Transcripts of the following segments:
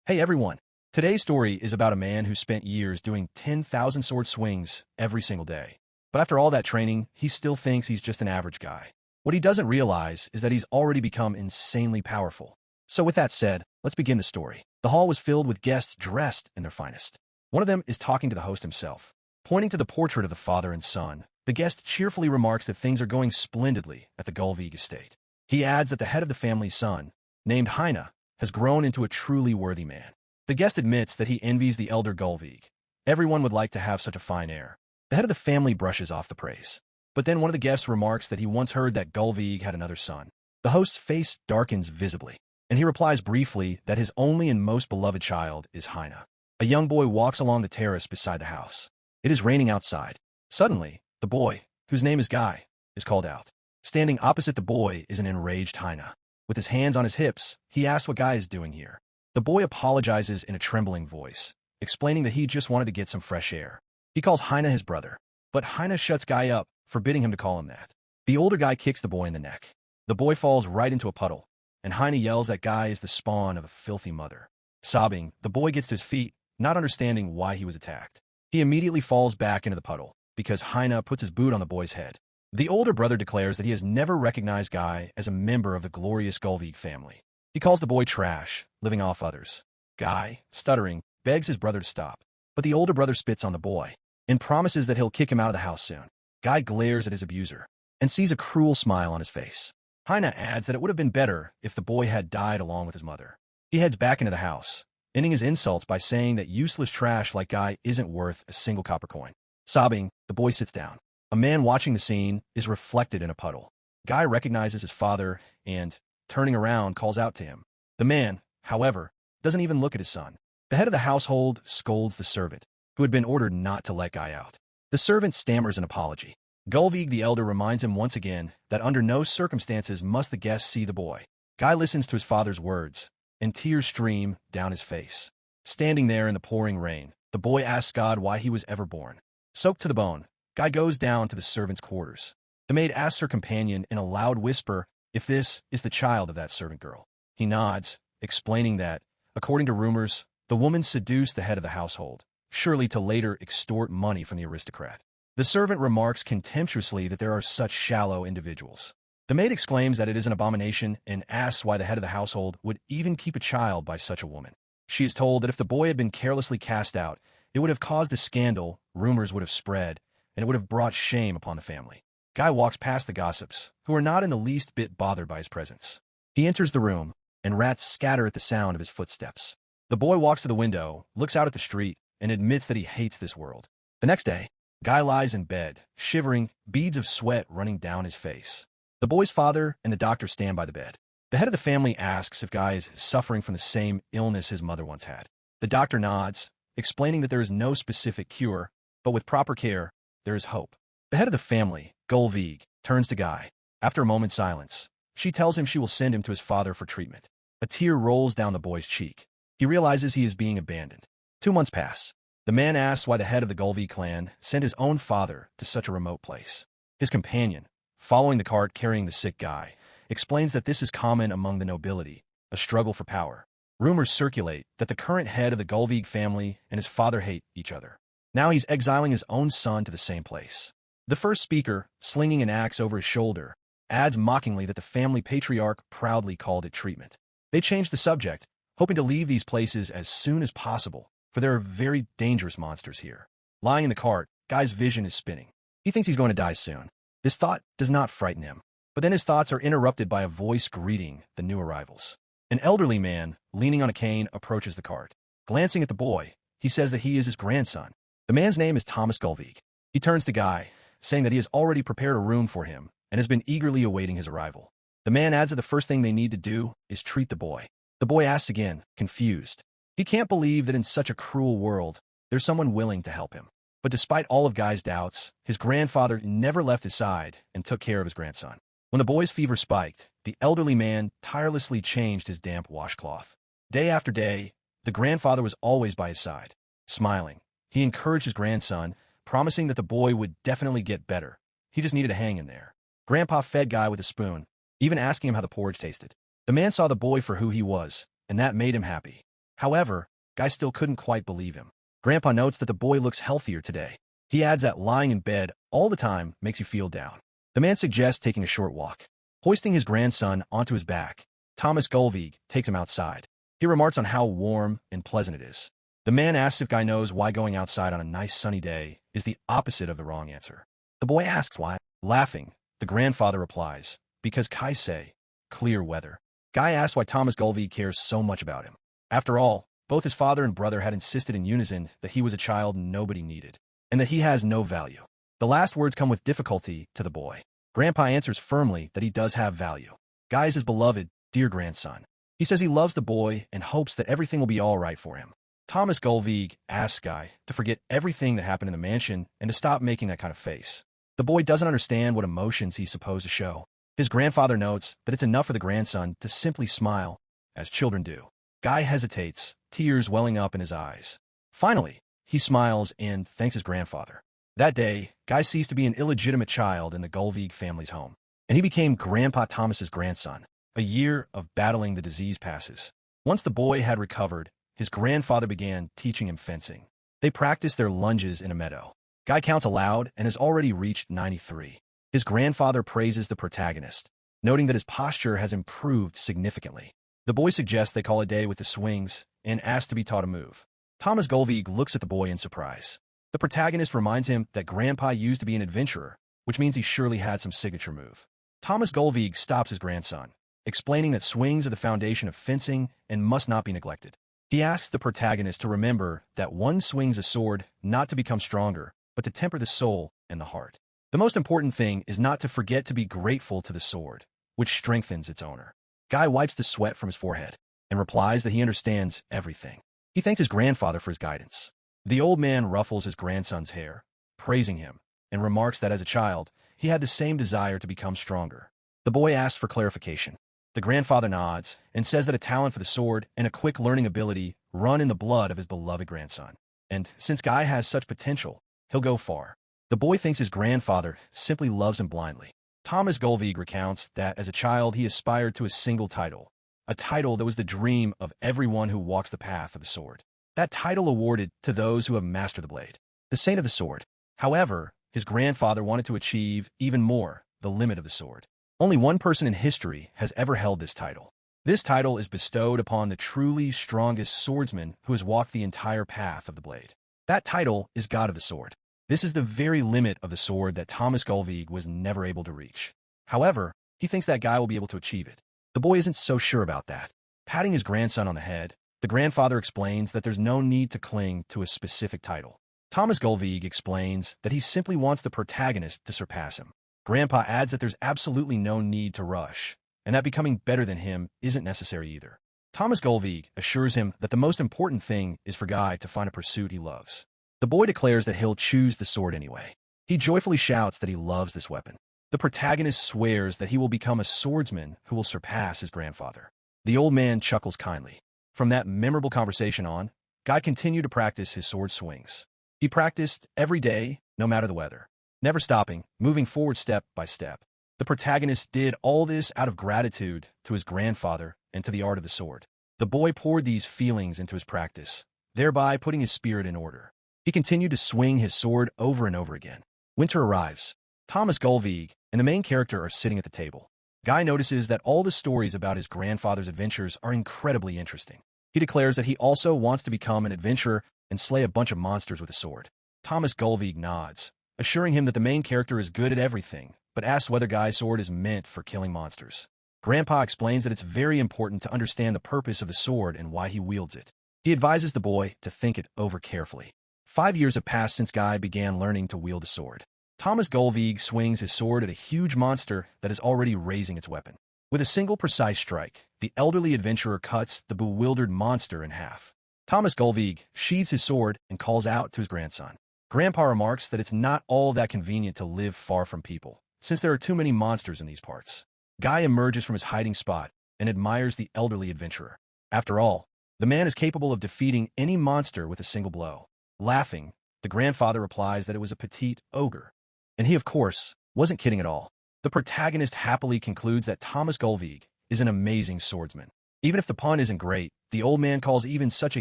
Hey everyone! Today's story is about a man who spent years doing 10,000 sword swings every single day. But after all that training, he still thinks he's just an average guy. What he doesn't realize is that he's already become insanely powerful. So with that said, let's begin the story. The hall was filled with guests dressed in their finest. One of them is talking to the host himself. Pointing to the portrait of the father and son, the guest cheerfully remarks that things are going splendidly at the Gulvig estate. He adds that the head of the family's son, named Heine, has grown into a truly worthy man. The guest admits that he envies the elder Gulvig. Everyone would like to have such a fine heir. The head of the family brushes off the praise. But then one of the guests remarks that he once heard that Gulvig had another son. The host's face darkens visibly, and he replies briefly that his only and most beloved child is Heine. A young boy walks along the terrace beside the house. It is raining outside. Suddenly, the boy, whose name is Guy, is called out. Standing opposite the boy is an enraged Heine. With his hands on his hips, he asks what Guy is doing here. The boy apologizes in a trembling voice, explaining that he just wanted to get some fresh air. He calls Heine his brother, but Heine shuts Guy up, forbidding him to call him that. The older Guy kicks the boy in the neck. The boy falls right into a puddle, and Heine yells that Guy is the spawn of a filthy mother. Sobbing, the boy gets to his feet, not understanding why he was attacked. He immediately falls back into the puddle, because Heine puts his boot on the boy's head. The older brother declares that he has never recognized Guy as a member of the glorious Gulvig family. He calls the boy trash, living off others. Guy, stuttering, begs his brother to stop, but the older brother spits on the boy and promises that he'll kick him out of the house soon. Guy glares at his abuser and sees a cruel smile on his face. Heine adds that it would have been better if the boy had died along with his mother. He heads back into the house, ending his insults by saying that useless trash like Guy isn't worth a single copper coin. Sobbing, the boy sits down. A man watching the scene is reflected in a puddle. Guy recognizes his father and, turning around, calls out to him. The man, however, doesn't even look at his son. The head of the household scolds the servant, who had been ordered not to let Guy out. The servant stammers an apology. Gulvig the elder reminds him once again that under no circumstances must the guest see the boy. Guy listens to his father's words, and tears stream down his face. Standing there in the pouring rain, the boy asks God why he was ever born. Soaked to the bone, Guy goes down to the servant's quarters. The maid asks her companion in a loud whisper if this is the child of that servant girl. He nods, explaining that, according to rumors, the woman seduced the head of the household, surely to later extort money from the aristocrat. The servant remarks contemptuously that there are such shallow individuals. The maid exclaims that it is an abomination and asks why the head of the household would even keep a child by such a woman. She is told that if the boy had been carelessly cast out, it would have caused a scandal, rumors would have spread, and it would have brought shame upon the family. Guy walks past the gossips, who are not in the least bit bothered by his presence. He enters the room, and rats scatter at the sound of his footsteps. The boy walks to the window, looks out at the street, and admits that he hates this world. The next day, Guy lies in bed, shivering, beads of sweat running down his face. The boy's father and the doctor stand by the bed. The head of the family asks if Guy is suffering from the same illness his mother once had. The doctor nods, explaining that there is no specific cure, but with proper care, there is hope. The head of the family, Gulvig, turns to Guy. After a moment's silence, she tells him she will send him to his father for treatment. A tear rolls down the boy's cheek. He realizes he is being abandoned. 2 months pass. The man asks why the head of the Gulvig clan sent his own father to such a remote place. His companion, following the cart carrying the sick Guy, explains that this is common among the nobility, a struggle for power. Rumors circulate that the current head of the Gulvig family and his father hate each other. Now he's exiling his own son to the same place. The first speaker, slinging an axe over his shoulder, adds mockingly that the family patriarch proudly called it treatment. They change the subject, hoping to leave these places as soon as possible, for there are very dangerous monsters here. Lying in the cart, Guy's vision is spinning. He thinks he's going to die soon. This thought does not frighten him, but then his thoughts are interrupted by a voice greeting the new arrivals. An elderly man, leaning on a cane, approaches the cart. Glancing at the boy, he says that he is his grandson. The man's name is Thomas Gulvig. He turns to Guy, saying that he has already prepared a room for him and has been eagerly awaiting his arrival. The man adds that the first thing they need to do is treat the boy. The boy asks again, confused. He can't believe that in such a cruel world, there's someone willing to help him. But despite all of Guy's doubts, his grandfather never left his side and took care of his grandson. When the boy's fever spiked, the elderly man tirelessly changed his damp washcloth. Day after day, the grandfather was always by his side. Smiling, he encouraged his grandson, promising that the boy would definitely get better. He just needed to hang in there. Grandpa fed Guy with a spoon, even asking him how the porridge tasted. The man saw the boy for who he was, and that made him happy. However, Guy still couldn't quite believe him. Grandpa notes that the boy looks healthier today. He adds that lying in bed all the time makes you feel down. The man suggests taking a short walk. Hoisting his grandson onto his back, Thomas Gulvig takes him outside. He remarks on how warm and pleasant it is. The man asks if Guy knows why going outside on a nice sunny day is the opposite of the wrong answer. The boy asks why. Laughing, the grandfather replies, because Kai say, clear weather. Guy asks why Thomas Gulvig cares so much about him. After all, both his father and brother had insisted in unison that he was a child nobody needed, and that he has no value. The last words come with difficulty to the boy. Grandpa answers firmly that he does have value. Guy is his beloved, dear grandson. He says he loves the boy and hopes that everything will be all right for him. Thomas Gulvig asks Guy to forget everything that happened in the mansion and to stop making that kind of face. The boy doesn't understand what emotions he's supposed to show. His grandfather notes that it's enough for the grandson to simply smile, as children do. Guy hesitates, tears welling up in his eyes. Finally, he smiles and thanks his grandfather. That day, Guy ceased to be an illegitimate child in the Gulvig family's home, and he became Grandpa Thomas's grandson. A year of battling the disease passes. Once the boy had recovered, his grandfather began teaching him fencing. They practiced their lunges in a meadow. Guy counts aloud and has already reached 93. His grandfather praises the protagonist, noting that his posture has improved significantly. The boy suggests they call a day with the swings and asks to be taught a move. Thomas Gulvig looks at the boy in surprise. The protagonist reminds him that Grandpa used to be an adventurer, which means he surely had some signature move. Thomas Gulvig stops his grandson, explaining that swings are the foundation of fencing and must not be neglected. He asks the protagonist to remember that one swings a sword not to become stronger, but to temper the soul and the heart. The most important thing is not to forget to be grateful to the sword, which strengthens its owner. Guy wipes the sweat from his forehead and replies that he understands everything. He thanks his grandfather for his guidance. The old man ruffles his grandson's hair, praising him, and remarks that as a child, he had the same desire to become stronger. The boy asks for clarification. The grandfather nods and says that a talent for the sword and a quick learning ability run in the blood of his beloved grandson. And since Guy has such potential, he'll go far. The boy thinks his grandfather simply loves him blindly. Thomas Gulvig recounts that as a child he aspired to a single title, a title that was the dream of everyone who walks the path of the sword. That title awarded to those who have mastered the blade, the saint of the sword. However, his grandfather wanted to achieve even more, the limit of the sword. Only one person in history has ever held this title. This title is bestowed upon the truly strongest swordsman who has walked the entire path of the blade. That title is God of the Sword. This is the very limit of the sword that Thomas Gulvig was never able to reach. However, he thinks that Guy will be able to achieve it. The boy isn't so sure about that. Patting his grandson on the head, the grandfather explains that there's no need to cling to a specific title. Thomas Gulvig explains that he simply wants the protagonist to surpass him. Grandpa adds that there's absolutely no need to rush, and that becoming better than him isn't necessary either. Thomas Gulvig assures him that the most important thing is for Guy to find a pursuit he loves. The boy declares that he'll choose the sword anyway. He joyfully shouts that he loves this weapon. The protagonist swears that he will become a swordsman who will surpass his grandfather. The old man chuckles kindly. From that memorable conversation on, Guy continued to practice his sword swings. He practiced every day, no matter the weather, never stopping, moving forward step by step. The protagonist did all this out of gratitude to his grandfather and to the art of the sword. The boy poured these feelings into his practice, thereby putting his spirit in order. He continued to swing his sword over and over again. Winter arrives. Thomas Gulvig and the main character are sitting at the table. Guy notices that all the stories about his grandfather's adventures are incredibly interesting. He declares that he also wants to become an adventurer and slay a bunch of monsters with a sword. Thomas Gulvig nods, assuring him that the main character is good at everything, but asks whether Guy's sword is meant for killing monsters. Grandpa explains that it's very important to understand the purpose of the sword and why he wields it. He advises the boy to think it over carefully. 5 years have passed since Guy began learning to wield a sword. Thomas Gulvig swings his sword at a huge monster that is already raising its weapon. With a single precise strike, the elderly adventurer cuts the bewildered monster in half. Thomas Gulvig sheathes his sword and calls out to his grandson. Grandpa remarks that it's not all that convenient to live far from people, since there are too many monsters in these parts. Guy emerges from his hiding spot and admires the elderly adventurer. After all, the man is capable of defeating any monster with a single blow. Laughing, the grandfather replies that it was a petite ogre. And he, of course, wasn't kidding at all. The protagonist happily concludes that Thomas Gulvig is an amazing swordsman. Even if the pun isn't great, the old man calls even such a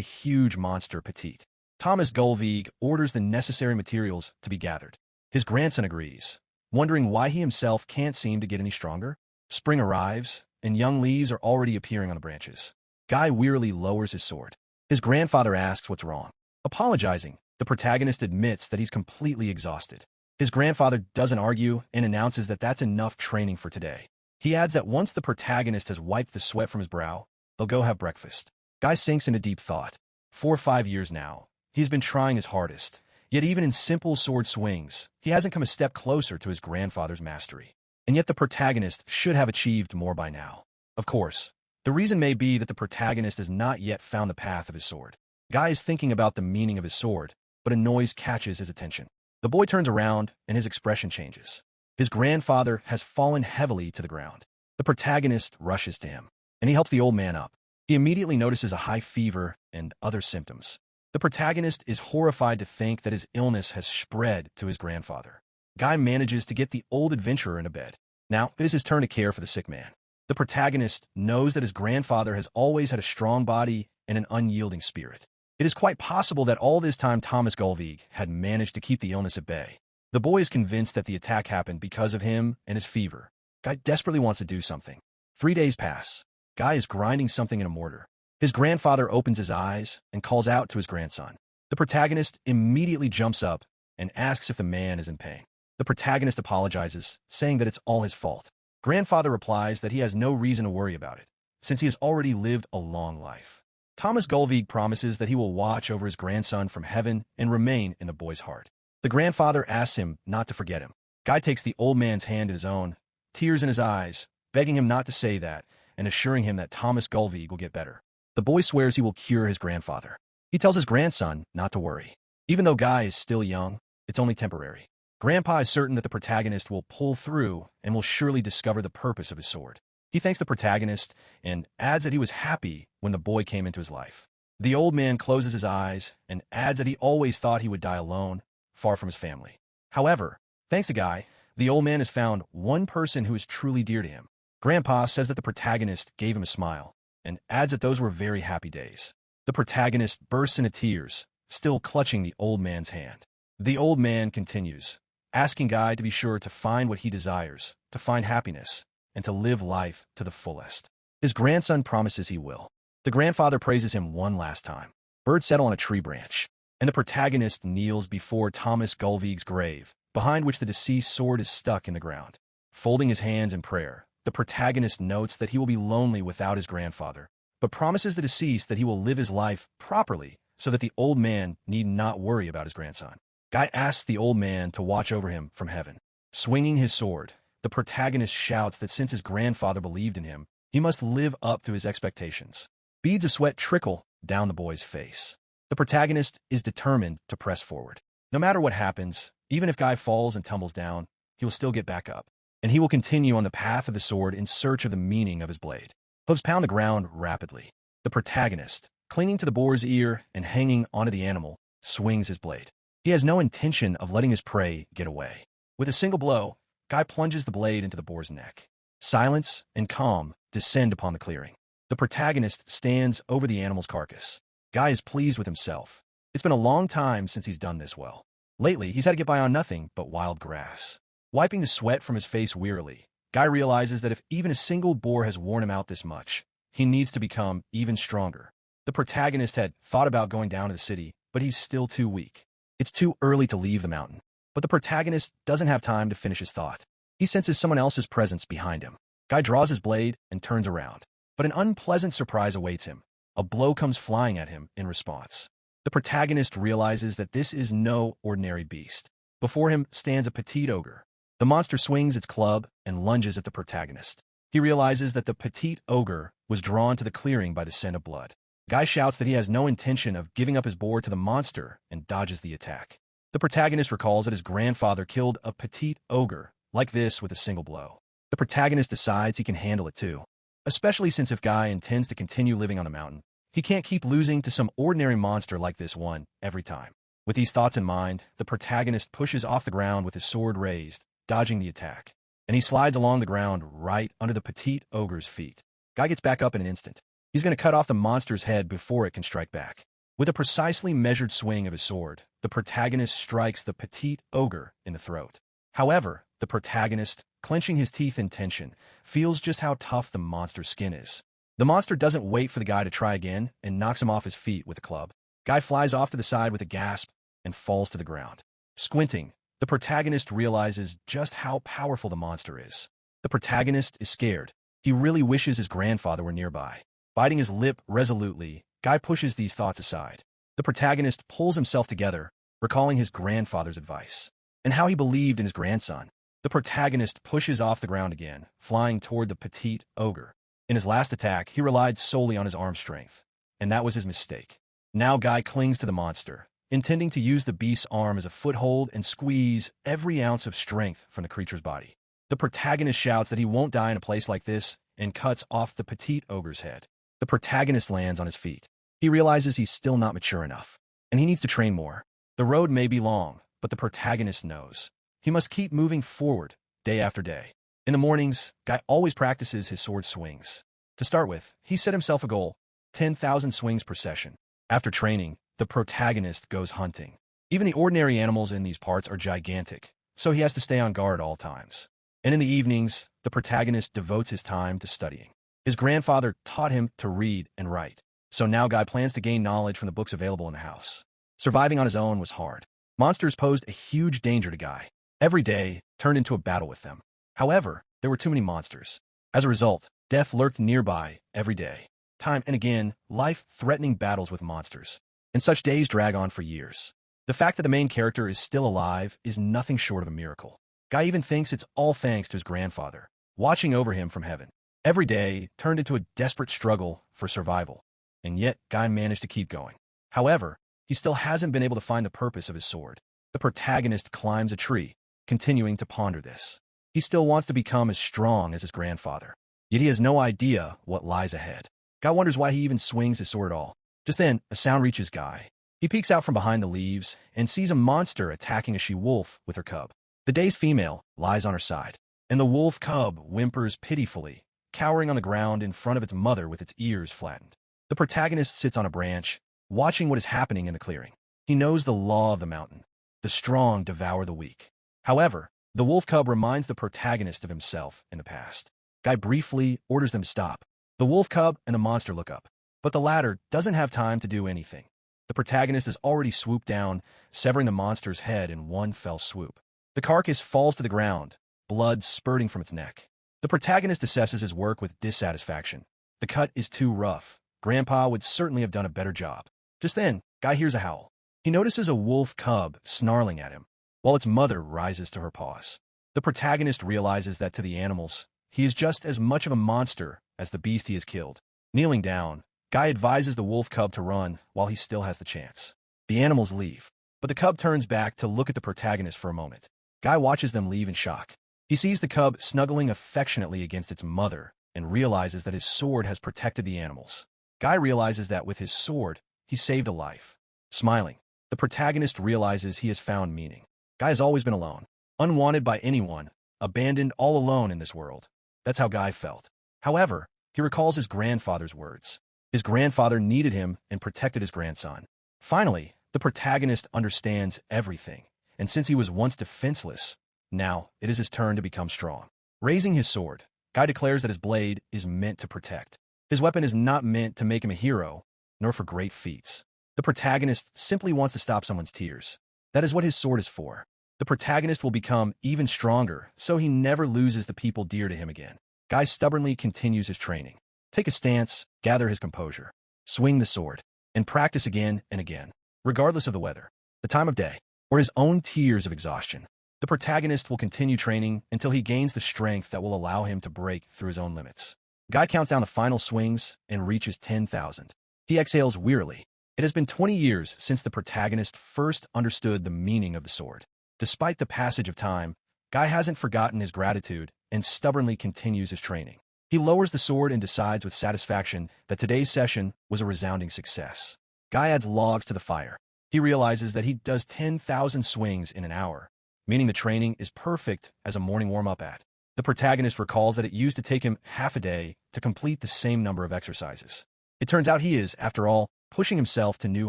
huge monster petite. Thomas Gulvig orders the necessary materials to be gathered. His grandson agrees, wondering why he himself can't seem to get any stronger. Spring arrives, and young leaves are already appearing on the branches. Guy wearily lowers his sword. His grandfather asks what's wrong. Apologizing, the protagonist admits that he's completely exhausted. His grandfather doesn't argue and announces that that's enough training for today. He adds that once the protagonist has wiped the sweat from his brow, they'll go have breakfast. Guy sinks into deep thought. 4 or 5 years now, he's been trying his hardest. Yet even in simple sword swings, he hasn't come a step closer to his grandfather's mastery. And yet the protagonist should have achieved more by now. Of course, the reason may be that the protagonist has not yet found the path of his sword. Guy is thinking about the meaning of his sword, but a noise catches his attention. The boy turns around and his expression changes. His grandfather has fallen heavily to the ground. The protagonist rushes to him, and he helps the old man up. He immediately notices a high fever and other symptoms. The protagonist is horrified to think that his illness has spread to his grandfather. Guy manages to get the old adventurer into bed. Now, it is his turn to care for the sick man. The protagonist knows that his grandfather has always had a strong body and an unyielding spirit. It is quite possible that all this time Thomas Gulvig had managed to keep the illness at bay. The boy is convinced that the attack happened because of him and his fever. Guy desperately wants to do something. 3 days pass. Guy is grinding something in a mortar. His grandfather opens his eyes and calls out to his grandson. The protagonist immediately jumps up and asks if the man is in pain. The protagonist apologizes, saying that it's all his fault. Grandfather replies that he has no reason to worry about it, since he has already lived a long life. Thomas Gulvig promises that he will watch over his grandson from heaven and remain in the boy's heart. The grandfather asks him not to forget him. Guy takes the old man's hand in his own, tears in his eyes, begging him not to say that, and assuring him that Thomas Gulvig will get better. The boy swears he will cure his grandfather. He tells his grandson not to worry. Even though Guy is still young, it's only temporary. Grandpa is certain that the protagonist will pull through and will surely discover the purpose of his sword. He thanks the protagonist and adds that he was happy when the boy came into his life. The old man closes his eyes and adds that he always thought he would die alone, far from his family. However, thanks to Guy, the old man has found one person who is truly dear to him. Grandpa says that the protagonist gave him a smile and adds that those were very happy days. The protagonist bursts into tears, still clutching the old man's hand. The old man continues, asking Guy to be sure to find what he desires, to find happiness, and to live life to the fullest. His grandson promises he will. The grandfather praises him one last time. Birds settle on a tree branch, and the protagonist kneels before Thomas Gulvig's grave, behind which the deceased's sword is stuck in the ground. Folding his hands in prayer, the protagonist notes that he will be lonely without his grandfather, but promises the deceased that he will live his life properly so that the old man need not worry about his grandson. Guy asks the old man to watch over him from heaven. Swinging his sword, the protagonist shouts that since his grandfather believed in him, he must live up to his expectations. Beads of sweat trickle down the boy's face. The protagonist is determined to press forward. No matter what happens, even if Guy falls and tumbles down, he will still get back up, and he will continue on the path of the sword in search of the meaning of his blade. Hooves pound the ground rapidly. The protagonist, clinging to the boar's ear and hanging onto the animal, swings his blade. He has no intention of letting his prey get away. With a single blow, Guy plunges the blade into the boar's neck. Silence and calm descend upon the clearing. The protagonist stands over the animal's carcass. Guy is pleased with himself. It's been a long time since he's done this well. Lately, he's had to get by on nothing but wild grass. Wiping the sweat from his face wearily, Guy realizes that if even a single boar has worn him out this much, he needs to become even stronger. The protagonist had thought about going down to the city, but he's still too weak. It's too early to leave the mountain. But the protagonist doesn't have time to finish his thought. He senses someone else's presence behind him. Guy draws his blade and turns around. But an unpleasant surprise awaits him. A blow comes flying at him in response. The protagonist realizes that this is no ordinary beast. Before him stands a petite ogre. The monster swings its club and lunges at the protagonist. He realizes that the petite ogre was drawn to the clearing by the scent of blood. Guy shouts that he has no intention of giving up his boar to the monster and dodges the attack. The protagonist recalls that his grandfather killed a petite ogre like this with a single blow. The protagonist decides he can handle it too, especially since if Guy intends to continue living on the mountain, he can't keep losing to some ordinary monster like this one every time. With these thoughts in mind, the protagonist pushes off the ground with his sword raised, dodging the attack, and he slides along the ground right under the petite ogre's feet. Guy gets back up in an instant. He's going to cut off the monster's head before it can strike back. With a precisely measured swing of his sword, the protagonist strikes the petite ogre in the throat. However, the protagonist, clenching his teeth in tension, feels just how tough the monster's skin is. The monster doesn't wait for the guy to try again and knocks him off his feet with a club. Guy flies off to the side with a gasp and falls to the ground. Squinting, the protagonist realizes just how powerful the monster is. The protagonist is scared. He really wishes his grandfather were nearby. Biting his lip resolutely, Guy pushes these thoughts aside. The protagonist pulls himself together, recalling his grandfather's advice and how he believed in his grandson. The protagonist pushes off the ground again, flying toward the petite ogre. In his last attack, he relied solely on his arm strength, and that was his mistake. Now Guy clings to the monster, intending to use the beast's arm as a foothold and squeeze every ounce of strength from the creature's body. The protagonist shouts that he won't die in a place like this and cuts off the petite ogre's head. The protagonist lands on his feet. He realizes he's still not mature enough, and he needs to train more. The road may be long, but the protagonist knows. He must keep moving forward, day after day. In the mornings, Guy always practices his sword swings. To start with, he set himself a goal, 10,000 swings per session. After training, the protagonist goes hunting. Even the ordinary animals in these parts are gigantic, so he has to stay on guard at all times. And in the evenings, the protagonist devotes his time to studying. His grandfather taught him to read and write, so now Guy plans to gain knowledge from the books available in the house. Surviving on his own was hard. Monsters posed a huge danger to Guy. Every day turned into a battle with them. However, there were too many monsters. As a result, death lurked nearby every day. Time and again, life-threatening battles with monsters. And such days drag on for years. The fact that the main character is still alive is nothing short of a miracle. Guy even thinks it's all thanks to his grandfather, watching over him from heaven. Every day turned into a desperate struggle for survival. And yet, Guy managed to keep going. However, he still hasn't been able to find the purpose of his sword. The protagonist climbs a tree, continuing to ponder this. He still wants to become as strong as his grandfather. Yet he has no idea what lies ahead. Guy wonders why he even swings his sword at all. Just then, a sound reaches Guy. He peeks out from behind the leaves and sees a monster attacking a she-wolf with her cub. The dazed female lies on her side, and the wolf cub whimpers pitifully, cowering on the ground in front of its mother with its ears flattened. The protagonist sits on a branch, watching what is happening in the clearing. He knows the law of the mountain. The strong devour the weak. However, the wolf cub reminds the protagonist of himself in the past. Guy briefly orders them to stop. The wolf cub and the monster look up, but the latter doesn't have time to do anything. The protagonist has already swooped down, severing the monster's head in one fell swoop. The carcass falls to the ground, blood spurting from its neck. The protagonist assesses his work with dissatisfaction. The cut is too rough. Grandpa would certainly have done a better job. Just then, Guy hears a howl. He notices a wolf cub snarling at him, while its mother rises to her paws. The protagonist realizes that to the animals, he is just as much of a monster as the beast he has killed. Kneeling down, Guy advises the wolf cub to run while he still has the chance. The animals leave, but the cub turns back to look at the protagonist for a moment. Guy watches them leave in shock. He sees the cub snuggling affectionately against its mother and realizes that his sword has protected the animals. Guy realizes that with his sword, he saved a life. Smiling, the protagonist realizes he has found meaning. Guy has always been alone, unwanted by anyone, abandoned all alone in this world. That's how Guy felt. However, he recalls his grandfather's words. His grandfather needed him and protected his grandson. Finally, the protagonist understands everything, and since he was once defenseless, now it is his turn to become strong. Raising his sword, Guy declares that his blade is meant to protect. His weapon is not meant to make him a hero, nor for great feats. The protagonist simply wants to stop someone's tears. That is what his sword is for. The protagonist will become even stronger, so he never loses the people dear to him again. Guy stubbornly continues his training. Take a stance, gather his composure, swing the sword, and practice again and again, regardless of the weather, the time of day, or his own tears of exhaustion. The protagonist will continue training until he gains the strength that will allow him to break through his own limits. Guy counts down the final swings and reaches 10,000. He exhales wearily. It has been 20 years since the protagonist first understood the meaning of the sword. Despite the passage of time, Guy hasn't forgotten his gratitude and stubbornly continues his training. He lowers the sword and decides with satisfaction that today's session was a resounding success. Guy adds logs to the fire. He realizes that he does 10,000 swings in an hour, meaning the training is perfect as a morning warm-up at. The protagonist recalls that it used to take him half a day to complete the same number of exercises. It turns out he is, after all, pushing himself to new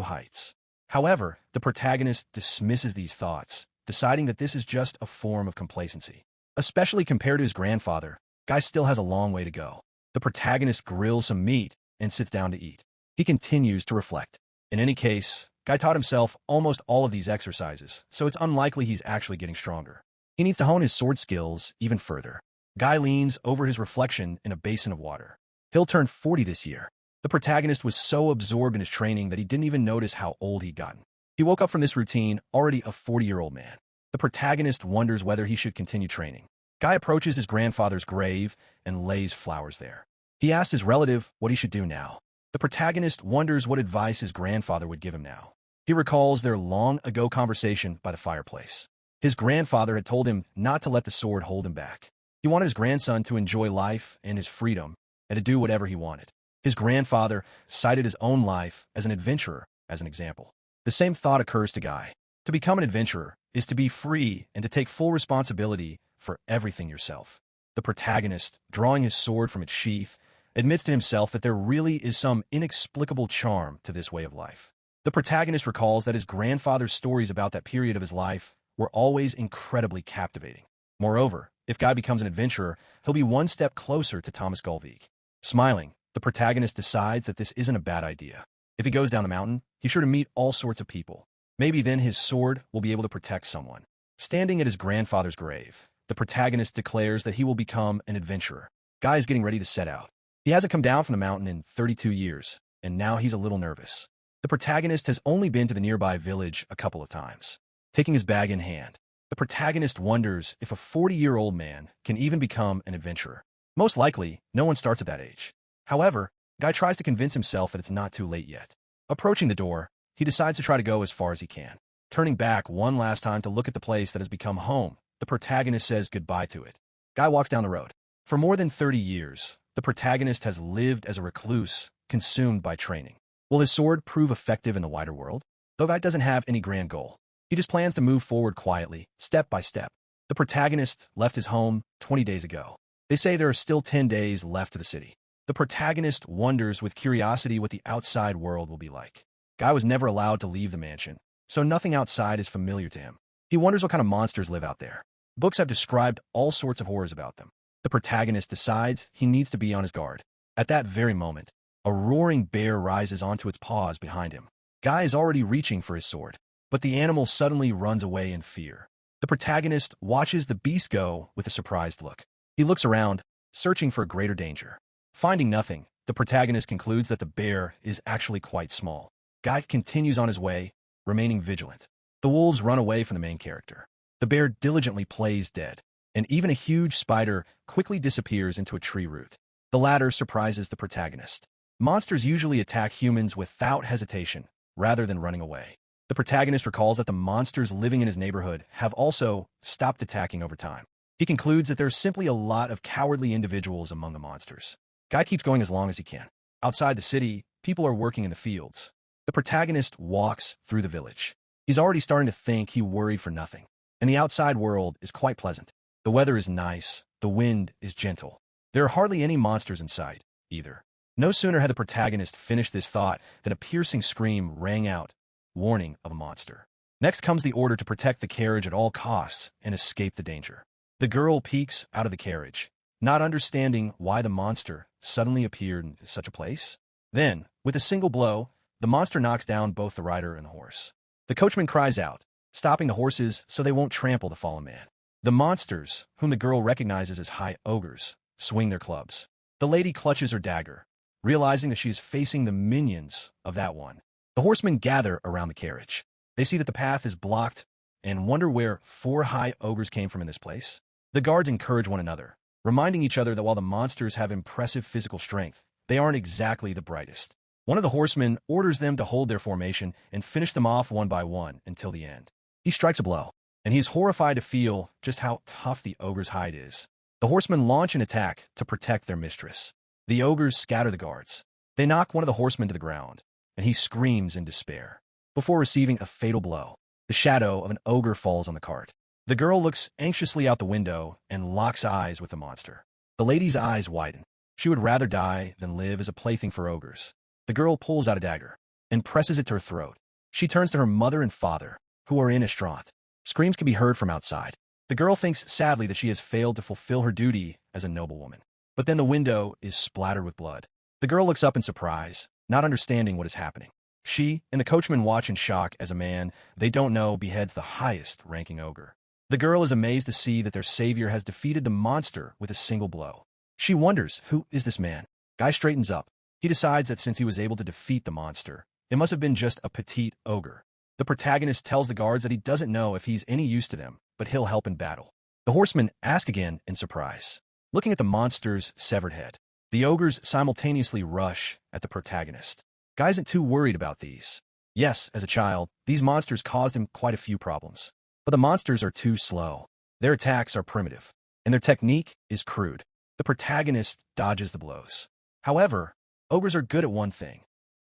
heights. However, the protagonist dismisses these thoughts, deciding that this is just a form of complacency. Especially compared to his grandfather, Guy still has a long way to go. The protagonist grills some meat and sits down to eat. He continues to reflect. In any case, Guy taught himself almost all of these exercises, so it's unlikely he's actually getting stronger. He needs to hone his sword skills even further. Guy leans over his reflection in a basin of water. He'll turn 40 this year. The protagonist was so absorbed in his training that he didn't even notice how old he'd gotten. He woke up from this routine already a 40-year-old man. The protagonist wonders whether he should continue training. Guy approaches his grandfather's grave and lays flowers there. He asks his relative what he should do now. The protagonist wonders what advice his grandfather would give him now. He recalls their long-ago conversation by the fireplace. His grandfather had told him not to let the sword hold him back. He wanted his grandson to enjoy life and his freedom and to do whatever he wanted. His grandfather cited his own life as an adventurer as an example. The same thought occurs to Guy. To become an adventurer is to be free and to take full responsibility for everything yourself. The protagonist, drawing his sword from its sheath, admits to himself that there really is some inexplicable charm to this way of life. The protagonist recalls that his grandfather's stories about that period of his life were always incredibly captivating. Moreover, if Guy becomes an adventurer, he'll be one step closer to Thomas Gulvig. Smiling, the protagonist decides that this isn't a bad idea. If he goes down the mountain, he's sure to meet all sorts of people. Maybe then his sword will be able to protect someone. Standing at his grandfather's grave, the protagonist declares that he will become an adventurer. Guy is getting ready to set out. He hasn't come down from the mountain in 32 years, and now he's a little nervous. The protagonist has only been to the nearby village a couple of times. Taking his bag in hand, the protagonist wonders if a 40-year-old man can even become an adventurer. Most likely, no one starts at that age. However, Guy tries to convince himself that it's not too late yet. Approaching the door, he decides to try to go as far as he can. Turning back one last time to look at the place that has become home, the protagonist says goodbye to it. Guy walks down the road. For more than 30 years, the protagonist has lived as a recluse, consumed by training. Will his sword prove effective in the wider world? Though Guy doesn't have any grand goal. He just plans to move forward quietly, step by step. The protagonist left his home 20 days ago. They say there are still 10 days left to the city. The protagonist wonders with curiosity what the outside world will be like. Guy was never allowed to leave the mansion, so nothing outside is familiar to him. He wonders what kind of monsters live out there. Books have described all sorts of horrors about them. The protagonist decides he needs to be on his guard. At that very moment, a roaring bear rises onto its paws behind him. Guy is already reaching for his sword, but the animal suddenly runs away in fear. The protagonist watches the beast go with a surprised look. He looks around, searching for greater danger. Finding nothing, the protagonist concludes that the bear is actually quite small. Guy continues on his way, remaining vigilant. The wolves run away from the main character. The bear diligently plays dead, and even a huge spider quickly disappears into a tree root. The latter surprises the protagonist. Monsters usually attack humans without hesitation, rather than running away. The protagonist recalls that the monsters living in his neighborhood have also stopped attacking over time. He concludes that there's simply a lot of cowardly individuals among the monsters. Guy keeps going as long as he can. Outside the city, people are working in the fields. The protagonist walks through the village. He's already starting to think he worried for nothing. And the outside world is quite pleasant. The weather is nice. The wind is gentle. There are hardly any monsters in sight, either. No sooner had the protagonist finished this thought than a piercing scream rang out, warning of a monster. Next comes the order to protect the carriage at all costs and escape the danger. The girl peeks out of the carriage, not understanding why the monster suddenly appeared in such a place. Then, with a single blow, the monster knocks down both the rider and the horse. The coachman cries out, stopping the horses so they won't trample the fallen man. The monsters, whom the girl recognizes as high ogres, swing their clubs. The lady clutches her dagger, realizing that she is facing the minions of that one. The horsemen gather around the carriage. They see that the path is blocked and wonder where 4 high ogres came from in this place. The guards encourage one another, reminding each other that while the monsters have impressive physical strength, they aren't exactly the brightest. One of the horsemen orders them to hold their formation and finish them off one by one until the end. He strikes a blow, and he is horrified to feel just how tough the ogre's hide is. The horsemen launch an attack to protect their mistress. The ogres scatter the guards. They knock one of the horsemen to the ground, and he screams in despair. Before receiving a fatal blow, the shadow of an ogre falls on the cart. The girl looks anxiously out the window and locks eyes with the monster. The lady's eyes widen. She would rather die than live as a plaything for ogres. The girl pulls out a dagger and presses it to her throat. She turns to her mother and father, who are in a distraught. Screams can be heard from outside. The girl thinks sadly that she has failed to fulfill her duty as a noblewoman. But then the window is splattered with blood. The girl looks up in surprise, not understanding what is happening. She and the coachman watch in shock as a man they don't know beheads the highest-ranking ogre. The girl is amazed to see that their savior has defeated the monster with a single blow. She wonders, who is this man? Guy straightens up. He decides that since he was able to defeat the monster, it must have been just a petite ogre. The protagonist tells the guards that he doesn't know if he's any use to them, but he'll help in battle. The horsemen ask again in surprise. Looking at the monster's severed head, the ogres simultaneously rush at the protagonist. Guy isn't too worried about these. Yes, as a child, these monsters caused him quite a few problems. But the monsters are too slow. Their attacks are primitive, and their technique is crude. The protagonist dodges the blows. However, ogres are good at one thing.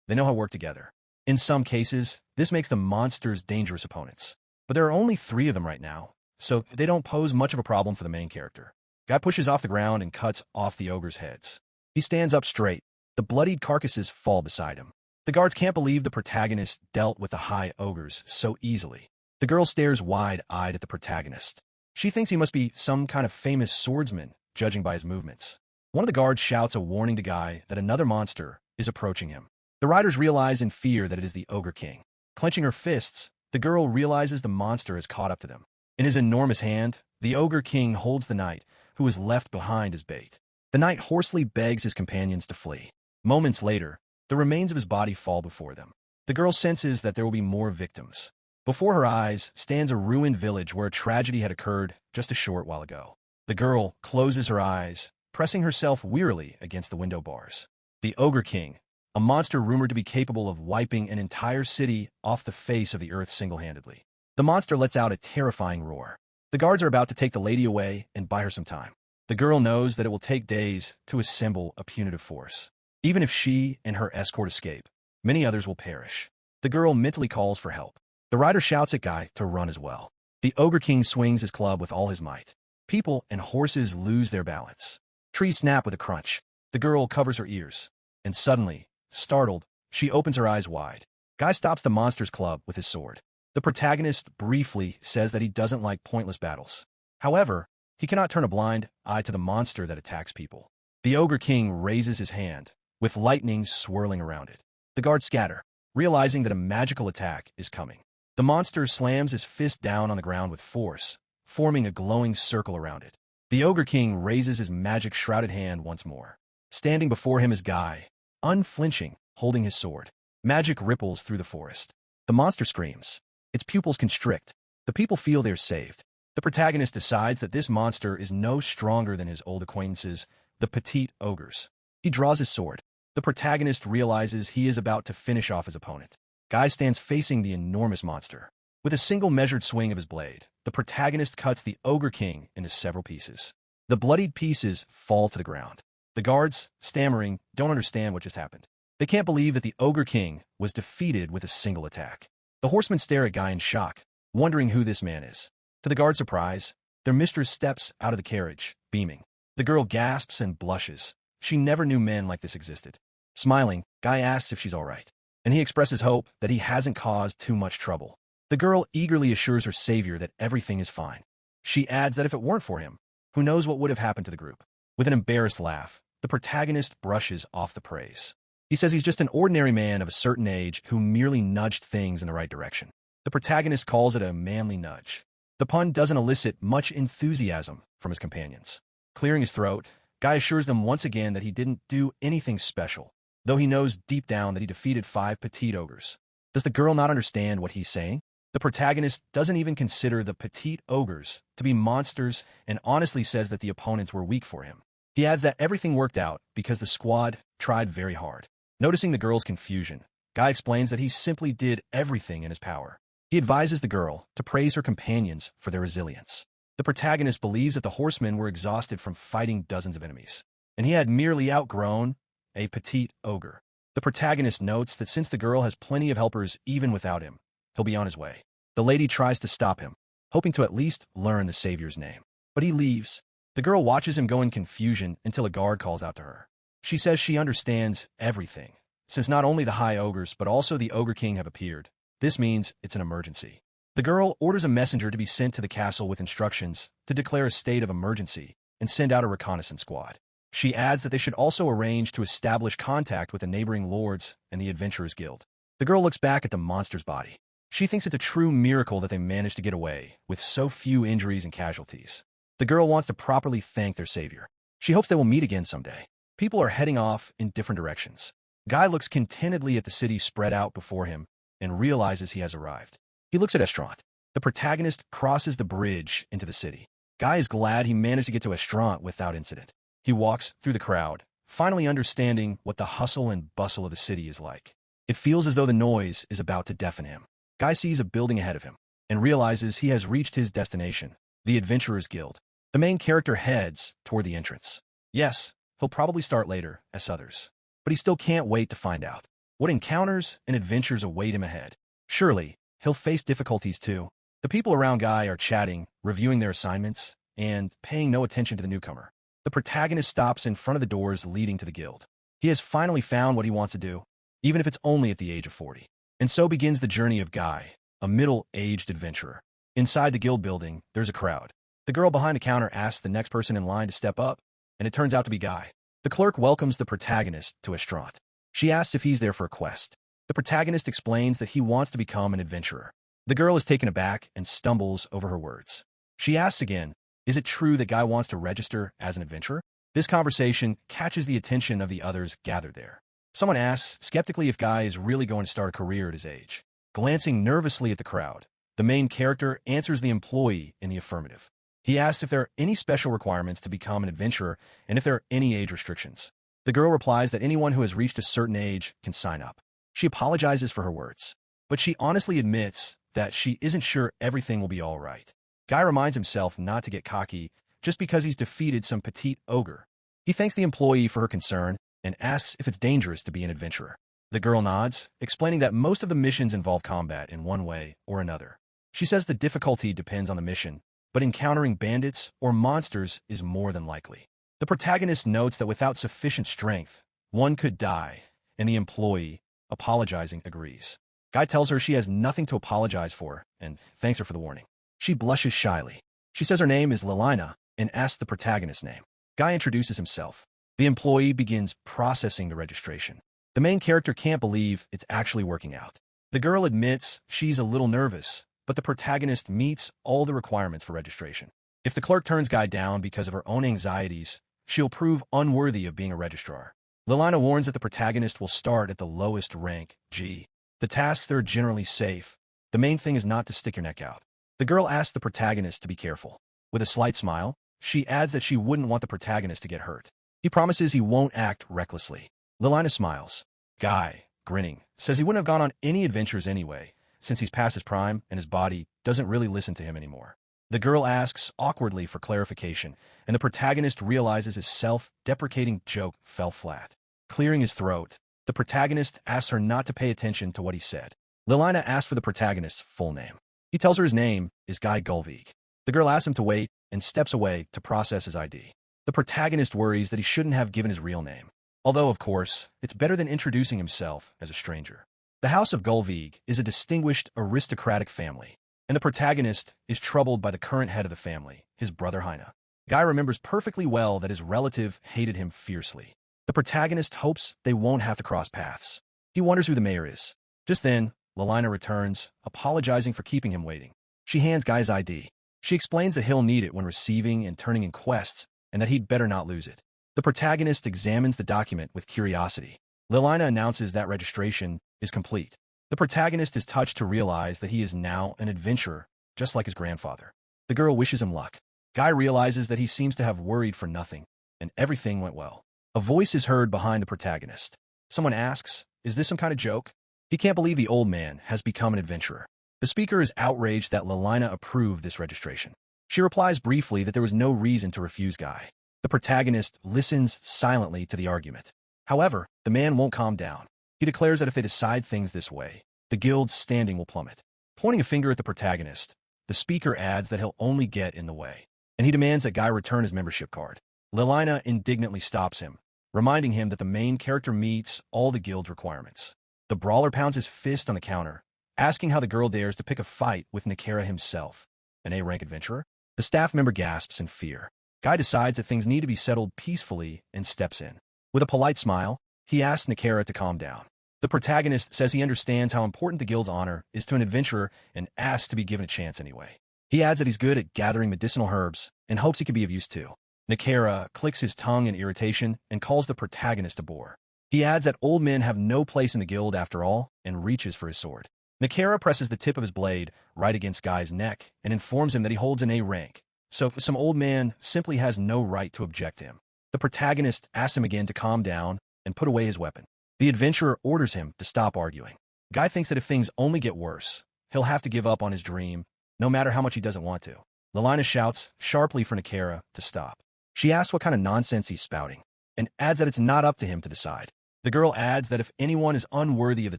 They know how to work together. In some cases, this makes the monsters dangerous opponents. But there are only 3 of them right now, so they don't pose much of a problem for the main character. Guy pushes off the ground and cuts off the ogres' heads. He stands up straight. The bloodied carcasses fall beside him. The guards can't believe the protagonist dealt with the high ogres so easily. The girl stares wide-eyed at the protagonist. She thinks he must be some kind of famous swordsman, judging by his movements. One of the guards shouts a warning to Guy that another monster is approaching him. The riders realize in fear that it is the Ogre King. Clenching her fists, the girl realizes the monster has caught up to them. In his enormous hand, the Ogre King holds the knight, who is left behind as bait. The knight hoarsely begs his companions to flee. Moments later, the remains of his body fall before them. The girl senses that there will be more victims. Before her eyes stands a ruined village where a tragedy had occurred just a short while ago. The girl closes her eyes, pressing herself wearily against the window bars. The Ogre King, a monster rumored to be capable of wiping an entire city off the face of the earth single-handedly. The monster lets out a terrifying roar. The guards are about to take the lady away and buy her some time. The girl knows that it will take days to assemble a punitive force. Even if she and her escort escape, many others will perish. The girl mentally calls for help. The rider shouts at Guy to run as well. The Ogre King swings his club with all his might. People and horses lose their balance. Trees snap with a crunch. The girl covers her ears. And suddenly, startled, she opens her eyes wide. Guy stops the monster's club with his sword. The protagonist briefly says that he doesn't like pointless battles. However, he cannot turn a blind eye to the monster that attacks people. The Ogre King raises his hand, with lightning swirling around it. The guards scatter, realizing that a magical attack is coming. The monster slams his fist down on the ground with force, forming a glowing circle around it. The Ogre King raises his magic-shrouded hand once more. Standing before him is Guy, unflinching, holding his sword. Magic ripples through the forest. The monster screams. Its pupils constrict. The people feel they're saved. The protagonist decides that this monster is no stronger than his old acquaintances, the petite ogres. He draws his sword. The protagonist realizes he is about to finish off his opponent. Guy stands facing the enormous monster. With a single measured swing of his blade, the protagonist cuts the Ogre King into several pieces. The bloodied pieces fall to the ground. The guards, stammering, don't understand what just happened. They can't believe that the Ogre King was defeated with a single attack. The horsemen stare at Guy in shock, wondering who this man is. To the guards' surprise, their mistress steps out of the carriage, beaming. The girl gasps and blushes. She never knew men like this existed. Smiling, Guy asks if she's all right, and he expresses hope that he hasn't caused too much trouble. The girl eagerly assures her savior that everything is fine. She adds that if it weren't for him, who knows what would have happened to the group. With an embarrassed laugh, the protagonist brushes off the praise. He says he's just an ordinary man of a certain age who merely nudged things in the right direction. The protagonist calls it a manly nudge. The pun doesn't elicit much enthusiasm from his companions. Clearing his throat, Guy assures them once again that he didn't do anything special, though he knows deep down that he defeated 5 petite ogres. Does the girl not understand what he's saying? The protagonist doesn't even consider the petite ogres to be monsters and honestly says that the opponents were weak for him. He adds that everything worked out because the squad tried very hard. Noticing the girl's confusion, Guy explains that he simply did everything in his power. He advises the girl to praise her companions for their resilience. The protagonist believes that the horsemen were exhausted from fighting dozens of enemies, and he had merely outgrown a petite ogre. The protagonist notes that since the girl has plenty of helpers even without him, he'll be on his way. The lady tries to stop him, hoping to at least learn the savior's name. But he leaves. The girl watches him go in confusion until a guard calls out to her. She says she understands everything, since not only the High Ogres but also the Ogre King have appeared. This means it's an emergency. The girl orders a messenger to be sent to the castle with instructions to declare a state of emergency and send out a reconnaissance squad. She adds that they should also arrange to establish contact with the neighboring lords and the Adventurers Guild. The girl looks back at the monster's body. She thinks it's a true miracle that they managed to get away with so few injuries and casualties. The girl wants to properly thank their savior. She hopes they will meet again someday. People are heading off in different directions. Guy looks contentedly at the city spread out before him and realizes he has arrived. He looks at Estrant. The protagonist crosses the bridge into the city. Guy is glad he managed to get to Estrant without incident. He walks through the crowd, finally understanding what the hustle and bustle of the city is like. It feels as though the noise is about to deafen him. Guy sees a building ahead of him and realizes he has reached his destination, the Adventurers Guild. The main character heads toward the entrance. Yes, he'll probably start later, as others, but he still can't wait to find out what encounters and adventures await him ahead. Surely, he'll face difficulties too. The people around Guy are chatting, reviewing their assignments, and paying no attention to the newcomer. The protagonist stops in front of the doors leading to the guild. He has finally found what he wants to do, even if it's only at the age of 40. And so begins the journey of Guy, a middle-aged adventurer. Inside the guild building, there's a crowd. The girl behind the counter asks the next person in line to step up, and it turns out to be Guy. The clerk welcomes the protagonist to Estrant. She asks if he's there for a quest. The protagonist explains that he wants to become an adventurer. The girl is taken aback and stumbles over her words. She asks again, is it true that Guy wants to register as an adventurer? This conversation catches the attention of the others gathered there. Someone asks skeptically if Guy is really going to start a career at his age. Glancing nervously at the crowd, the main character answers the employee in the affirmative. He asks if there are any special requirements to become an adventurer and if there are any age restrictions. The girl replies that anyone who has reached a certain age can sign up. She apologizes for her words, but she honestly admits that she isn't sure everything will be all right. Guy reminds himself not to get cocky just because he's defeated some petite ogre. He thanks the employee for her concern and asks if it's dangerous to be an adventurer. The girl nods, explaining that most of the missions involve combat in one way or another. She says the difficulty depends on the mission, but encountering bandits or monsters is more than likely. The protagonist notes that without sufficient strength, one could die, and the employee, apologizing, agrees. Guy tells her she has nothing to apologize for and thanks her for the warning. She blushes shyly. She says her name is Lilina and asks the protagonist's name. Guy introduces himself. The employee begins processing the registration. The main character can't believe it's actually working out. The girl admits she's a little nervous, but the protagonist meets all the requirements for registration. If the clerk turns Guy down because of her own anxieties, she'll prove unworthy of being a registrar. Lilina warns that the protagonist will start at the lowest rank, G. The tasks there are generally safe. The main thing is not to stick your neck out. The girl asks the protagonist to be careful. With a slight smile, she adds that she wouldn't want the protagonist to get hurt. He promises he won't act recklessly. Lilina smiles. Guy, grinning, says he wouldn't have gone on any adventures anyway, since he's past his prime and his body doesn't really listen to him anymore. The girl asks awkwardly for clarification, and the protagonist realizes his self-deprecating joke fell flat. Clearing his throat, the protagonist asks her not to pay attention to what he said. Lilina asks for the protagonist's full name. He tells her his name is Guy Gulveig. The girl asks him to wait and steps away to process his ID. The protagonist worries that he shouldn't have given his real name. Although, of course, it's better than introducing himself as a stranger. The House of Gulveig is a distinguished aristocratic family, and the protagonist is troubled by the current head of the family, his brother Heine. Guy remembers perfectly well that his relative hated him fiercely. The protagonist hopes they won't have to cross paths. He wonders who the mayor is. Just then, Lilina returns, apologizing for keeping him waiting. She hands Guy's ID. She explains that he'll need it when receiving and turning in quests, and that he'd better not lose it. The protagonist examines the document with curiosity. Lilina announces that registration is complete. The protagonist is touched to realize that he is now an adventurer, just like his grandfather. The girl wishes him luck. Guy realizes that he seems to have worried for nothing, and everything went well. A voice is heard behind the protagonist. Someone asks, is this some kind of joke? He can't believe the old man has become an adventurer. The speaker is outraged that Lilina approved this registration. She replies briefly that there was no reason to refuse Guy. The protagonist listens silently to the argument. However, the man won't calm down. He declares that if they decide things this way, the guild's standing will plummet. Pointing a finger at the protagonist, the speaker adds that he'll only get in the way, and he demands that Guy return his membership card. Lilina indignantly stops him, reminding him that the main character meets all the guild's requirements. The brawler pounds his fist on the counter, asking how the girl dares to pick a fight with Nakara himself, an A-rank adventurer. The staff member gasps in fear. Guy decides that things need to be settled peacefully and steps in. With a polite smile, he asks Nakara to calm down. The protagonist says he understands how important the guild's honor is to an adventurer and asks to be given a chance anyway. He adds that he's good at gathering medicinal herbs and hopes he can be of use too. Nakara clicks his tongue in irritation and calls the protagonist a bore. He adds that old men have no place in the guild after all and reaches for his sword. Nakara presses the tip of his blade right against Guy's neck and informs him that he holds an A rank, so some old man simply has no right to object to him. The protagonist asks him again to calm down and put away his weapon. The adventurer orders him to stop arguing. Guy thinks that if things only get worse, he'll have to give up on his dream, no matter how much he doesn't want to. Lelina shouts sharply for Nakara to stop. She asks what kind of nonsense he's spouting, and adds that it's not up to him to decide. The girl adds that if anyone is unworthy of the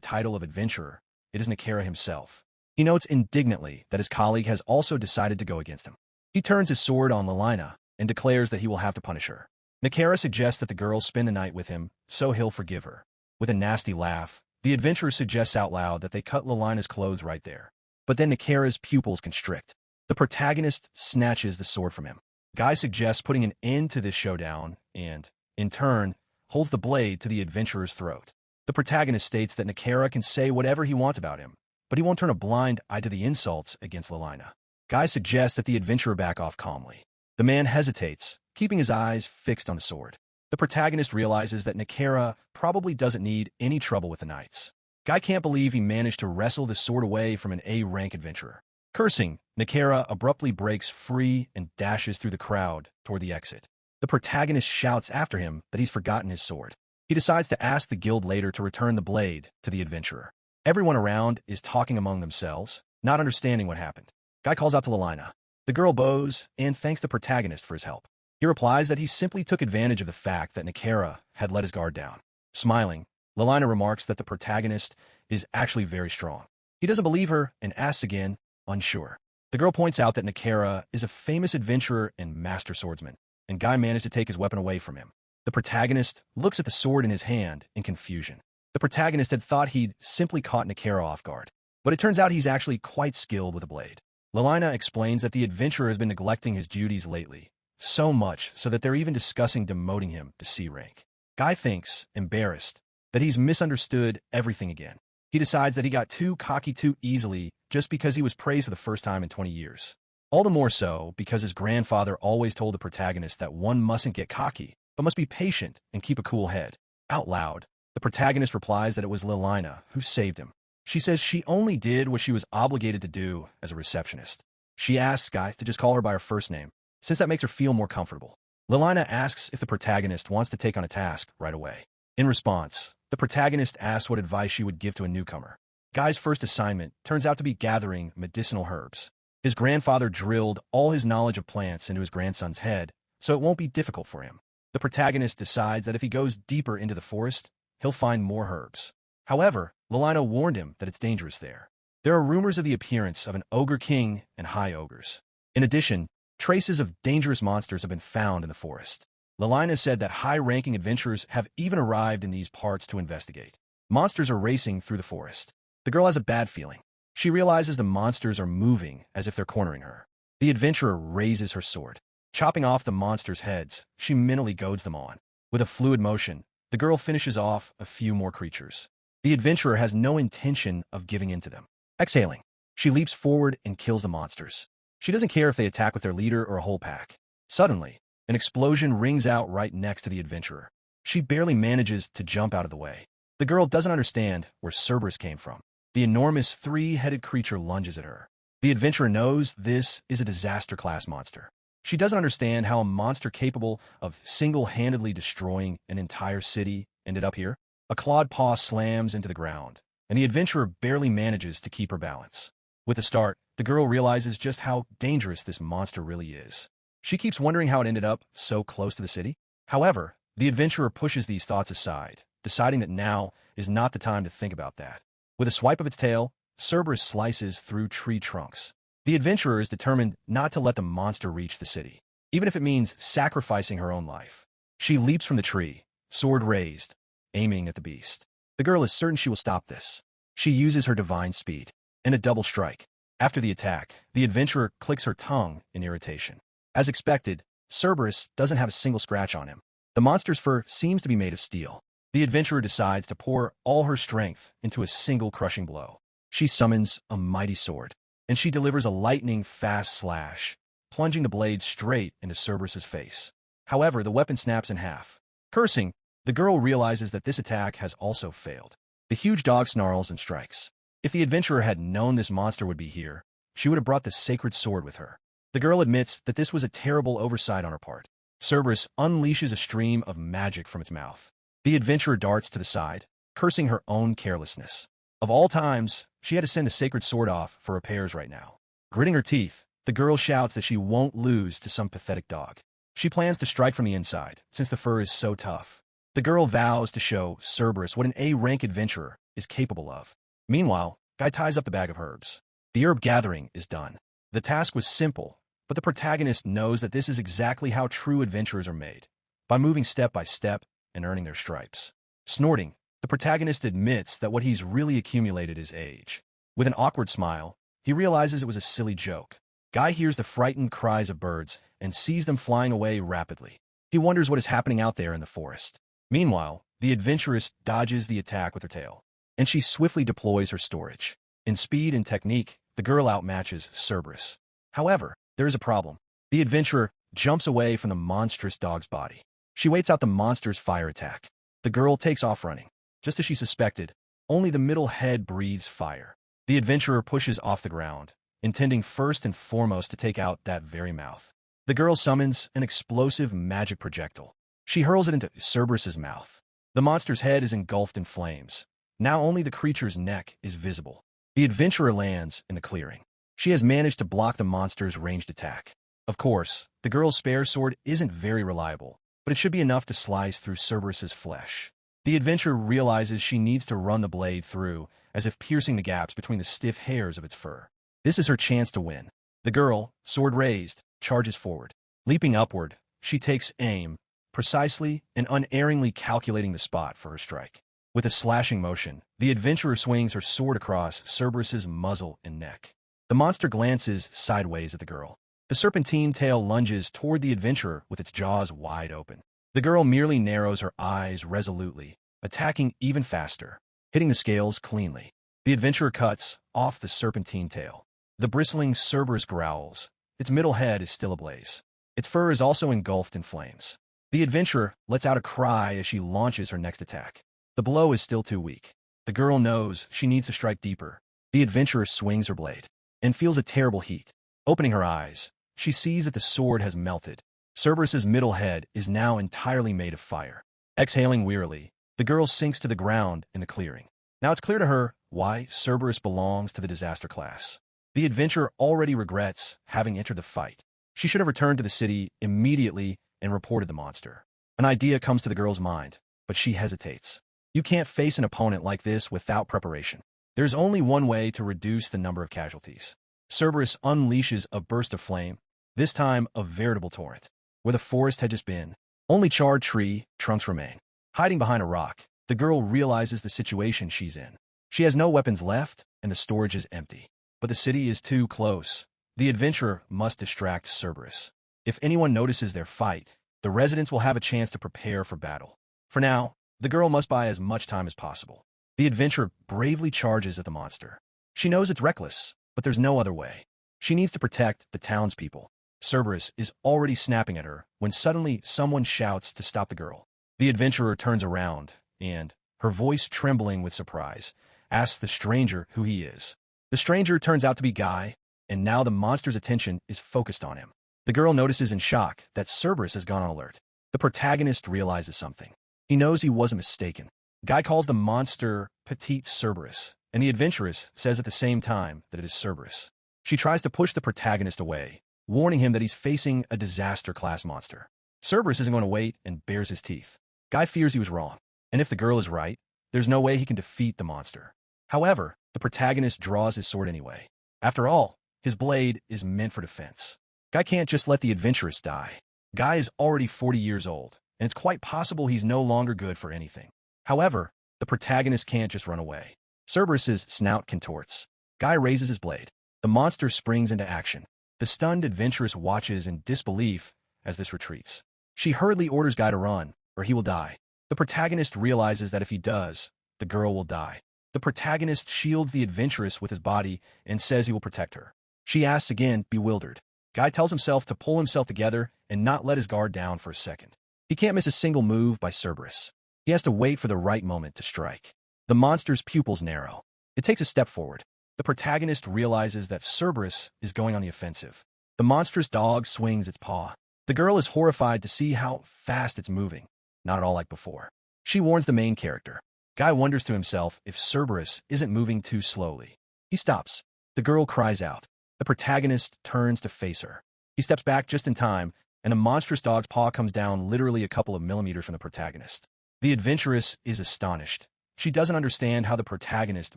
title of adventurer, it is Nakara himself. He notes indignantly that his colleague has also decided to go against him. He turns his sword on Lelina and declares that he will have to punish her. Nakara suggests that the girl spend the night with him, so he'll forgive her. With a nasty laugh, the adventurer suggests out loud that they cut Lelina's clothes right there. But then Nakara's pupils constrict. The protagonist snatches the sword from him. Guy suggests putting an end to this showdown and, in turn, holds the blade to the adventurer's throat. The protagonist states that Nakara can say whatever he wants about him, but he won't turn a blind eye to the insults against Lelina. Guy suggests that the adventurer back off calmly. The man hesitates, keeping his eyes fixed on the sword. The protagonist realizes that Nakara probably doesn't need any trouble with the knights. Guy can't believe he managed to wrestle the sword away from an A-rank adventurer. Cursing, Nakara abruptly breaks free and dashes through the crowd toward the exit. The protagonist shouts after him that he's forgotten his sword. He decides to ask the guild later to return the blade to the adventurer. Everyone around is talking among themselves, not understanding what happened. Guy calls out to Lelina. The girl bows and thanks the protagonist for his help. He replies that he simply took advantage of the fact that Nakara had let his guard down. Smiling, Lelina remarks that the protagonist is actually very strong. He doesn't believe her and asks again, unsure. The girl points out that Nakara is a famous adventurer and master swordsman, and Guy managed to take his weapon away from him. The protagonist looks at the sword in his hand in confusion. The protagonist had thought he'd simply caught Nakara off guard, but it turns out he's actually quite skilled with a blade. Lelina explains that the adventurer has been neglecting his duties lately, so much so that they're even discussing demoting him to C rank. Guy thinks, embarrassed, that he's misunderstood everything again. He decides that he got too cocky too easily just because he was praised for the first time in 20 years. All the more so because his grandfather always told the protagonist that one mustn't get cocky, but must be patient and keep a cool head. Out loud, the protagonist replies that it was Lelina who saved him. She says she only did what she was obligated to do as a receptionist. She asks Guy to just call her by her first name, since that makes her feel more comfortable. Lelina asks if the protagonist wants to take on a task right away. In response, the protagonist asks what advice she would give to a newcomer. Guy's first assignment turns out to be gathering medicinal herbs. His grandfather drilled all his knowledge of plants into his grandson's head, so it won't be difficult for him. The protagonist decides that if he goes deeper into the forest, he'll find more herbs. However, Lelina warned him that it's dangerous there. There are rumors of the appearance of an ogre king and high ogres. In addition, traces of dangerous monsters have been found in the forest. Lelina said that high-ranking adventurers have even arrived in these parts to investigate. Monsters are racing through the forest. The girl has a bad feeling. She realizes the monsters are moving as if they're cornering her. The adventurer raises her sword. Chopping off the monsters' heads, she mentally goads them on. With a fluid motion, the girl finishes off a few more creatures. The adventurer has no intention of giving in to them. Exhaling, she leaps forward and kills the monsters. She doesn't care if they attack with their leader or a whole pack. Suddenly, an explosion rings out right next to the adventurer. She barely manages to jump out of the way. The girl doesn't understand where Cerberus came from. The enormous three-headed creature lunges at her. The adventurer knows this is a disaster-class monster. She doesn't understand how a monster capable of single-handedly destroying an entire city ended up here. A clawed paw slams into the ground, and the adventurer barely manages to keep her balance. With a start, the girl realizes just how dangerous this monster really is. She keeps wondering how it ended up so close to the city. However, the adventurer pushes these thoughts aside, deciding that now is not the time to think about that. With a swipe of its tail, Cerberus slices through tree trunks. The adventurer is determined not to let the monster reach the city, even if it means sacrificing her own life. She leaps from the tree, sword raised, aiming at the beast. The girl is certain she will stop this. She uses her divine speed. In a double strike. After the attack, the adventurer clicks her tongue in irritation. As expected, Cerberus doesn't have a single scratch on him. The monster's fur seems to be made of steel. The adventurer decides to pour all her strength into a single crushing blow. She summons a mighty sword, and she delivers a lightning-fast slash, plunging the blade straight into Cerberus's face. However, the weapon snaps in half. Cursing, the girl realizes that this attack has also failed. The huge dog snarls and strikes. If the adventurer had known this monster would be here, she would have brought the sacred sword with her. The girl admits that this was a terrible oversight on her part. Cerberus unleashes a stream of magic from its mouth. The adventurer darts to the side, cursing her own carelessness. Of all times, she had to send the sacred sword off for repairs right now. Gritting her teeth, the girl shouts that she won't lose to some pathetic dog. She plans to strike from the inside, since the fur is so tough. The girl vows to show Cerberus what an A-rank adventurer is capable of. Meanwhile, Guy ties up the bag of herbs. The herb gathering is done. The task was simple, but the protagonist knows that this is exactly how true adventurers are made, by moving step by step and earning their stripes. Snorting, the protagonist admits that what he's really accumulated is age. With an awkward smile, he realizes it was a silly joke. Guy hears the frightened cries of birds and sees them flying away rapidly. He wonders what is happening out there in the forest. Meanwhile, the adventuress dodges the attack with her tail, and she swiftly deploys her storage. In speed and technique, the girl outmatches Cerberus. However, there is a problem. The adventurer jumps away from the monstrous dog's body. She waits out the monster's fire attack. The girl takes off running. Just as she suspected, only the middle head breathes fire. The adventurer pushes off the ground, intending first and foremost to take out that very mouth. The girl summons an explosive magic projectile. She hurls it into Cerberus's mouth. The monster's head is engulfed in flames. Now only the creature's neck is visible. The adventurer lands in the clearing. She has managed to block the monster's ranged attack. Of course, the girl's spare sword isn't very reliable, but it should be enough to slice through Cerberus's flesh. The adventurer realizes she needs to run the blade through, as if piercing the gaps between the stiff hairs of its fur. This is her chance to win. The girl, sword raised, charges forward. Leaping upward, she takes aim, precisely and unerringly calculating the spot for her strike. With a slashing motion, the adventurer swings her sword across Cerberus's muzzle and neck. The monster glances sideways at the girl. The serpentine tail lunges toward the adventurer with its jaws wide open. The girl merely narrows her eyes resolutely, attacking even faster, hitting the scales cleanly. The adventurer cuts off the serpentine tail. The bristling Cerberus growls. Its middle head is still ablaze. Its fur is also engulfed in flames. The adventurer lets out a cry as she launches her next attack. The blow is still too weak. The girl knows she needs to strike deeper. The adventurer swings her blade and feels a terrible heat. Opening her eyes, she sees that the sword has melted. Cerberus's middle head is now entirely made of fire. Exhaling wearily, the girl sinks to the ground in the clearing. Now it's clear to her why Cerberus belongs to the disaster class. The adventurer already regrets having entered the fight. She should have returned to the city immediately and reported the monster. An idea comes to the girl's mind, but she hesitates. You can't face an opponent like this without preparation. There's only one way to reduce the number of casualties. Cerberus unleashes a burst of flame, this time a veritable torrent. Where the forest had just been, only charred tree trunks remain. Hiding behind a rock, the girl realizes the situation she's in. She has no weapons left, and the storage is empty. But the city is too close. The adventurer must distract Cerberus. If anyone notices their fight, the residents will have a chance to prepare for battle. For now, the girl must buy as much time as possible. The adventurer bravely charges at the monster. She knows it's reckless, but there's no other way. She needs to protect the townspeople. Cerberus is already snapping at her when suddenly someone shouts to stop the girl. The adventurer turns around and, her voice trembling with surprise, asks the stranger who he is. The stranger turns out to be Guy, and now the monster's attention is focused on him. The girl notices in shock that Cerberus has gone on alert. The protagonist realizes something. He knows he wasn't mistaken. Guy calls the monster Petite Cerberus, and the adventuress says at the same time that it is Cerberus. She tries to push the protagonist away, warning him that he's facing a disaster-class monster. Cerberus isn't going to wait and bares his teeth. Guy fears he was wrong, and if the girl is right, there's no way he can defeat the monster. However, the protagonist draws his sword anyway. After all, his blade is meant for defense. Guy can't just let the adventuress die. Guy is already 40 years old, and it's quite possible he's no longer good for anything. However, the protagonist can't just run away. Cerberus's snout contorts. Guy raises his blade. The monster springs into action. The stunned adventuress watches in disbelief as this retreats. She hurriedly orders Guy to run, or he will die. The protagonist realizes that if he does, the girl will die. The protagonist shields the adventuress with his body and says he will protect her. She asks again, bewildered. Guy tells himself to pull himself together and not let his guard down for a second. He can't miss a single move by Cerberus. He has to wait for the right moment to strike. The monster's pupils narrow. It takes a step forward. The protagonist realizes that Cerberus is going on the offensive. The monstrous dog swings its paw. The girl is horrified to see how fast it's moving. Not at all like before. She warns the main character. Guy wonders to himself if Cerberus isn't moving too slowly. He stops. The girl cries out. The protagonist turns to face her. He steps back just in time, and a monstrous dog's paw comes down literally a couple of millimeters from the protagonist. The adventuress is astonished. She doesn't understand how the protagonist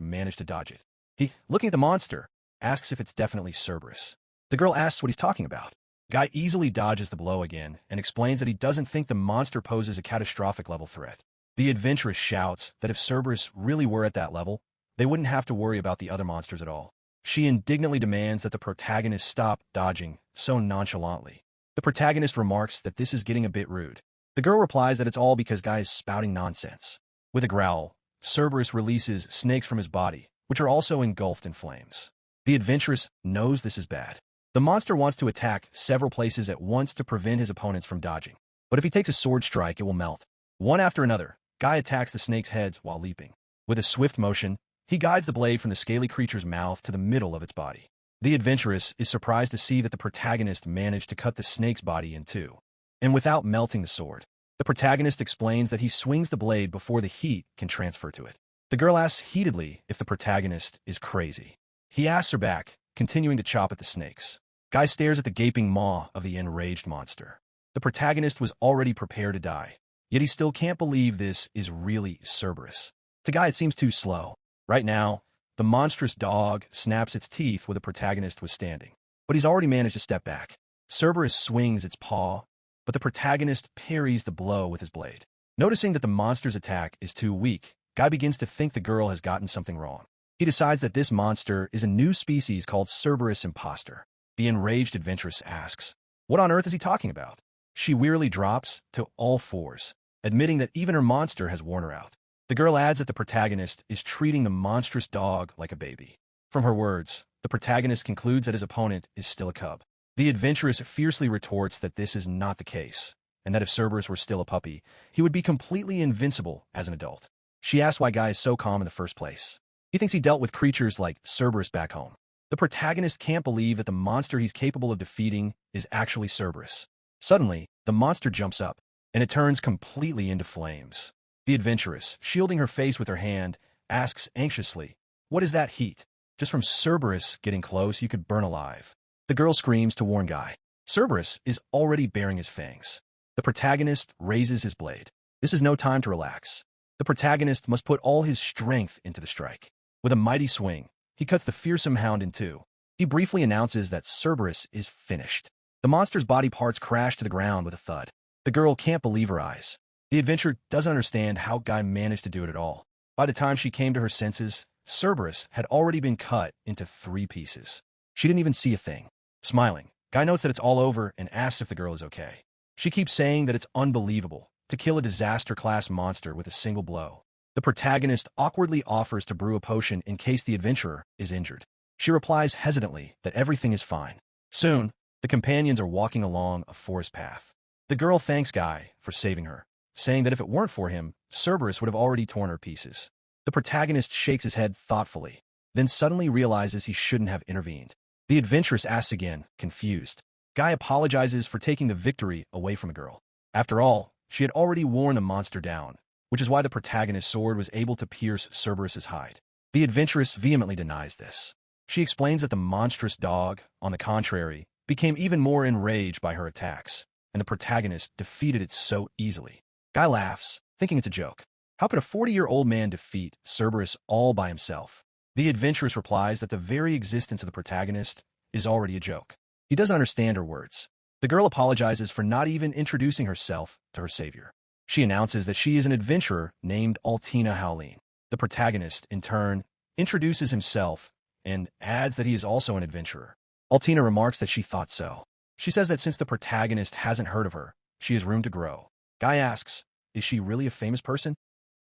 managed to dodge it. He, looking at the monster, asks if it's definitely Cerberus. The girl asks what he's talking about. Guy easily dodges the blow again and explains that he doesn't think the monster poses a catastrophic level threat. The adventuress shouts that if Cerberus really were at that level, they wouldn't have to worry about the other monsters at all. She indignantly demands that the protagonist stop dodging so nonchalantly. The protagonist remarks that this is getting a bit rude. The girl replies that it's all because Guy is spouting nonsense. With a growl, Cerberus releases snakes from his body, which are also engulfed in flames. The adventuress knows this is bad. The monster wants to attack several places at once to prevent his opponents from dodging. But if he takes a sword strike, it will melt. One after another, Guy attacks the snake's heads while leaping. With a swift motion, he guides the blade from the scaly creature's mouth to the middle of its body. The adventuress is surprised to see that the protagonist managed to cut the snake's body in two. And without melting the sword, the protagonist explains that he swings the blade before the heat can transfer to it. The girl asks heatedly if the protagonist is crazy. He asks her back, continuing to chop at the snakes. Guy stares at the gaping maw of the enraged monster. The protagonist was already prepared to die, yet he still can't believe this is really Cerberus. To Guy, it seems too slow. Right now, the monstrous dog snaps its teeth where the protagonist was standing, but he's already managed to step back. Cerberus swings its paw, but the protagonist parries the blow with his blade. Noticing that the monster's attack is too weak, Guy begins to think the girl has gotten something wrong. He decides that this monster is a new species called Cerberus impostor. The enraged adventuress asks, "What on earth is he talking about?" She wearily drops to all fours, admitting that even her monster has worn her out. The girl adds that the protagonist is treating the monstrous dog like a baby. From her words, the protagonist concludes that his opponent is still a cub. The adventuress fiercely retorts that this is not the case, and that if Cerberus were still a puppy, he would be completely invincible as an adult. She asks why Guy is so calm in the first place. He thinks he dealt with creatures like Cerberus back home. The protagonist can't believe that the monster he's capable of defeating is actually Cerberus. Suddenly, the monster jumps up, and it turns completely into flames. The adventuress, shielding her face with her hand, asks anxiously, "What is that heat? Just from Cerberus getting close, you could burn alive." The girl screams to warn Guy. Cerberus is already baring his fangs. The protagonist raises his blade. This is no time to relax. The protagonist must put all his strength into the strike. With a mighty swing, he cuts the fearsome hound in two. He briefly announces that Cerberus is finished. The monster's body parts crash to the ground with a thud. The girl can't believe her eyes. The adventurer doesn't understand how Guy managed to do it at all. By the time she came to her senses, Cerberus had already been cut into 3 pieces. She didn't even see a thing. Smiling, Guy notes that it's all over and asks if the girl is okay. She keeps saying that it's unbelievable to kill a disaster-class monster with a single blow. The protagonist awkwardly offers to brew a potion in case the adventurer is injured. She replies hesitantly that everything is fine. Soon, the companions are walking along a forest path. The girl thanks Guy for saving her, saying that if it weren't for him, Cerberus would have already torn her pieces. The protagonist shakes his head thoughtfully, then suddenly realizes he shouldn't have intervened. The adventuress asks again, confused. Guy apologizes for taking the victory away from the girl. After all, she had already worn the monster down, which is why the protagonist's sword was able to pierce Cerberus's hide. The adventuress vehemently denies this. She explains that the monstrous dog, on the contrary, became even more enraged by her attacks, and the protagonist defeated it so easily. Guy laughs, thinking it's a joke. How could a 40-year-old man defeat Cerberus all by himself? The adventuress replies that the very existence of the protagonist is already a joke. He doesn't understand her words. The girl apologizes for not even introducing herself to her savior. She announces that she is an adventurer named Altina Howleen. The protagonist, in turn, introduces himself and adds that he is also an adventurer. Altina remarks that she thought so. She says that since the protagonist hasn't heard of her, she has room to grow. Guy asks, is she really a famous person?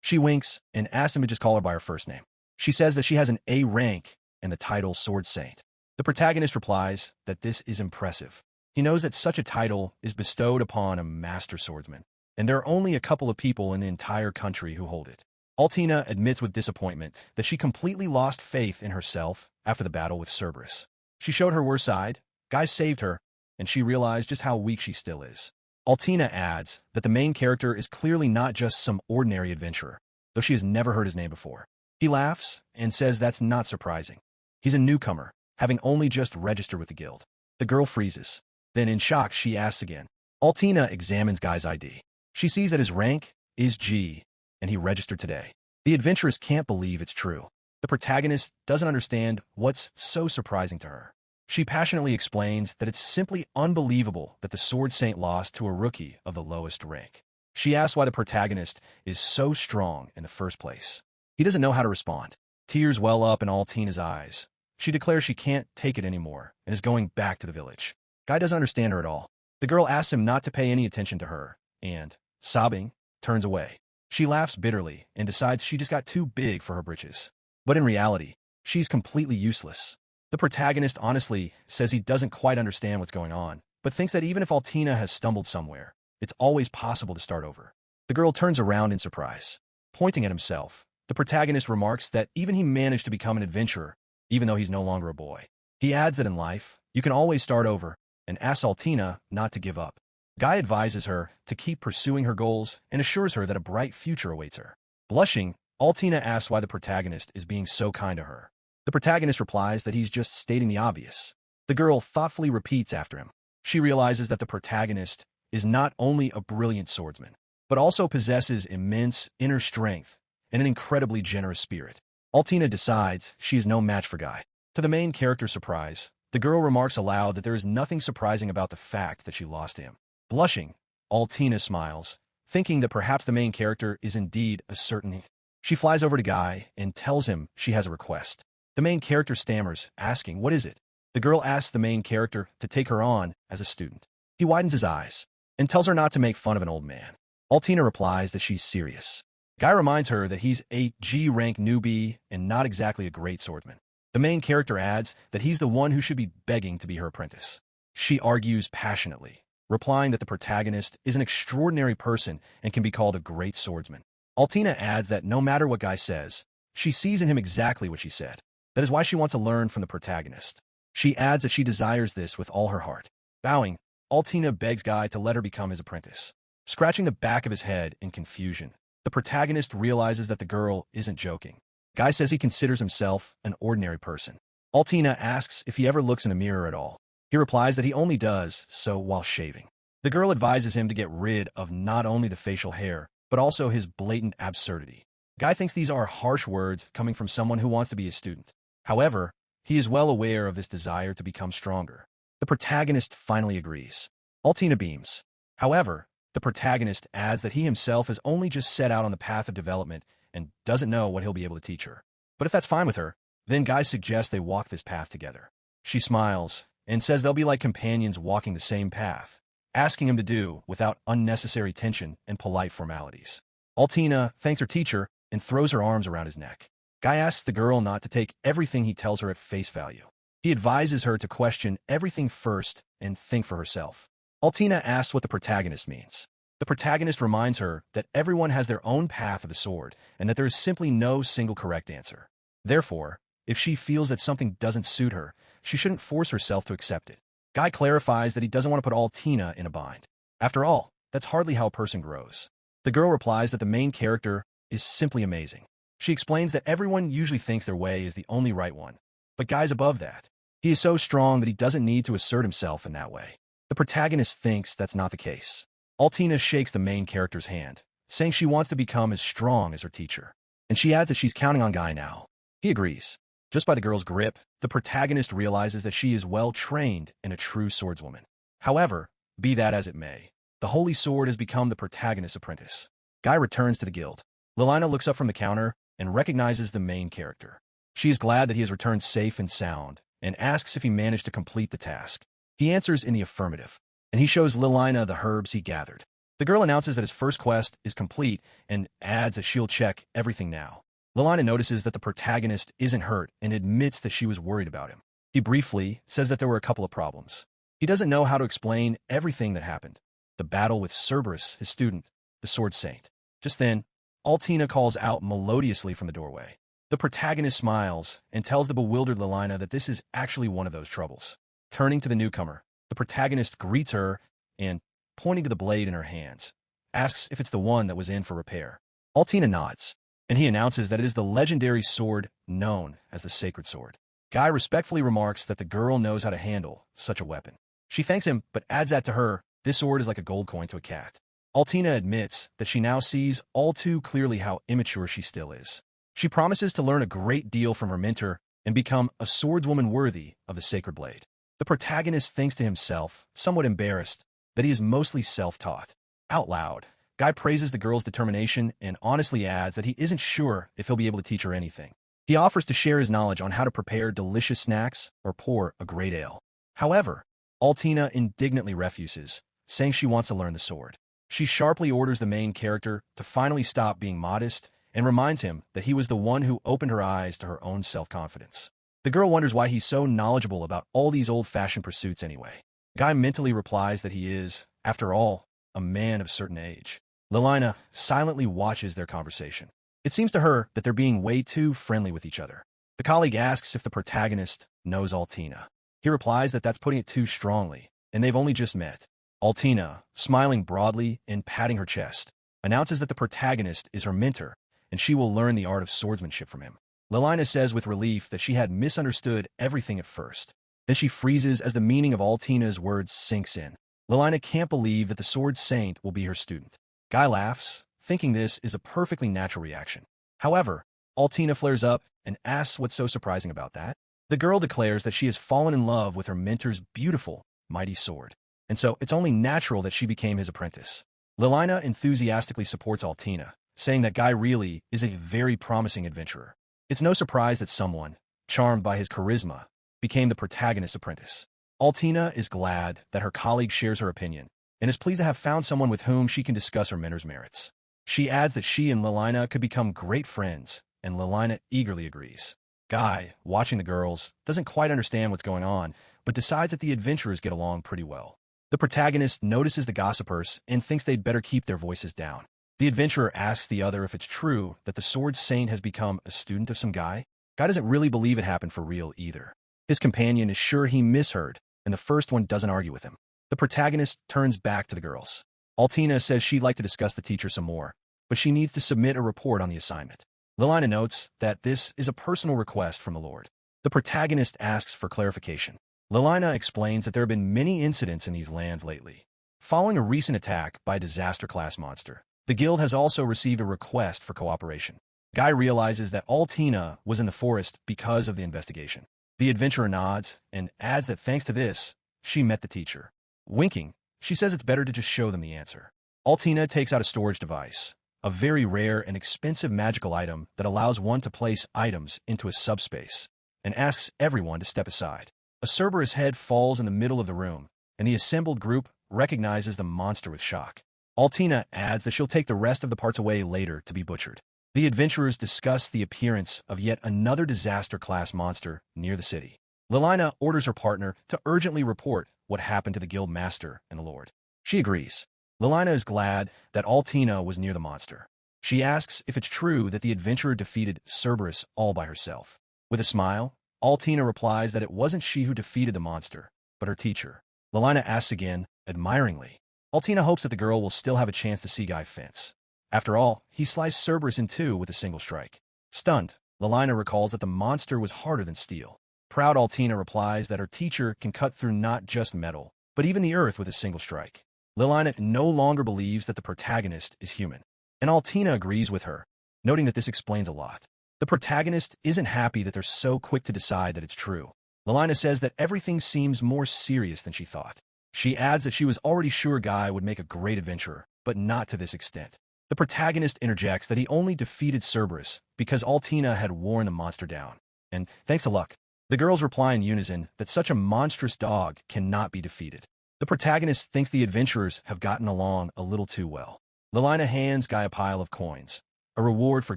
She winks and asks him to just call her by her first name. She says that she has an A rank and the title Sword Saint. The protagonist replies that this is impressive. He knows that such a title is bestowed upon a master swordsman, and there are only a couple of people in the entire country who hold it. Altina admits with disappointment that she completely lost faith in herself after the battle with Cerberus. She showed her worst side, Guy saved her, and she realized just how weak she still is. Altina adds that the main character is clearly not just some ordinary adventurer, though she has never heard his name before. He laughs and says that's not surprising. He's a newcomer, having only just registered with the guild. The girl freezes. Then in shock, she asks again. Altina examines Guy's ID. She sees that his rank is G, and he registered today. The adventuress can't believe it's true. The protagonist doesn't understand what's so surprising to her. She passionately explains that it's simply unbelievable that the Sword Saint lost to a rookie of the lowest rank. She asks why the protagonist is so strong in the first place. He doesn't know how to respond. Tears well up in Altina's eyes. She declares she can't take it anymore and is going back to the village. Guy doesn't understand her at all. The girl asks him not to pay any attention to her and, sobbing, turns away. She laughs bitterly and decides she just got too big for her britches. But in reality, she's completely useless. The protagonist honestly says he doesn't quite understand what's going on, but thinks that even if Altina has stumbled somewhere, it's always possible to start over. The girl turns around in surprise. Pointing at himself, the protagonist remarks that even he managed to become an adventurer, even though he's no longer a boy. He adds that in life, you can always start over, and asks Altina not to give up. Guy advises her to keep pursuing her goals and assures her that a bright future awaits her. Blushing, Altina asks why the protagonist is being so kind to her. The protagonist replies that he's just stating the obvious. The girl thoughtfully repeats after him. She realizes that the protagonist is not only a brilliant swordsman, but also possesses immense inner strength and an incredibly generous spirit. Altina decides she is no match for Guy. To the main character's surprise, the girl remarks aloud that there is nothing surprising about the fact that she lost him. Blushing, Altina smiles, thinking that perhaps the main character is indeed a certainty. She flies over to Guy and tells him she has a request. The main character stammers, asking, what is it? The girl asks the main character to take her on as a student. He widens his eyes and tells her not to make fun of an old man. Altina replies that she's serious. Guy reminds her that he's a G-rank newbie and not exactly a great swordsman. The main character adds that he's the one who should be begging to be her apprentice. She argues passionately, replying that the protagonist is an extraordinary person and can be called a great swordsman. Altina adds that no matter what Guy says, she sees in him exactly what she said. That is why she wants to learn from the protagonist. She adds that she desires this with all her heart. Bowing, Altina begs Guy to let her become his apprentice. Scratching the back of his head in confusion, the protagonist realizes that the girl isn't joking. Guy says he considers himself an ordinary person. Altina asks if he ever looks in a mirror at all. He replies that he only does so while shaving. The girl advises him to get rid of not only the facial hair, but also his blatant absurdity. Guy thinks these are harsh words coming from someone who wants to be a student. However, he is well aware of this desire to become stronger. The protagonist finally agrees. Altina beams. However, the protagonist adds that he himself has only just set out on the path of development and doesn't know what he'll be able to teach her. But if that's fine with her, then Guy suggests they walk this path together. She smiles and says they'll be like companions walking the same path, asking him to do without unnecessary tension and polite formalities. Altina thanks her teacher and throws her arms around his neck. Guy asks the girl not to take everything he tells her at face value. He advises her to question everything first and think for herself. Altina asks what the protagonist means. The protagonist reminds her that everyone has their own path of the sword and that there is simply no single correct answer. Therefore, if she feels that something doesn't suit her, she shouldn't force herself to accept it. Guy clarifies that he doesn't want to put Altina in a bind. After all, that's hardly how a person grows. The girl replies that the main character is simply amazing. She explains that everyone usually thinks their way is the only right one, but Guy's above that. He is so strong that he doesn't need to assert himself in that way. The protagonist thinks that's not the case. Altina shakes the main character's hand, saying she wants to become as strong as her teacher, and she adds that she's counting on Guy now. He agrees. Just by the girl's grip, the protagonist realizes that she is well trained and a true swordswoman. However, be that as it may, The holy sword has become the protagonist's apprentice. Guy returns to the guild. Lilina looks up from the counter and recognizes the main character. She is glad that he has returned safe and sound, and asks if he managed to complete the task. He answers in the affirmative, and he shows Lilina the herbs he gathered. The girl announces that his first quest is complete and adds that she'll check everything now. Lilina notices that the protagonist isn't hurt and admits that she was worried about him. He briefly says that there were a couple of problems. He doesn't know how to explain everything that happened. The battle with Cerberus, his student, the Sword Saint. Just then, Altina calls out melodiously from the doorway. The protagonist smiles and tells the bewildered Lilina that this is actually one of those troubles. Turning to the newcomer, the protagonist greets her and, pointing to the blade in her hands, asks if it's the one that was in for repair. Altina nods, and he announces that it is the legendary sword known as the Sacred Sword. Guy respectfully remarks that the girl knows how to handle such a weapon. She thanks him, but adds that to her, this sword is like a gold coin to a cat. Altina admits that she now sees all too clearly how immature she still is. She promises to learn a great deal from her mentor and become a swordswoman worthy of the sacred blade. The protagonist thinks to himself, somewhat embarrassed, that he is mostly self-taught. Out loud, Guy praises the girl's determination and honestly adds that he isn't sure if he'll be able to teach her anything. He offers to share his knowledge on how to prepare delicious snacks or pour a great ale. However, Altina indignantly refuses, saying she wants to learn the sword. She sharply orders the main character to finally stop being modest and reminds him that he was the one who opened her eyes to her own self-confidence. The girl wonders why he's so knowledgeable about all these old-fashioned pursuits anyway. Guy mentally replies that he is, after all, a man of a certain age. Lilina silently watches their conversation. It seems to her that they're being way too friendly with each other. The colleague asks if the protagonist knows Altina. He replies that that's putting it too strongly, and they've only just met. Altina, smiling broadly and patting her chest, announces that the protagonist is her mentor, and she will learn the art of swordsmanship from him. Lilina says with relief that she had misunderstood everything at first. Then she freezes as the meaning of Altina's words sinks in. Lilina can't believe that the Sword Saint will be her student. Guy laughs, thinking this is a perfectly natural reaction. However, Altina flares up and asks what's so surprising about that. The girl declares that she has fallen in love with her mentor's beautiful, mighty sword, and so it's only natural that she became his apprentice. Lilina enthusiastically supports Altina, saying that Guy really is a very promising adventurer. It's no surprise that someone, charmed by his charisma, became the protagonist's apprentice. Altina is glad that her colleague shares her opinion, and is pleased to have found someone with whom she can discuss her mentor's merits. She adds that she and Lilina could become great friends, and Lilina eagerly agrees. Guy, watching the girls, doesn't quite understand what's going on, but decides that the adventurers get along pretty well. The protagonist notices the gossipers and thinks they'd better keep their voices down. The adventurer asks the other if it's true that the Sword Saint has become a student of some guy. Guy doesn't really believe it happened for real either. His companion is sure he misheard, and the first one doesn't argue with him. The protagonist turns back to the girls. Altina says she'd like to discuss the teacher some more, but she needs to submit a report on the assignment. Lilina notes that this is a personal request from the Lord. The protagonist asks for clarification. Lilina explains that there have been many incidents in these lands lately. Following a recent attack by a disaster-class monster, the guild has also received a request for cooperation. Guy realizes that Altina was in the forest because of the investigation. The adventurer nods and adds that thanks to this, she met the teacher. Winking, she says it's better to just show them the answer. Altina takes out a storage device, a very rare and expensive magical item that allows one to place items into a subspace, and asks everyone to step aside. A Cerberus head falls in the middle of the room, and the assembled group recognizes the monster with shock. Altina adds that she'll take the rest of the parts away later to be butchered. The adventurers discuss the appearance of yet another disaster-class monster near the city. Lilina orders her partner to urgently report what happened to the guild master and the lord. She agrees. Lilina is glad that Altina was near the monster. She asks if it's true that the adventurer defeated Cerberus all by herself. With a smile, Altina replies that it wasn't she who defeated the monster, but her teacher. Lilina asks again, admiringly. Altina hopes that the girl will still have a chance to see Guy fence. After all, he sliced Cerberus in two with a single strike. Stunned, Lilina recalls that the monster was harder than steel. Proud Altina replies that her teacher can cut through not just metal, but even the earth with a single strike. Lilina no longer believes that the protagonist is human, and Altina agrees with her, noting that this explains a lot. The protagonist isn't happy that they're so quick to decide that it's true. Lilina says that everything seems more serious than she thought. She adds that she was already sure Guy would make a great adventurer, but not to this extent. The protagonist interjects that he only defeated Cerberus because Altina had worn the monster down. And thanks to luck, the girls reply in unison that such a monstrous dog cannot be defeated. The protagonist thinks the adventurers have gotten along a little too well. Lilina hands Guy a pile of coins, a reward for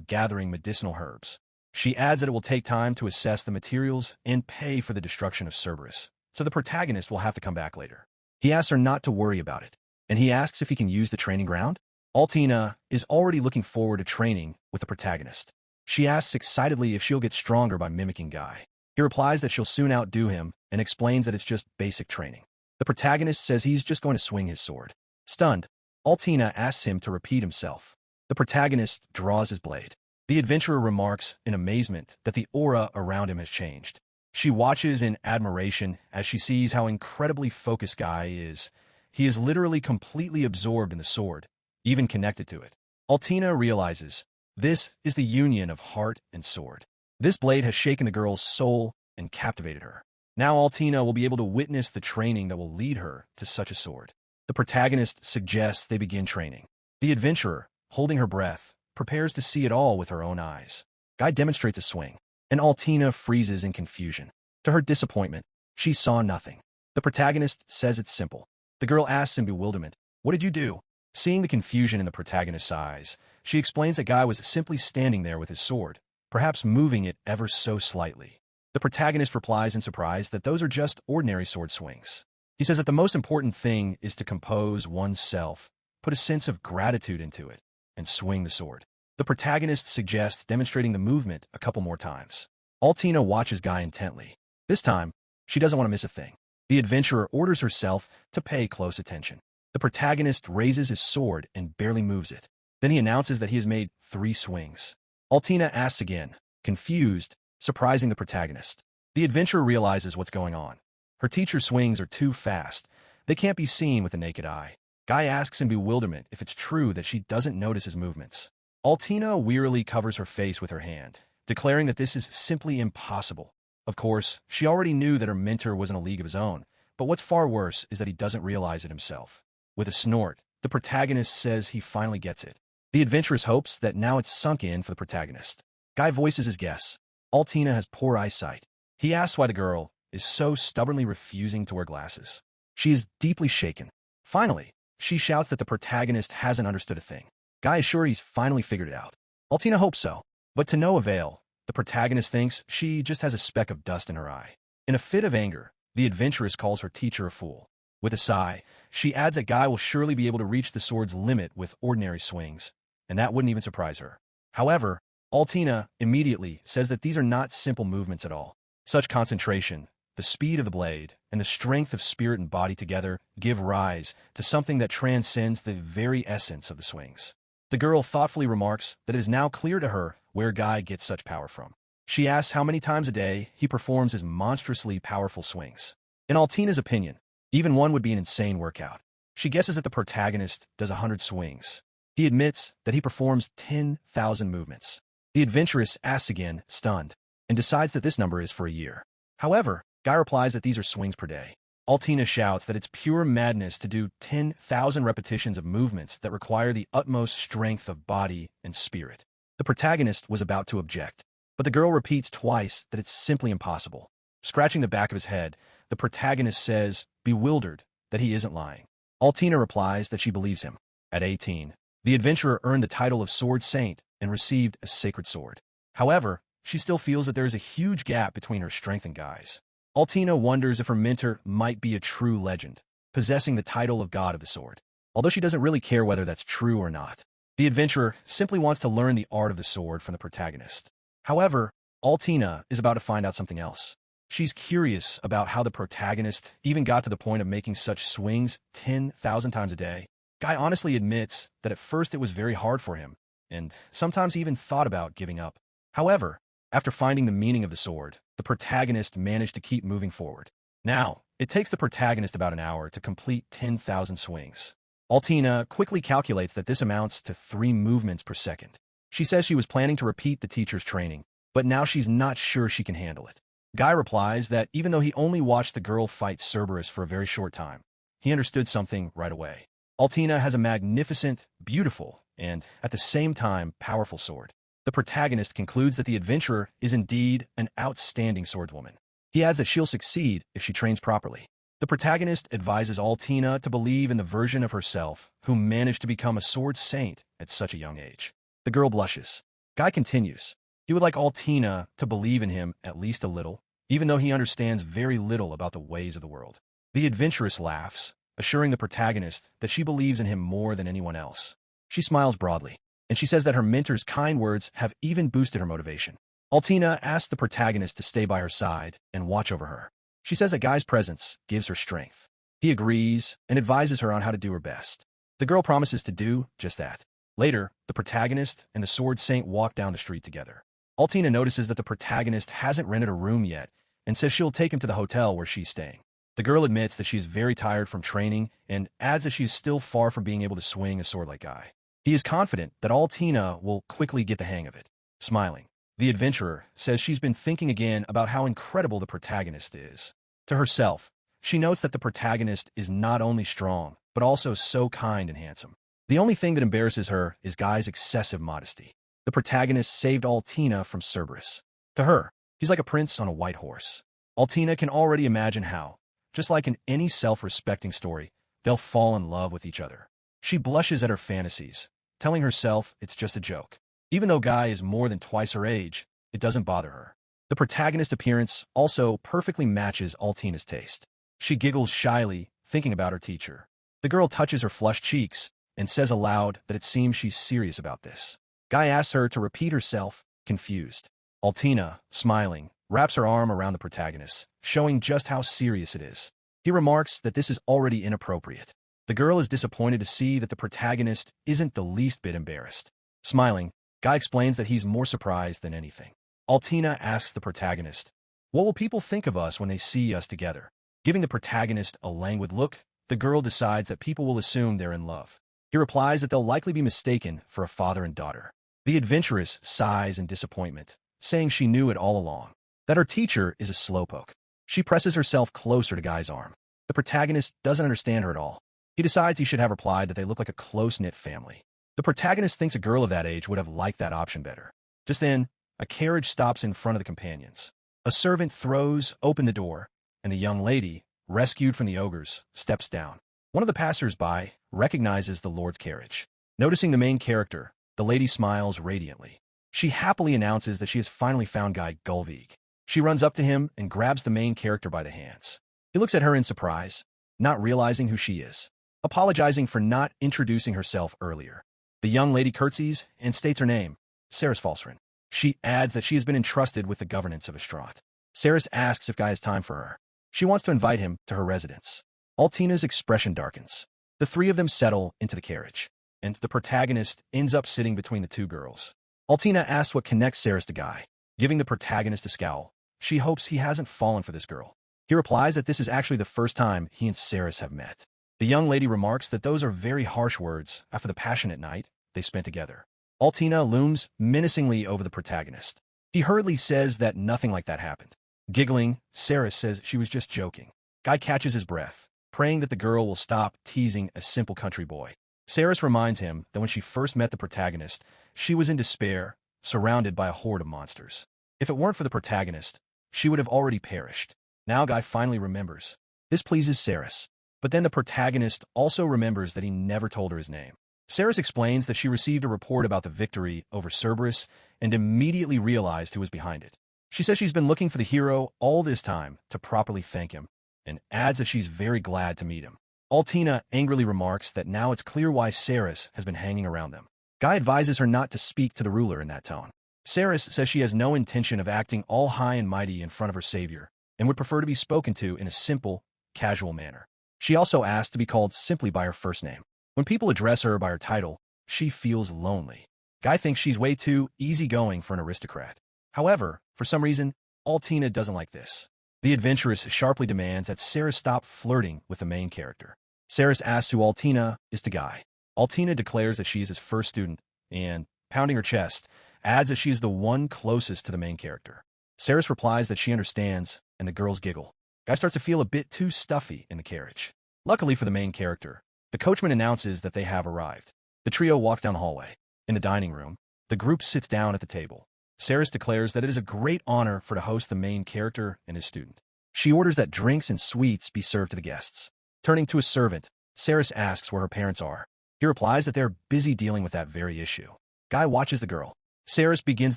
gathering medicinal herbs. She adds that it will take time to assess the materials and pay for the destruction of Cerberus, so the protagonist will have to come back later. He asks her not to worry about it, and he asks if he can use the training ground. Altina is already looking forward to training with the protagonist. She asks excitedly if she'll get stronger by mimicking Guy. He replies that she'll soon outdo him and explains that it's just basic training. The protagonist says he's just going to swing his sword. Stunned, Altina asks him to repeat himself. The protagonist draws his blade. The adventurer remarks in amazement that the aura around him has changed. She watches in admiration as she sees how incredibly focused Guy is. He is literally completely absorbed in the sword, even connected to it. Altina realizes this is the union of heart and sword. This blade has shaken the girl's soul and captivated her. Now Altina will be able to witness the training that will lead her to such a sword. The protagonist suggests they begin training. The adventurer, holding her breath, prepares to see it all with her own eyes. Guy demonstrates a swing, and Altina freezes in confusion. To her disappointment, she saw nothing. The protagonist says it's simple. The girl asks in bewilderment, "What did you do?" Seeing the confusion in the protagonist's eyes, she explains that Guy was simply standing there with his sword, perhaps moving it ever so slightly. The protagonist replies in surprise that those are just ordinary sword swings. He says that the most important thing is to compose oneself, put a sense of gratitude into it, and swing the sword. The protagonist suggests demonstrating the movement a couple more times. Altina watches Guy intently. This time, she doesn't want to miss a thing. The adventurer orders herself to pay close attention. The protagonist raises his sword and barely moves it. Then he announces that he has made 3 swings. Altina asks again, confused, surprising the protagonist. The adventurer realizes what's going on. Her teacher's swings are too fast. They can't be seen with the naked eye. Guy asks in bewilderment if it's true that she doesn't notice his movements. Altina wearily covers her face with her hand, declaring that this is simply impossible. Of course, she already knew that her mentor was in a league of his own, but what's far worse is that he doesn't realize it himself. With a snort, the protagonist says he finally gets it. The adventuress hopes that now it's sunk in for the protagonist. Guy voices his guess. Altina has poor eyesight. He asks why the girl is so stubbornly refusing to wear glasses. She is deeply shaken. Finally, she shouts that the protagonist hasn't understood a thing. Guy is sure he's finally figured it out. Altina hopes so, but to no avail. The protagonist thinks she just has a speck of dust in her eye. In a fit of anger, the adventuress calls her teacher a fool. With a sigh, she adds that Guy will surely be able to reach the sword's limit with ordinary swings, and that wouldn't even surprise her. However, Altina immediately says that these are not simple movements at all. Such concentration, the speed of the blade, and the strength of spirit and body together give rise to something that transcends the very essence of the swings. The girl thoughtfully remarks that it is now clear to her where Guy gets such power from. She asks how many times a day he performs his monstrously powerful swings. In Altina's opinion, even one would be an insane workout. She guesses that the protagonist does 100 swings. He admits that he performs 10,000 movements. The adventuress asks again, stunned, and decides that this number is for a year. However, Guy replies that these are swings per day. Altina shouts that it's pure madness to do 10,000 repetitions of movements that require the utmost strength of body and spirit. The protagonist was about to object, but the girl repeats twice that it's simply impossible. Scratching the back of his head, the protagonist says, bewildered, that he isn't lying. Altina replies that she believes him. At 18, the adventurer earned the title of Sword Saint and received a sacred sword. However, she still feels that there is a huge gap between her strength and Guy's. Altina wonders if her mentor might be a true legend, possessing the title of God of the Sword. Although she doesn't really care whether that's true or not, the adventurer simply wants to learn the art of the sword from the protagonist. However, Altina is about to find out something else. She's curious about how the protagonist even got to the point of making such swings 10,000 times a day. Guy honestly admits that at first it was very hard for him, and sometimes he even thought about giving up. However, after finding the meaning of the sword, the protagonist managed to keep moving forward. Now, it takes the protagonist about an hour to complete 10,000 swings. Altina quickly calculates that this amounts to 3 movements per second. She says she was planning to repeat the teacher's training, but now she's not sure she can handle it. Guy replies that even though he only watched the girl fight Cerberus for a very short time, he understood something right away. Altina has a magnificent, beautiful, and, at the same time, powerful sword. The protagonist concludes that the adventurer is indeed an outstanding swordswoman. He adds that she'll succeed if she trains properly. The protagonist advises Altina to believe in the version of herself who managed to become a sword saint at such a young age. The girl blushes. Guy continues. He would like Altina to believe in him at least a little, even though he understands very little about the ways of the world. The adventuress laughs, assuring the protagonist that she believes in him more than anyone else. She smiles broadly, and she says that her mentor's kind words have even boosted her motivation. Altina asks the protagonist to stay by her side and watch over her. She says that Guy's presence gives her strength. He agrees and advises her on how to do her best. The girl promises to do just that. Later, the protagonist and the sword saint walk down the street together. Altina notices that the protagonist hasn't rented a room yet and says she'll take him to the hotel where she's staying. The girl admits that she is very tired from training and adds that she is still far from being able to swing a sword like Guy. He is confident that Altina will quickly get the hang of it. Smiling, the adventurer says she's been thinking again about how incredible the protagonist is. To herself, she notes that the protagonist is not only strong, but also so kind and handsome. The only thing that embarrasses her is Guy's excessive modesty. The protagonist saved Altina from Cerberus. To her, he's like a prince on a white horse. Altina can already imagine how, just like in any self-respecting story, they'll fall in love with each other. She blushes at her fantasies, telling herself it's just a joke. Even though Guy is more than twice her age, it doesn't bother her. The protagonist's appearance also perfectly matches Altina's taste. She giggles shyly, thinking about her teacher. The girl touches her flushed cheeks and says aloud that it seems she's serious about this. Guy asks her to repeat herself, confused. Altina, smiling, wraps her arm around the protagonist, showing just how serious it is. He remarks that this is already inappropriate. The girl is disappointed to see that the protagonist isn't the least bit embarrassed. Smiling, Guy explains that he's more surprised than anything. Altina asks the protagonist, "What will people think of us when they see us together?" Giving the protagonist a languid look, the girl decides that people will assume they're in love. He replies that they'll likely be mistaken for a father and daughter. The adventuress sighs in disappointment, saying she knew it all along, that her teacher is a slowpoke. She presses herself closer to Guy's arm. The protagonist doesn't understand her at all. He decides he should have replied that they look like a close-knit family. The protagonist thinks a girl of that age would have liked that option better. Just then, a carriage stops in front of the companions. A servant throws open the door, and the young lady, rescued from the ogres, steps down. One of the passers-by recognizes the Lord's carriage. Noticing the main character, the lady smiles radiantly. She happily announces that she has finally found Guy Gulvig. She runs up to him and grabs the main character by the hands. He looks at her in surprise, not realizing who she is, apologizing for not introducing herself earlier. The young lady curtsies and states her name, Saris Falsrin. She adds that she has been entrusted with the governance of Estrat. Saris asks if Guy has time for her. She wants to invite him to her residence. Altina's expression darkens. The three of them settle into the carriage, and the protagonist ends up sitting between the two girls. Altina asks what connects Saris to Guy. Giving the protagonist a scowl, she hopes he hasn't fallen for this girl. He replies that this is actually the first time he and Saris have met. The young lady remarks that those are very harsh words after the passionate night they spent together. Altina looms menacingly over the protagonist. He hurriedly says that nothing like that happened. Giggling, Saris says she was just joking. Guy catches his breath, praying that the girl will stop teasing a simple country boy. Saris reminds him that when she first met the protagonist, she was in despair, surrounded by a horde of monsters. If it weren't for the protagonist, she would have already perished. Now Guy finally remembers. This pleases Saris, but then the protagonist also remembers that he never told her his name. Saris explains that she received a report about the victory over Cerberus and immediately realized who was behind it. She says she's been looking for the hero all this time to properly thank him, and adds that she's very glad to meet him. Altina angrily remarks that now it's clear why Saris has been hanging around them. Guy advises her not to speak to the ruler in that tone. Saris says she has no intention of acting all high and mighty in front of her savior, and would prefer to be spoken to in a simple, casual manner. She also asks to be called simply by her first name. When people address her by her title, she feels lonely. Guy thinks she's way too easygoing for an aristocrat. However, for some reason, Altina doesn't like this. The adventuress sharply demands that Saris stop flirting with the main character. Saris asks who Altina is to Guy. Altina declares that she is his first student, and, pounding her chest, adds that she is the one closest to the main character. Saris replies that she understands, and the girls giggle. Guy starts to feel a bit too stuffy in the carriage. Luckily for the main character, the coachman announces that they have arrived. The trio walks down the hallway. In the dining room, the group sits down at the table. Saris declares that it is a great honor for to host the main character and his student. She orders that drinks and sweets be served to the guests. Turning to a servant, Saris asks where her parents are. He replies that they're busy dealing with that very issue. Guy watches the girl. Saris begins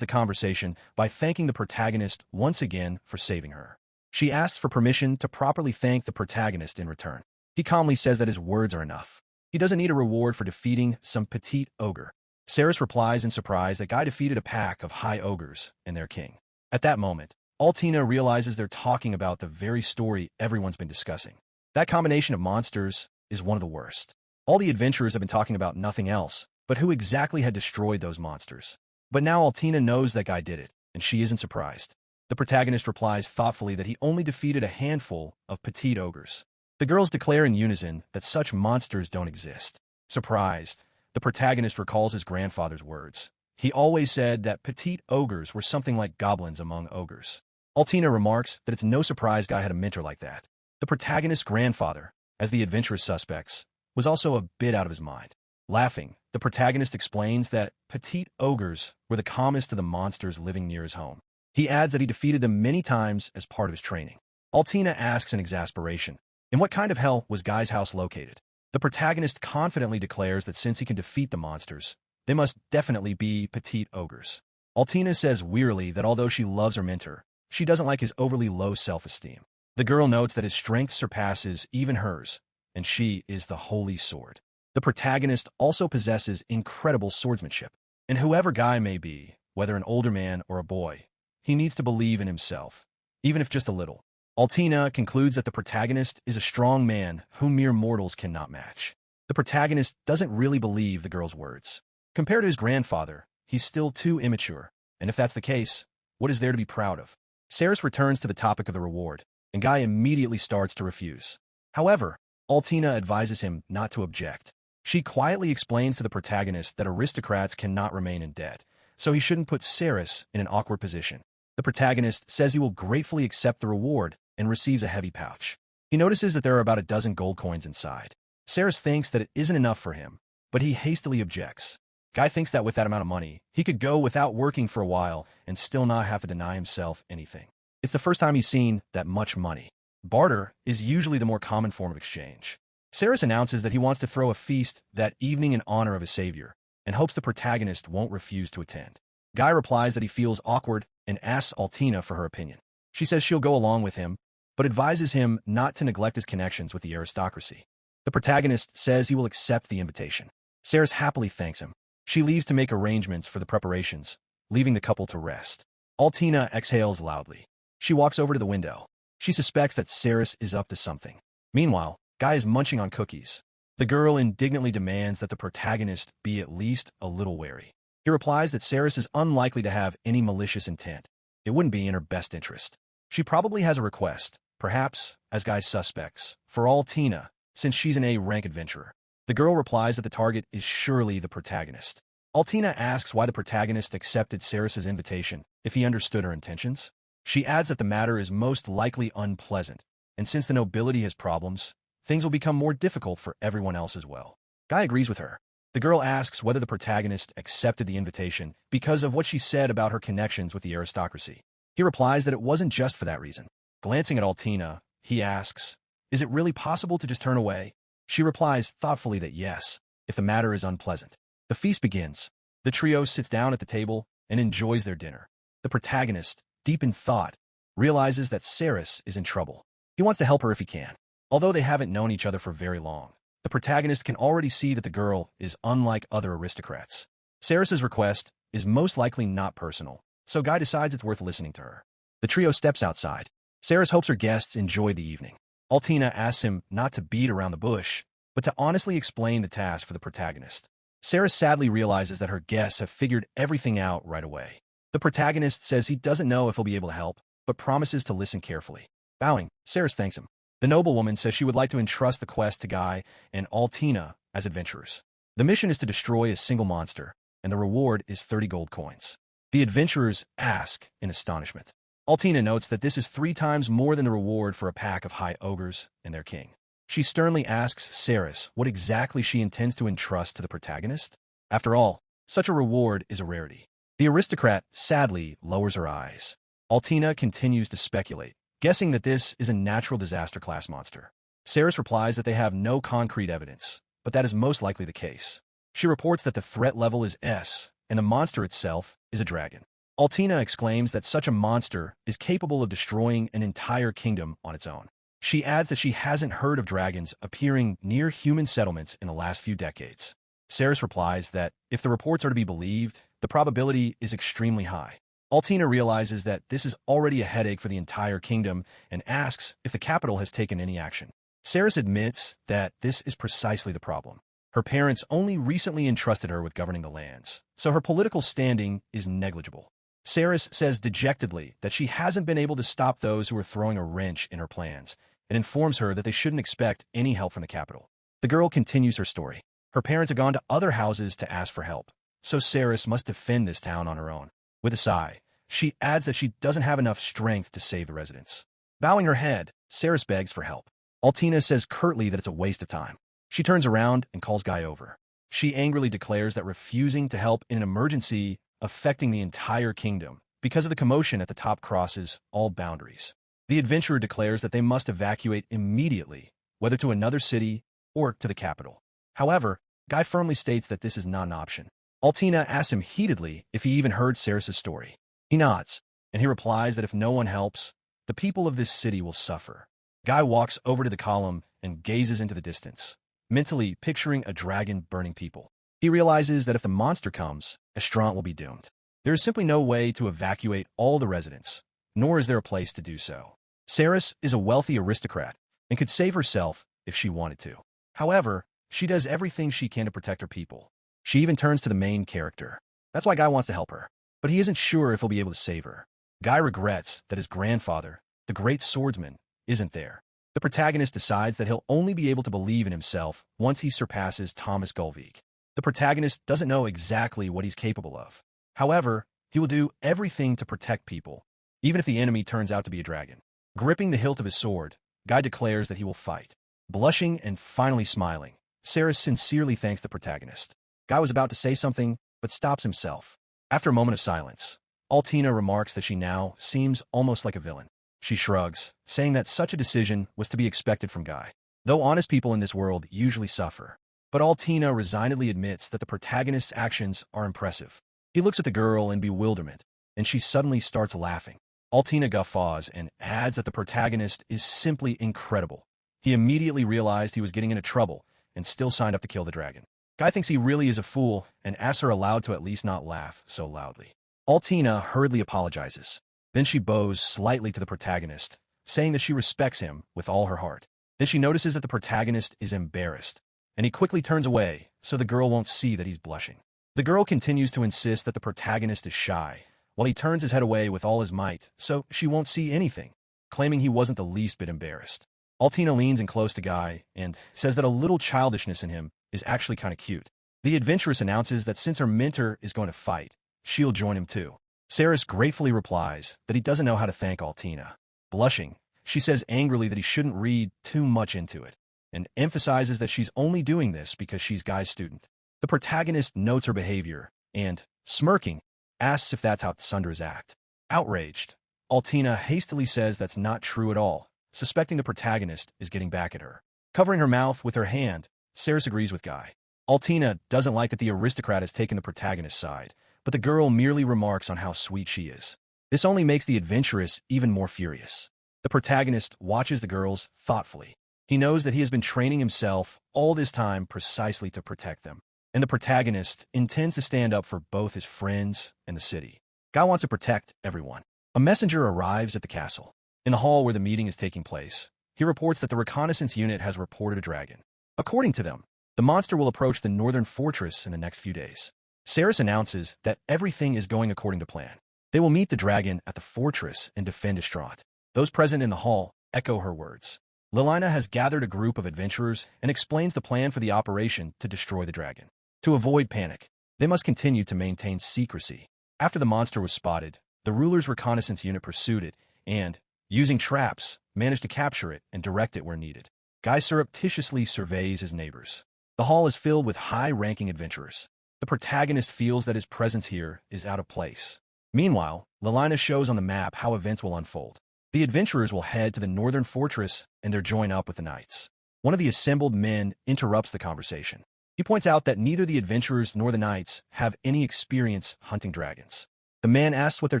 the conversation by thanking the protagonist once again for saving her. She asks for permission to properly thank the protagonist in return. He calmly says that his words are enough. He doesn't need a reward for defeating some petite ogre. Saris replies in surprise that Guy defeated a pack of high ogres and their king. At that moment, Altina realizes they're talking about the very story everyone's been discussing. That combination of monsters is one of the worst. All the adventurers have been talking about nothing else, but who exactly had destroyed those monsters. But now Altina knows that Guy did it, and she isn't surprised. The protagonist replies thoughtfully that he only defeated a handful of petite ogres. The girls declare in unison that such monsters don't exist. Surprised, the protagonist recalls his grandfather's words. He always said that petite ogres were something like goblins among ogres. Altina remarks that it's no surprise Guy had a mentor like that. The protagonist's grandfather, as the adventurous suspects, was also a bit out of his mind. Laughing, the protagonist explains that petite ogres were the calmest of the monsters living near his home. He adds that he defeated them many times as part of his training. Altina asks in exasperation, in what kind of hell was Guy's house located? The protagonist confidently declares that since he can defeat the monsters, they must definitely be petite ogres. Altina says wearily that although she loves her mentor, she doesn't like his overly low self-esteem. The girl notes that his strength surpasses even hers, and she is the holy sword. The protagonist also possesses incredible swordsmanship, and whoever Guy may be, whether an older man or a boy, he needs to believe in himself, even if just a little. Altina concludes that the protagonist is a strong man whom mere mortals cannot match. The protagonist doesn't really believe the girl's words. Compared to his grandfather, he's still too immature, and if that's the case, what is there to be proud of? Saris returns to the topic of the reward, and Guy immediately starts to refuse. However, Altina advises him not to object. She quietly explains to the protagonist that aristocrats cannot remain in debt, so he shouldn't put Saris in an awkward position. The protagonist says he will gratefully accept the reward and receives a heavy pouch. He notices that there are about a dozen gold coins inside. Saris thinks that it isn't enough for him, but he hastily objects. Guy thinks that with that amount of money, he could go without working for a while and still not have to deny himself anything. It's the first time he's seen that much money. Barter is usually the more common form of exchange. Saris announces that he wants to throw a feast that evening in honor of his savior, and hopes the protagonist won't refuse to attend. Guy replies that he feels awkward and asks Altina for her opinion. She says she'll go along with him, but advises him not to neglect his connections with the aristocracy. The protagonist says he will accept the invitation. Saris happily thanks him. She leaves to make arrangements for the preparations, leaving the couple to rest. Altina exhales loudly. She walks over to the window. She suspects that Saris is up to something. Meanwhile, Guy is munching on cookies. The girl indignantly demands that the protagonist be at least a little wary. He replies that Saris is unlikely to have any malicious intent. It wouldn't be in her best interest. She probably has a request, perhaps, as Guy's suspects, for Altina, since she's an A-rank adventurer. The girl replies that the target is surely the protagonist. Altina asks why the protagonist accepted Saris's invitation, if he understood her intentions. She adds that the matter is most likely unpleasant, and since the nobility has problems, things will become more difficult for everyone else as well. Guy agrees with her. The girl asks whether the protagonist accepted the invitation because of what she said about her connections with the aristocracy. He replies that it wasn't just for that reason. Glancing at Altina, he asks, "Is it really possible to just turn away?" She replies thoughtfully that yes, if the matter is unpleasant. The feast begins. The trio sits down at the table and enjoys their dinner. The protagonist, deep in thought, realizes that Saris is in trouble. He wants to help her if he can. Although they haven't known each other for very long, the protagonist can already see that the girl is unlike other aristocrats. Saris's request is most likely not personal, so Guy decides it's worth listening to her. The trio steps outside. Saris hopes her guests enjoy the evening. Altina asks him not to beat around the bush, but to honestly explain the task for the protagonist. Saris sadly realizes that her guests have figured everything out right away. The protagonist says he doesn't know if he'll be able to help, but promises to listen carefully. Bowing, Saris thanks him. The noblewoman says she would like to entrust the quest to Guy and Altina as adventurers. The mission is to destroy a single monster, and the reward is 30 gold coins. The adventurers ask in astonishment. Altina notes that this is 3 times more than the reward for a pack of high ogres and their king. She sternly asks Saris what exactly she intends to entrust to the protagonist. After all, such a reward is a rarity. The aristocrat sadly lowers her eyes. Altina continues to speculate, guessing that this is a natural disaster class monster. Saris replies that they have no concrete evidence, but that is most likely the case. She reports that the threat level is S, and the monster itself is a dragon. Altina exclaims that such a monster is capable of destroying an entire kingdom on its own. She adds that she hasn't heard of dragons appearing near human settlements in the last few decades. Saris replies that if the reports are to be believed, the probability is extremely high. Altina realizes that this is already a headache for the entire kingdom and asks if the capital has taken any action. Saris admits that this is precisely the problem. Her parents only recently entrusted her with governing the lands, so her political standing is negligible. Saris says dejectedly that she hasn't been able to stop those who are throwing a wrench in her plans, and informs her that they shouldn't expect any help from the capital. The girl continues her story. Her parents have gone to other houses to ask for help, so Saris must defend this town on her own. With a sigh, she adds that she doesn't have enough strength to save the residents. Bowing her head, Saris begs for help. Altina says curtly that it's a waste of time. She turns around and calls Guy over. She angrily declares that refusing to help in an emergency affecting the entire kingdom because of the commotion at the top crosses all boundaries. The adventurer declares that they must evacuate immediately, whether to another city or to the capital. However, Guy firmly states that this is not an option. Altina asks him heatedly if he even heard Saris's story. He nods, and he replies that if no one helps, the people of this city will suffer. Guy walks over to the column and gazes into the distance, mentally picturing a dragon burning people. He realizes that if the monster comes, Estrant will be doomed. There is simply no way to evacuate all the residents, nor is there a place to do so. Saris is a wealthy aristocrat and could save herself if she wanted to. However, she does everything she can to protect her people. She even turns to the main character. That's why Guy wants to help her, but he isn't sure if he'll be able to save her. Guy regrets that his grandfather, the great swordsman, isn't there. The protagonist decides that he'll only be able to believe in himself once he surpasses Thomas Gulvig. The protagonist doesn't know exactly what he's capable of. However, he will do everything to protect people, even if the enemy turns out to be a dragon. Gripping the hilt of his sword, Guy declares that he will fight. Blushing and finally smiling, Saris sincerely thanks the protagonist. Guy was about to say something, but stops himself. After a moment of silence, Altina remarks that she now seems almost like a villain. She shrugs, saying that such a decision was to be expected from Guy. Though honest people in this world usually suffer, but Altina resignedly admits that the protagonist's actions are impressive. He looks at the girl in bewilderment, and she suddenly starts laughing. Altina guffaws and adds that the protagonist is simply incredible. He immediately realized he was getting into trouble and still signed up to kill the dragon. Guy thinks he really is a fool and asks her aloud to at least not laugh so loudly. Altina hurriedly apologizes. Then she bows slightly to the protagonist, saying that she respects him with all her heart. Then she notices that the protagonist is embarrassed, and he quickly turns away so the girl won't see that he's blushing. The girl continues to insist that the protagonist is shy, while he turns his head away with all his might so she won't see anything, claiming he wasn't the least bit embarrassed. Altina leans in close to Guy and says that a little childishness in him is actually kind of cute. The adventuress announces that since her mentor is going to fight, she'll join him too. Saris gratefully replies that he doesn't know how to thank Altina. Blushing, she says angrily that he shouldn't read too much into it, and emphasizes that she's only doing this because she's Guy's student. The protagonist notes her behavior and, smirking, asks if that's how Tsundras act. Outraged, Altina hastily says that's not true at all, suspecting the protagonist is getting back at her. Covering her mouth with her hand, Saris agrees with Guy. Altina doesn't like that the aristocrat has taken the protagonist's side, but the girl merely remarks on how sweet she is. This only makes the adventuress even more furious. The protagonist watches the girls thoughtfully. He knows that he has been training himself all this time precisely to protect them, and the protagonist intends to stand up for both his friends and the city. Guy wants to protect everyone. A messenger arrives at the castle. In the hall where the meeting is taking place, he reports that the reconnaissance unit has reported a dragon. According to them, the monster will approach the northern fortress in the next few days. Saris announces that everything is going according to plan. They will meet the dragon at the fortress and defend Estrant. Those present in the hall echo her words. Lilina has gathered a group of adventurers and explains the plan for the operation to destroy the dragon. To avoid panic, they must continue to maintain secrecy. After the monster was spotted, the ruler's reconnaissance unit pursued it and, using traps, managed to capture it and direct it where needed. Guy surreptitiously surveys his neighbors. The hall is filled with high-ranking adventurers. The protagonist feels that his presence here is out of place. Meanwhile, Lelina shows on the map how events will unfold. The adventurers will head to the northern fortress and they'll join up with the knights. One of the assembled men interrupts the conversation. He points out that neither the adventurers nor the knights have any experience hunting dragons. The man asks what their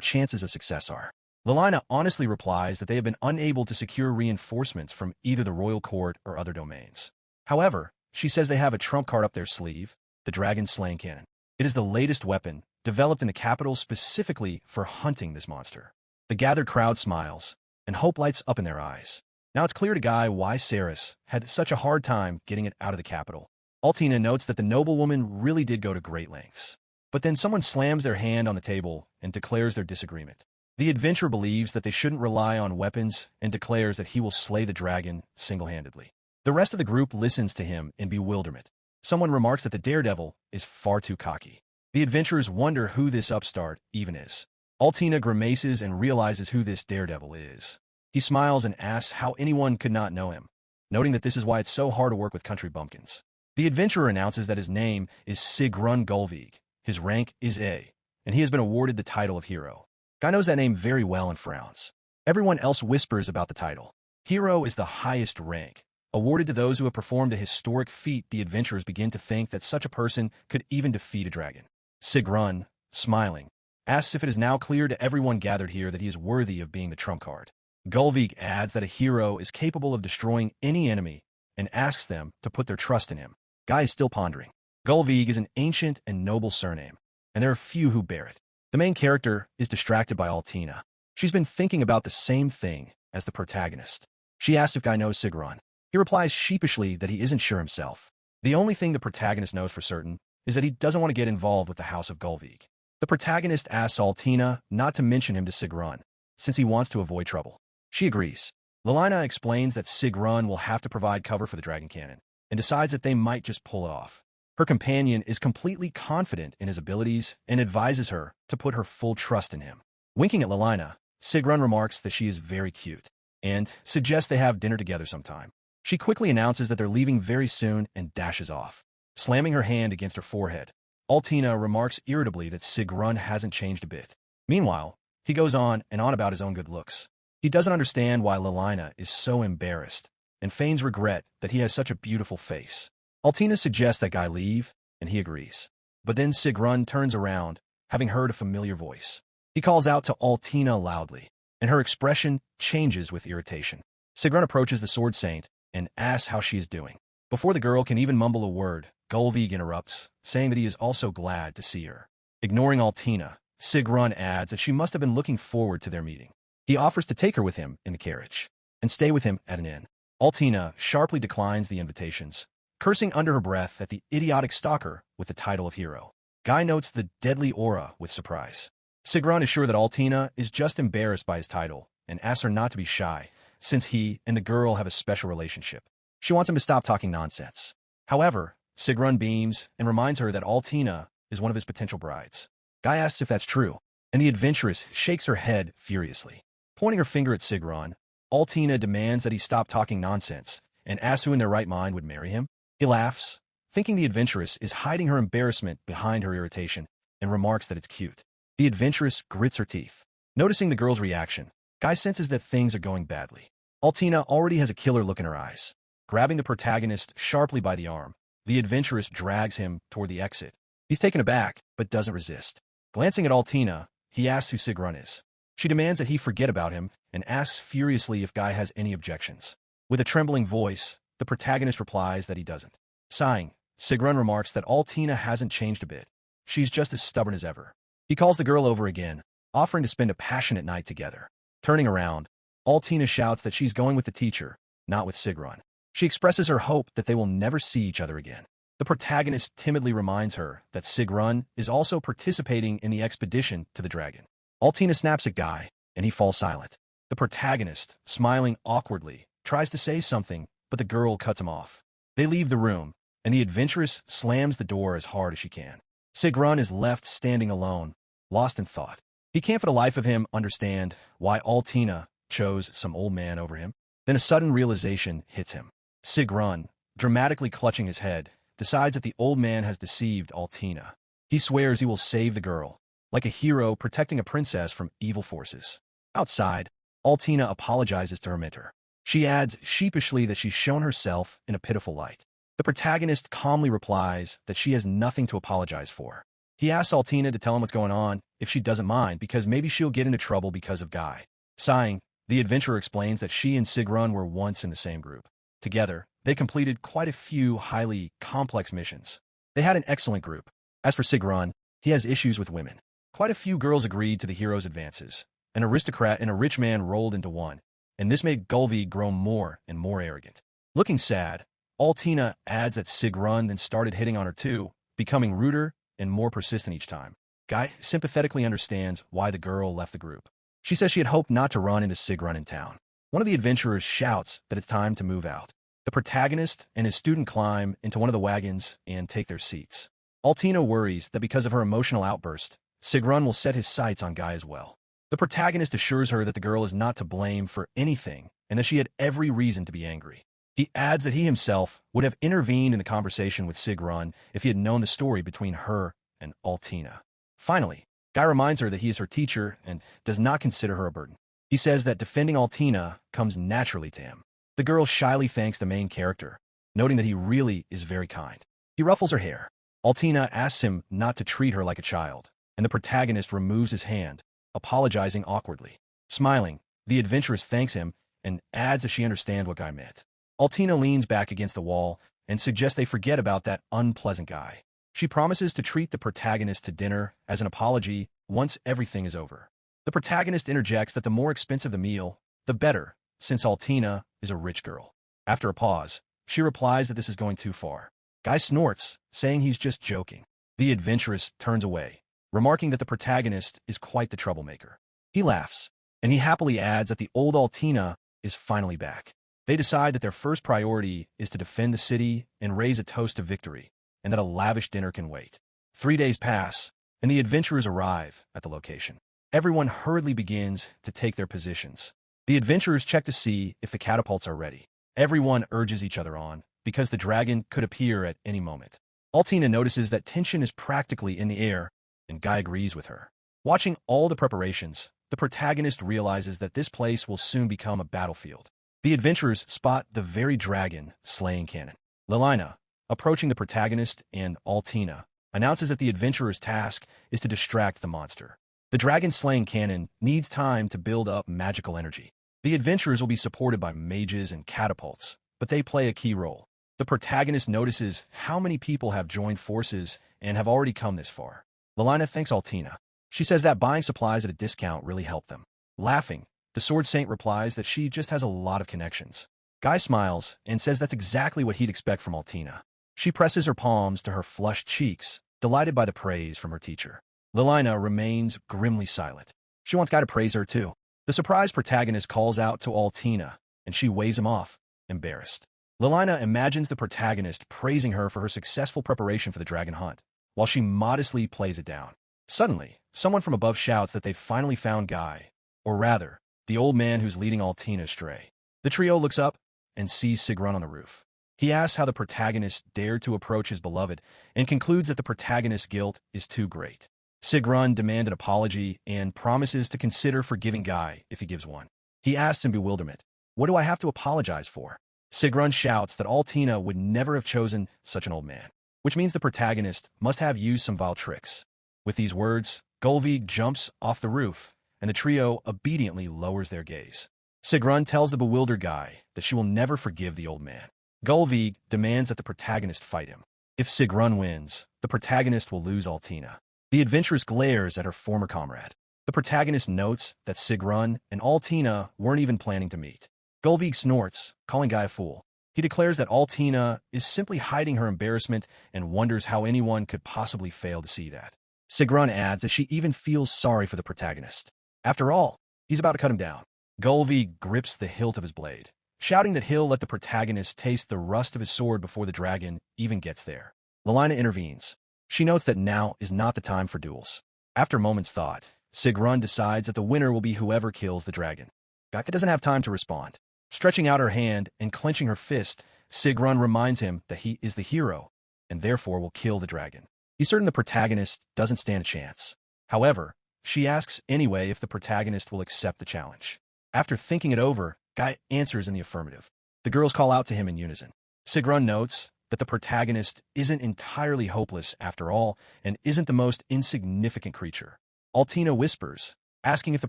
chances of success are. Lelina honestly replies that they have been unable to secure reinforcements from either the royal court or other domains. However, she says they have a trump card up their sleeve, the dragon slaying cannon. It is the latest weapon, developed in the capital specifically for hunting this monster. The gathered crowd smiles, and hope lights up in their eyes. Now it's clear to Guy why Saris had such a hard time getting it out of the capital. Altina notes that the noblewoman really did go to great lengths. But then someone slams their hand on the table and declares their disagreement. The adventurer believes that they shouldn't rely on weapons and declares that he will slay the dragon single-handedly. The rest of the group listens to him in bewilderment. Someone remarks that the daredevil is far too cocky. The adventurers wonder who this upstart even is. Altina grimaces and realizes who this daredevil is. He smiles and asks how anyone could not know him, noting that this is why it's so hard to work with country bumpkins. The adventurer announces that his name is Sigrun Gullveig, his rank is A, and he has been awarded the title of hero. Guy knows that name very well and frowns. Everyone else whispers about the title. Hero is the highest rank, awarded to those who have performed a historic feat. The adventurers begin to think that such a person could even defeat a dragon. Sigrun, smiling, asks if it is now clear to everyone gathered here that he is worthy of being the trump card. Gullveig adds that a hero is capable of destroying any enemy and asks them to put their trust in him. Guy is still pondering. Gullveig is an ancient and noble surname, and there are few who bear it. The main character is distracted by Altina. She's been thinking about the same thing as the protagonist. She asks if Guy knows Sigrun. He replies sheepishly that he isn't sure himself. The only thing the protagonist knows for certain is that he doesn't want to get involved with the House of Gullveig. The protagonist asks Altina not to mention him to Sigrun, since he wants to avoid trouble. She agrees. Lelina explains that Sigrun will have to provide cover for the dragon cannon, and decides that they might just pull it off. Her companion is completely confident in his abilities and advises her to put her full trust in him. Winking at Lelina, Sigrun remarks that she is very cute, and suggests they have dinner together sometime. She quickly announces that they're leaving very soon and dashes off, slamming her hand against her forehead. Altina remarks irritably that Sigrun hasn't changed a bit. Meanwhile, he goes on and on about his own good looks. He doesn't understand why Lelina is so embarrassed, and feigns regret that he has such a beautiful face. Altina suggests that Guy leave, and he agrees. But then Sigrun turns around, having heard a familiar voice. He calls out to Altina loudly, and her expression changes with irritation. Sigrun approaches the Sword Saint and asks how she is doing. Before the girl can even mumble a word, Gullveig interrupts, saying that he is also glad to see her. Ignoring Altina, Sigrun adds that she must have been looking forward to their meeting. He offers to take her with him in the carriage, and stay with him at an inn. Altina sharply declines the invitations, cursing under her breath at the idiotic stalker with the title of hero. Guy notes the deadly aura with surprise. Sigrun is sure that Altina is just embarrassed by his title, and asks her not to be shy, since he and the girl have a special relationship. She wants him to stop talking nonsense. However, Sigrun beams and reminds her that Altina is one of his potential brides. Guy asks if that's true, and the adventuress shakes her head furiously. Pointing her finger at Sigrun, Altina demands that he stop talking nonsense and asks who in their right mind would marry him. He laughs, thinking the adventuress is hiding her embarrassment behind her irritation, and remarks that it's cute. The adventuress grits her teeth. Noticing the girl's reaction, Guy senses that things are going badly. Altina already has a killer look in her eyes. Grabbing the protagonist sharply by the arm, the adventuress drags him toward the exit. He's taken aback, but doesn't resist. Glancing at Altina, he asks who Sigrun is. She demands that he forget about him and asks furiously if Guy has any objections. With a trembling voice, the protagonist replies that he doesn't. Sighing, Sigrun remarks that Altina hasn't changed a bit. She's just as stubborn as ever. He calls the girl over again, offering to spend a passionate night together. Turning around, Altina shouts that she's going with the teacher, not with Sigrun. She expresses her hope that they will never see each other again. The protagonist timidly reminds her that Sigrun is also participating in the expedition to the dragon. Altina snaps at Guy, and he falls silent. The protagonist, smiling awkwardly, tries to say something, but the girl cuts him off. They leave the room, and the adventuress slams the door as hard as she can. Sigrun is left standing alone, lost in thought. He can't for the life of him understand why Altina chose some old man over him. Then a sudden realization hits him. Sigrun, dramatically clutching his head, decides that the old man has deceived Altina. He swears he will save the girl, like a hero protecting a princess from evil forces. Outside, Altina apologizes to her mentor. She adds sheepishly that she's shown herself in a pitiful light. The protagonist calmly replies that she has nothing to apologize for. He asks Altina to tell him what's going on if she doesn't mind, because maybe she'll get into trouble because of Guy. Sighing, the adventurer explains that she and Sigrun were once in the same group. Together, they completed quite a few highly complex missions. They had an excellent group. As for Sigrun, he has issues with women. Quite a few girls agreed to the hero's advances. An aristocrat and a rich man rolled into one, and this made Gulvi grow more and more arrogant. Looking sad, Altina adds that Sigrun then started hitting on her too, becoming ruder and more persistent each time. Guy sympathetically understands why the girl left the group. She says she had hoped not to run into Sigrun in town. One of the adventurers shouts that it's time to move out. The protagonist and his student climb into one of the wagons and take their seats. Altina worries that because of her emotional outburst, Sigrun will set his sights on Guy as well. The protagonist assures her that the girl is not to blame for anything and that she had every reason to be angry. He adds that he himself would have intervened in the conversation with Sigrun if he had known the story between her and Altina. Finally, Guy reminds her that he is her teacher and does not consider her a burden. He says that defending Altina comes naturally to him. The girl shyly thanks the main character, noting that he really is very kind. He ruffles her hair. Altina asks him not to treat her like a child, and the protagonist removes his hand, apologizing awkwardly. Smiling, the adventuress thanks him and adds that she understands what Guy meant. Altina leans back against the wall and suggests they forget about that unpleasant guy. She promises to treat the protagonist to dinner as an apology once everything is over. The protagonist interjects that the more expensive the meal, the better, since Altina is a rich girl. After a pause, she replies that this is going too far. Guy snorts, saying he's just joking. The adventuress turns away, remarking that the protagonist is quite the troublemaker. He laughs, and he happily adds that the old Altina is finally back. They decide that their first priority is to defend the city and raise a toast to victory, and that a lavish dinner can wait. 3 days pass, and the adventurers arrive at the location. Everyone hurriedly begins to take their positions. The adventurers check to see if the catapults are ready. Everyone urges each other on, because the dragon could appear at any moment. Altina notices that tension is practically in the air, and Guy agrees with her. Watching all the preparations, the protagonist realizes that this place will soon become a battlefield. The adventurers spot the very dragon slaying cannon. Lilina, approaching the protagonist and Altina, announces that the adventurer's task is to distract the monster. The dragon-slaying cannon needs time to build up magical energy. The adventurers will be supported by mages and catapults, but they play a key role. The protagonist notices how many people have joined forces and have already come this far. Lilina thanks Altina. She says that buying supplies at a discount really helped them. Laughing, the Sword Saint replies that she just has a lot of connections. Guy smiles and says that's exactly what he'd expect from Altina. She presses her palms to her flushed cheeks, delighted by the praise from her teacher. Lilina remains grimly silent. She wants Guy to praise her too. The surprised protagonist calls out to Altina, and she waves him off, embarrassed. Lilina imagines the protagonist praising her for her successful preparation for the dragon hunt, while she modestly plays it down. Suddenly, someone from above shouts that they've finally found Guy, or rather, the old man who's leading Altina astray. The trio looks up and sees Sigrun on the roof. He asks how the protagonist dared to approach his beloved and concludes that the protagonist's guilt is too great. Sigrun demands an apology and promises to consider forgiving Guy if he gives one. He asks in bewilderment, "What do I have to apologize for?" Sigrun shouts that Altina would never have chosen such an old man, which means the protagonist must have used some vile tricks. With these words, Gulvi jumps off the roof, and the trio obediently lowers their gaze. Sigrun tells the bewildered Guy that she will never forgive the old man. Gulvi demands that the protagonist fight him. If Sigrun wins, the protagonist will lose Altina. The adventuress glares at her former comrade. The protagonist notes that Sigrun and Altina weren't even planning to meet. Gulvi snorts, calling Guy a fool. He declares that Altina is simply hiding her embarrassment and wonders how anyone could possibly fail to see that. Sigrun adds that she even feels sorry for the protagonist. After all, he's about to cut him down. Gulvi grips the hilt of his blade, shouting that he'll let the protagonist taste the rust of his sword before the dragon even gets there. Lilina intervenes. She notes that now is not the time for duels. After a moment's thought, Sigrun decides that the winner will be whoever kills the dragon. Gaka doesn't have time to respond. Stretching out her hand and clenching her fist, Sigrun reminds him that he is the hero, and therefore will kill the dragon. He's certain the protagonist doesn't stand a chance. However, she asks anyway if the protagonist will accept the challenge. After thinking it over, Guy answers in the affirmative. The girls call out to him in unison. Sigrun notes that the protagonist isn't entirely hopeless after all, and isn't the most insignificant creature. Altina whispers, asking if the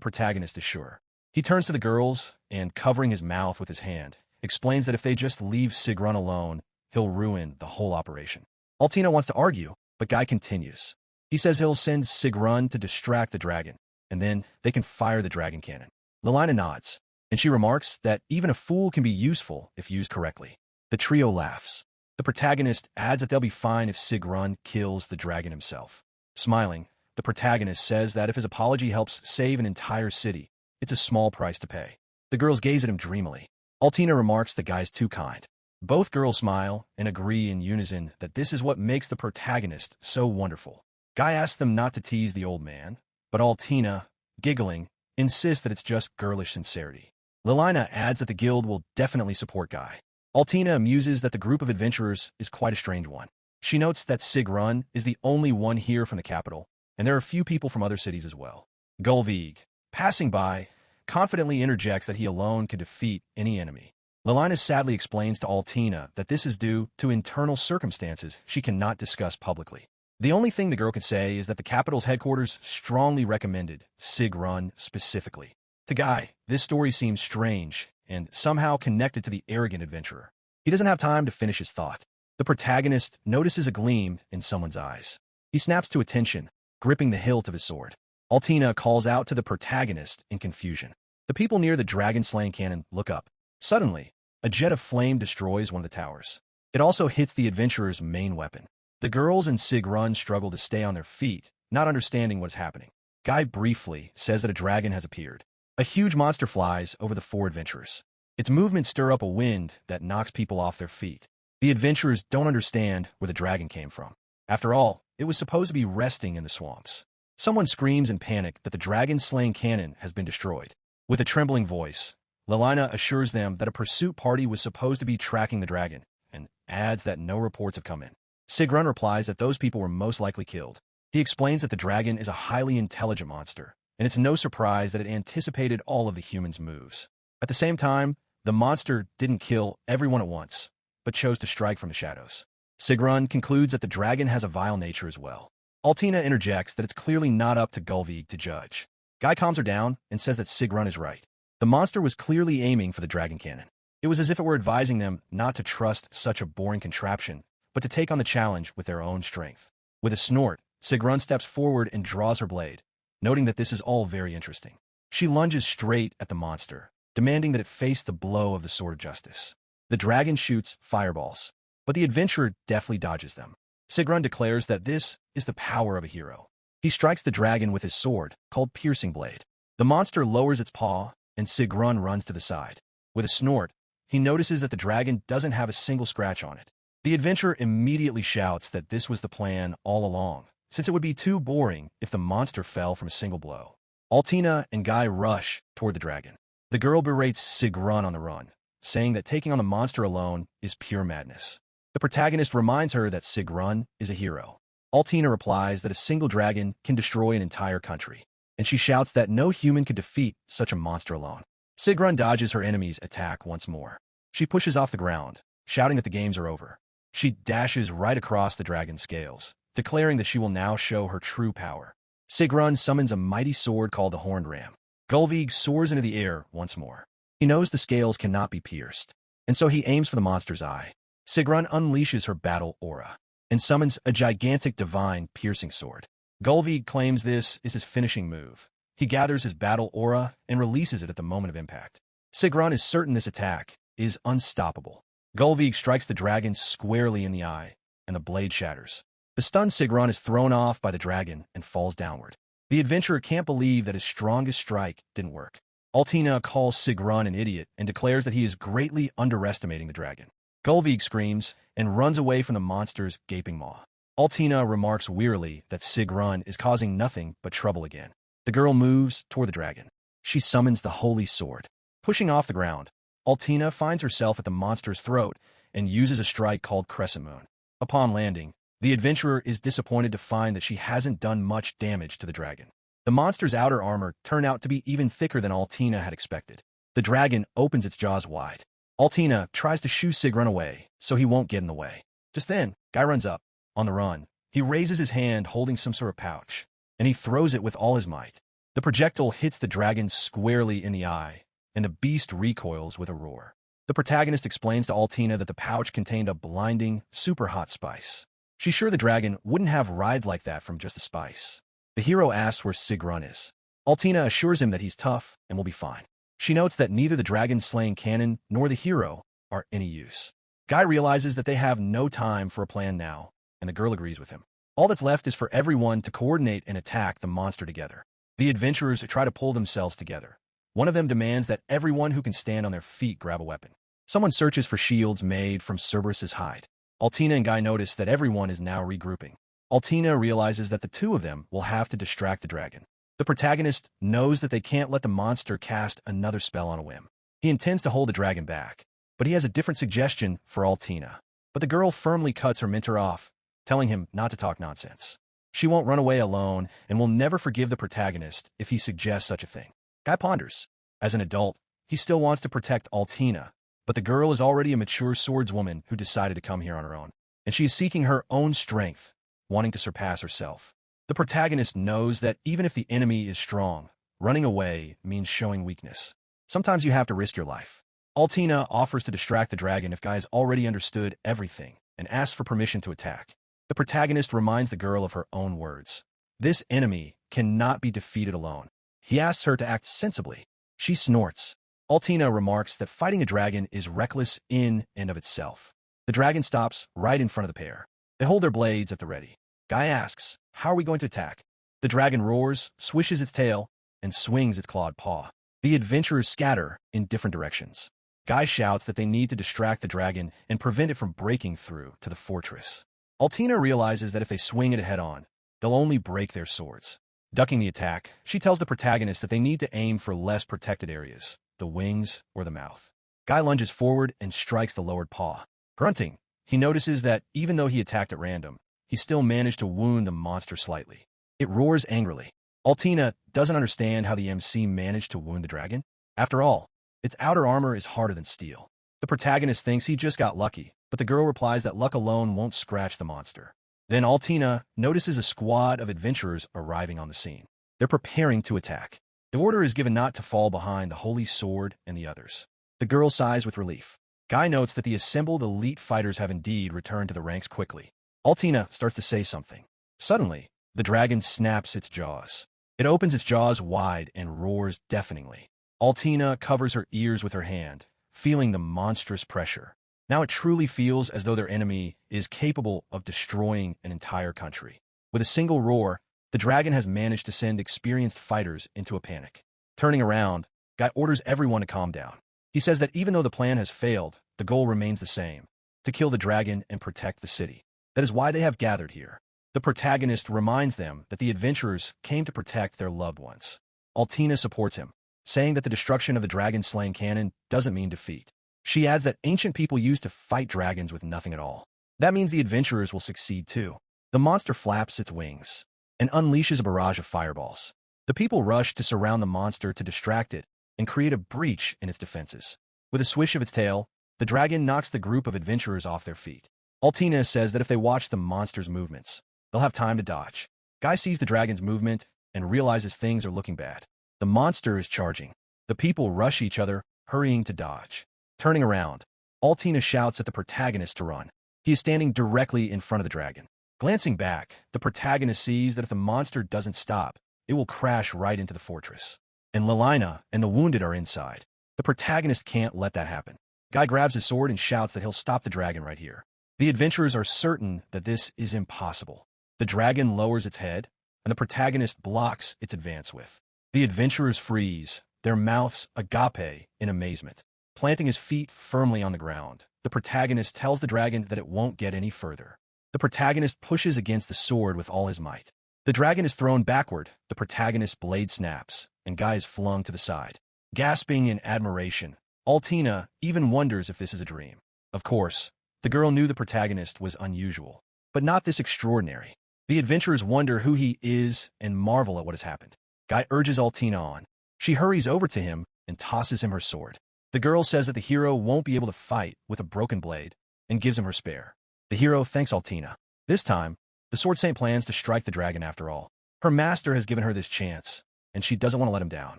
protagonist is sure. He turns to the girls, and covering his mouth with his hand, explains that if they just leave Sigrun alone, he'll ruin the whole operation. Altina wants to argue, but Guy continues. He says he'll send Sigrun to distract the dragon, and then they can fire the dragon cannon. Lelina nods, and she remarks that even a fool can be useful if used correctly. The trio laughs. The protagonist adds that they'll be fine if Sigrun kills the dragon himself. Smiling, the protagonist says that if his apology helps save an entire city, it's a small price to pay. The girls gaze at him dreamily. Altina remarks that Guy's too kind. Both girls smile and agree in unison that this is what makes the protagonist so wonderful. Guy asks them not to tease the old man, but Altina, giggling, insists that it's just girlish sincerity. Lelina adds that the guild will definitely support Guy. Altina muses that the group of adventurers is quite a strange one. She notes that Sigrun is the only one here from the capital, and there are a few people from other cities as well. Gullveig, passing by, confidently interjects that he alone could defeat any enemy. Lelina sadly explains to Altina that this is due to internal circumstances she cannot discuss publicly. The only thing the girl could say is that the capital's headquarters strongly recommended Sigrun specifically. To Guy, this story seems strange and somehow connected to the arrogant adventurer. He doesn't have time to finish his thought. The protagonist notices a gleam in someone's eyes. He snaps to attention, gripping the hilt of his sword. Altina calls out to the protagonist in confusion. The people near the dragon-slaying cannon look up. Suddenly, a jet of flame destroys one of the towers. It also hits the adventurer's main weapon. The girls and Sigrun struggle to stay on their feet, not understanding what's happening. Guy briefly says that a dragon has appeared. A huge monster flies over the four adventurers. Its movements stir up a wind that knocks people off their feet. The adventurers don't understand where the dragon came from. After all, it was supposed to be resting in the swamps. Someone screams in panic that the dragon-slaying cannon has been destroyed. With a trembling voice, Lelina assures them that a pursuit party was supposed to be tracking the dragon, and adds that no reports have come in. Sigrun replies that those people were most likely killed. He explains that the dragon is a highly intelligent monster, and it's no surprise that it anticipated all of the humans' moves. At the same time, the monster didn't kill everyone at once, but chose to strike from the shadows. Sigrun concludes that the dragon has a vile nature as well. Altina interjects that it's clearly not up to Gullveig to judge. Guy calms her down and says that Sigrun is right. The monster was clearly aiming for the dragon cannon. It was as if it were advising them not to trust such a boring contraption, but to take on the challenge with their own strength. With a snort, Sigrun steps forward and draws her blade, noting that this is all very interesting. She lunges straight at the monster, demanding that it face the blow of the sword of justice. The dragon shoots fireballs, but the adventurer deftly dodges them. Sigrun declares that this is the power of a hero. He strikes the dragon with his sword, called Piercing Blade. The monster lowers its paw, and Sigrun runs to the side. With a snort, he notices that the dragon doesn't have a single scratch on it. The adventurer immediately shouts that this was the plan all along, since it would be too boring if the monster fell from a single blow. Altina and Guy rush toward the dragon. The girl berates Sigrun on the run, saying that taking on the monster alone is pure madness. The protagonist reminds her that Sigrun is a hero. Altina replies that a single dragon can destroy an entire country, and she shouts that no human could defeat such a monster alone. Sigrun dodges her enemy's attack once more. She pushes off the ground, shouting that the games are over. She dashes right across the dragon's scales, declaring that she will now show her true power. Sigrun summons a mighty sword called the Horned Ram. Gullveig soars into the air once more. He knows the scales cannot be pierced, and so he aims for the monster's eye. Sigrun unleashes her battle aura, and summons a gigantic divine piercing sword. Gullveig claims this is his finishing move. He gathers his battle aura and releases it at the moment of impact. Sigrun is certain this attack is unstoppable. Gullveig strikes the dragon squarely in the eye, and the blade shatters. The stunned Sigrun is thrown off by the dragon and falls downward. The adventurer can't believe that his strongest strike didn't work. Altina calls Sigrun an idiot and declares that he is greatly underestimating the dragon. Gullveig screams and runs away from the monster's gaping maw. Altina remarks wearily that Sigrun is causing nothing but trouble again. The girl moves toward the dragon. She summons the holy sword. Pushing off the ground, Altina finds herself at the monster's throat and uses a strike called Crescent Moon. Upon landing, the adventurer is disappointed to find that she hasn't done much damage to the dragon. The monster's outer armor turned out to be even thicker than Altina had expected. The dragon opens its jaws wide. Altina tries to shoo Sigrun away, so he won't get in the way. Just then, Guy runs up. On the run, he raises his hand holding some sort of pouch, and he throws it with all his might. The projectile hits the dragon squarely in the eye, and the beast recoils with a roar. The protagonist explains to Altina that the pouch contained a blinding, super hot spice. She's sure the dragon wouldn't have writhed like that from just the spice. The hero asks where Sigrun is. Altina assures him that he's tough and will be fine. She notes that neither the dragon-slaying cannon nor the hero are any use. Guy realizes that they have no time for a plan now, and the girl agrees with him. All that's left is for everyone to coordinate and attack the monster together. The adventurers try to pull themselves together. One of them demands that everyone who can stand on their feet grab a weapon. Someone searches for shields made from Cerberus's hide. Altina and Guy notice that everyone is now regrouping. Altina realizes that the two of them will have to distract the dragon. The protagonist knows that they can't let the monster cast another spell on a whim. He intends to hold the dragon back, but he has a different suggestion for Altina. But the girl firmly cuts her mentor off, telling him not to talk nonsense. She won't run away alone and will never forgive the protagonist if he suggests such a thing. Guy ponders. As an adult, he still wants to protect Altina, but the girl is already a mature swordswoman who decided to come here on her own, and she is seeking her own strength, wanting to surpass herself. The protagonist knows that even if the enemy is strong, running away means showing weakness. Sometimes you have to risk your life. Altina offers to distract the dragon if Guy has already understood everything and asks for permission to attack. The protagonist reminds the girl of her own words. This enemy cannot be defeated alone. He asks her to act sensibly. She snorts. Altina remarks that fighting a dragon is reckless in and of itself. The dragon stops right in front of the pair. They hold their blades at the ready. Guy asks, "How are we going to attack?" The dragon roars, swishes its tail, and swings its clawed paw. The adventurers scatter in different directions. Guy shouts that they need to distract the dragon and prevent it from breaking through to the fortress. Altina realizes that if they swing it head-on, they'll only break their swords. Ducking the attack, she tells the protagonist that they need to aim for less protected areas, the wings or the mouth. Guy lunges forward and strikes the lowered paw. Grunting, he notices that even though he attacked at random, he still managed to wound the monster slightly. It roars angrily. Altina doesn't understand how the MC managed to wound the dragon. After all, its outer armor is harder than steel. The protagonist thinks he just got lucky, but the girl replies that luck alone won't scratch the monster. Then Altina notices a squad of adventurers arriving on the scene. They're preparing to attack. The order is given not to fall behind the Holy Sword and the others. The girl sighs with relief. Guy notes that the assembled elite fighters have indeed returned to the ranks quickly. Altina starts to say something. Suddenly, the dragon snaps its jaws. It opens its jaws wide and roars deafeningly. Altina covers her ears with her hand, feeling the monstrous pressure. Now it truly feels as though their enemy is capable of destroying an entire country. With a single roar, the dragon has managed to send experienced fighters into a panic. Turning around, Guy orders everyone to calm down. He says that even though the plan has failed, the goal remains the same: to kill the dragon and protect the city. That is why they have gathered here. The protagonist reminds them that the adventurers came to protect their loved ones. Altina supports him, saying that the destruction of the dragon-slaying cannon doesn't mean defeat. She adds that ancient people used to fight dragons with nothing at all. That means the adventurers will succeed too. The monster flaps its wings and unleashes a barrage of fireballs. The people rush to surround the monster to distract it and create a breach in its defenses. With a swish of its tail, the dragon knocks the group of adventurers off their feet. Altina says that if they watch the monster's movements, they'll have time to dodge. Guy sees the dragon's movement and realizes things are looking bad. The monster is charging. The people rush each other, hurrying to dodge. Turning around, Altina shouts at the protagonist to run. He is standing directly in front of the dragon. Glancing back, the protagonist sees that if the monster doesn't stop, it will crash right into the fortress. And Lilina and the wounded are inside. The protagonist can't let that happen. Guy grabs his sword and shouts that he'll stop the dragon right here. The adventurers are certain that this is impossible. The dragon lowers its head, and the protagonist blocks its advance with. The adventurers freeze, their mouths agape in amazement. Planting his feet firmly on the ground, the protagonist tells the dragon that it won't get any further. The protagonist pushes against the sword with all his might. The dragon is thrown backward, the protagonist's blade snaps, and Guy is flung to the side. Gasping in admiration, Altina even wonders if this is a dream. Of course, The girl knew the protagonist was unusual, but not this extraordinary. The adventurers wonder who he is and marvel at what has happened. Guy urges Altina on. She hurries over to him and tosses him her sword. The girl says that the hero won't be able to fight with a broken blade and gives him her spare. The hero thanks Altina. This time, the Sword Saint plans to strike the dragon after all. Her master has given her this chance, and she doesn't want to let him down.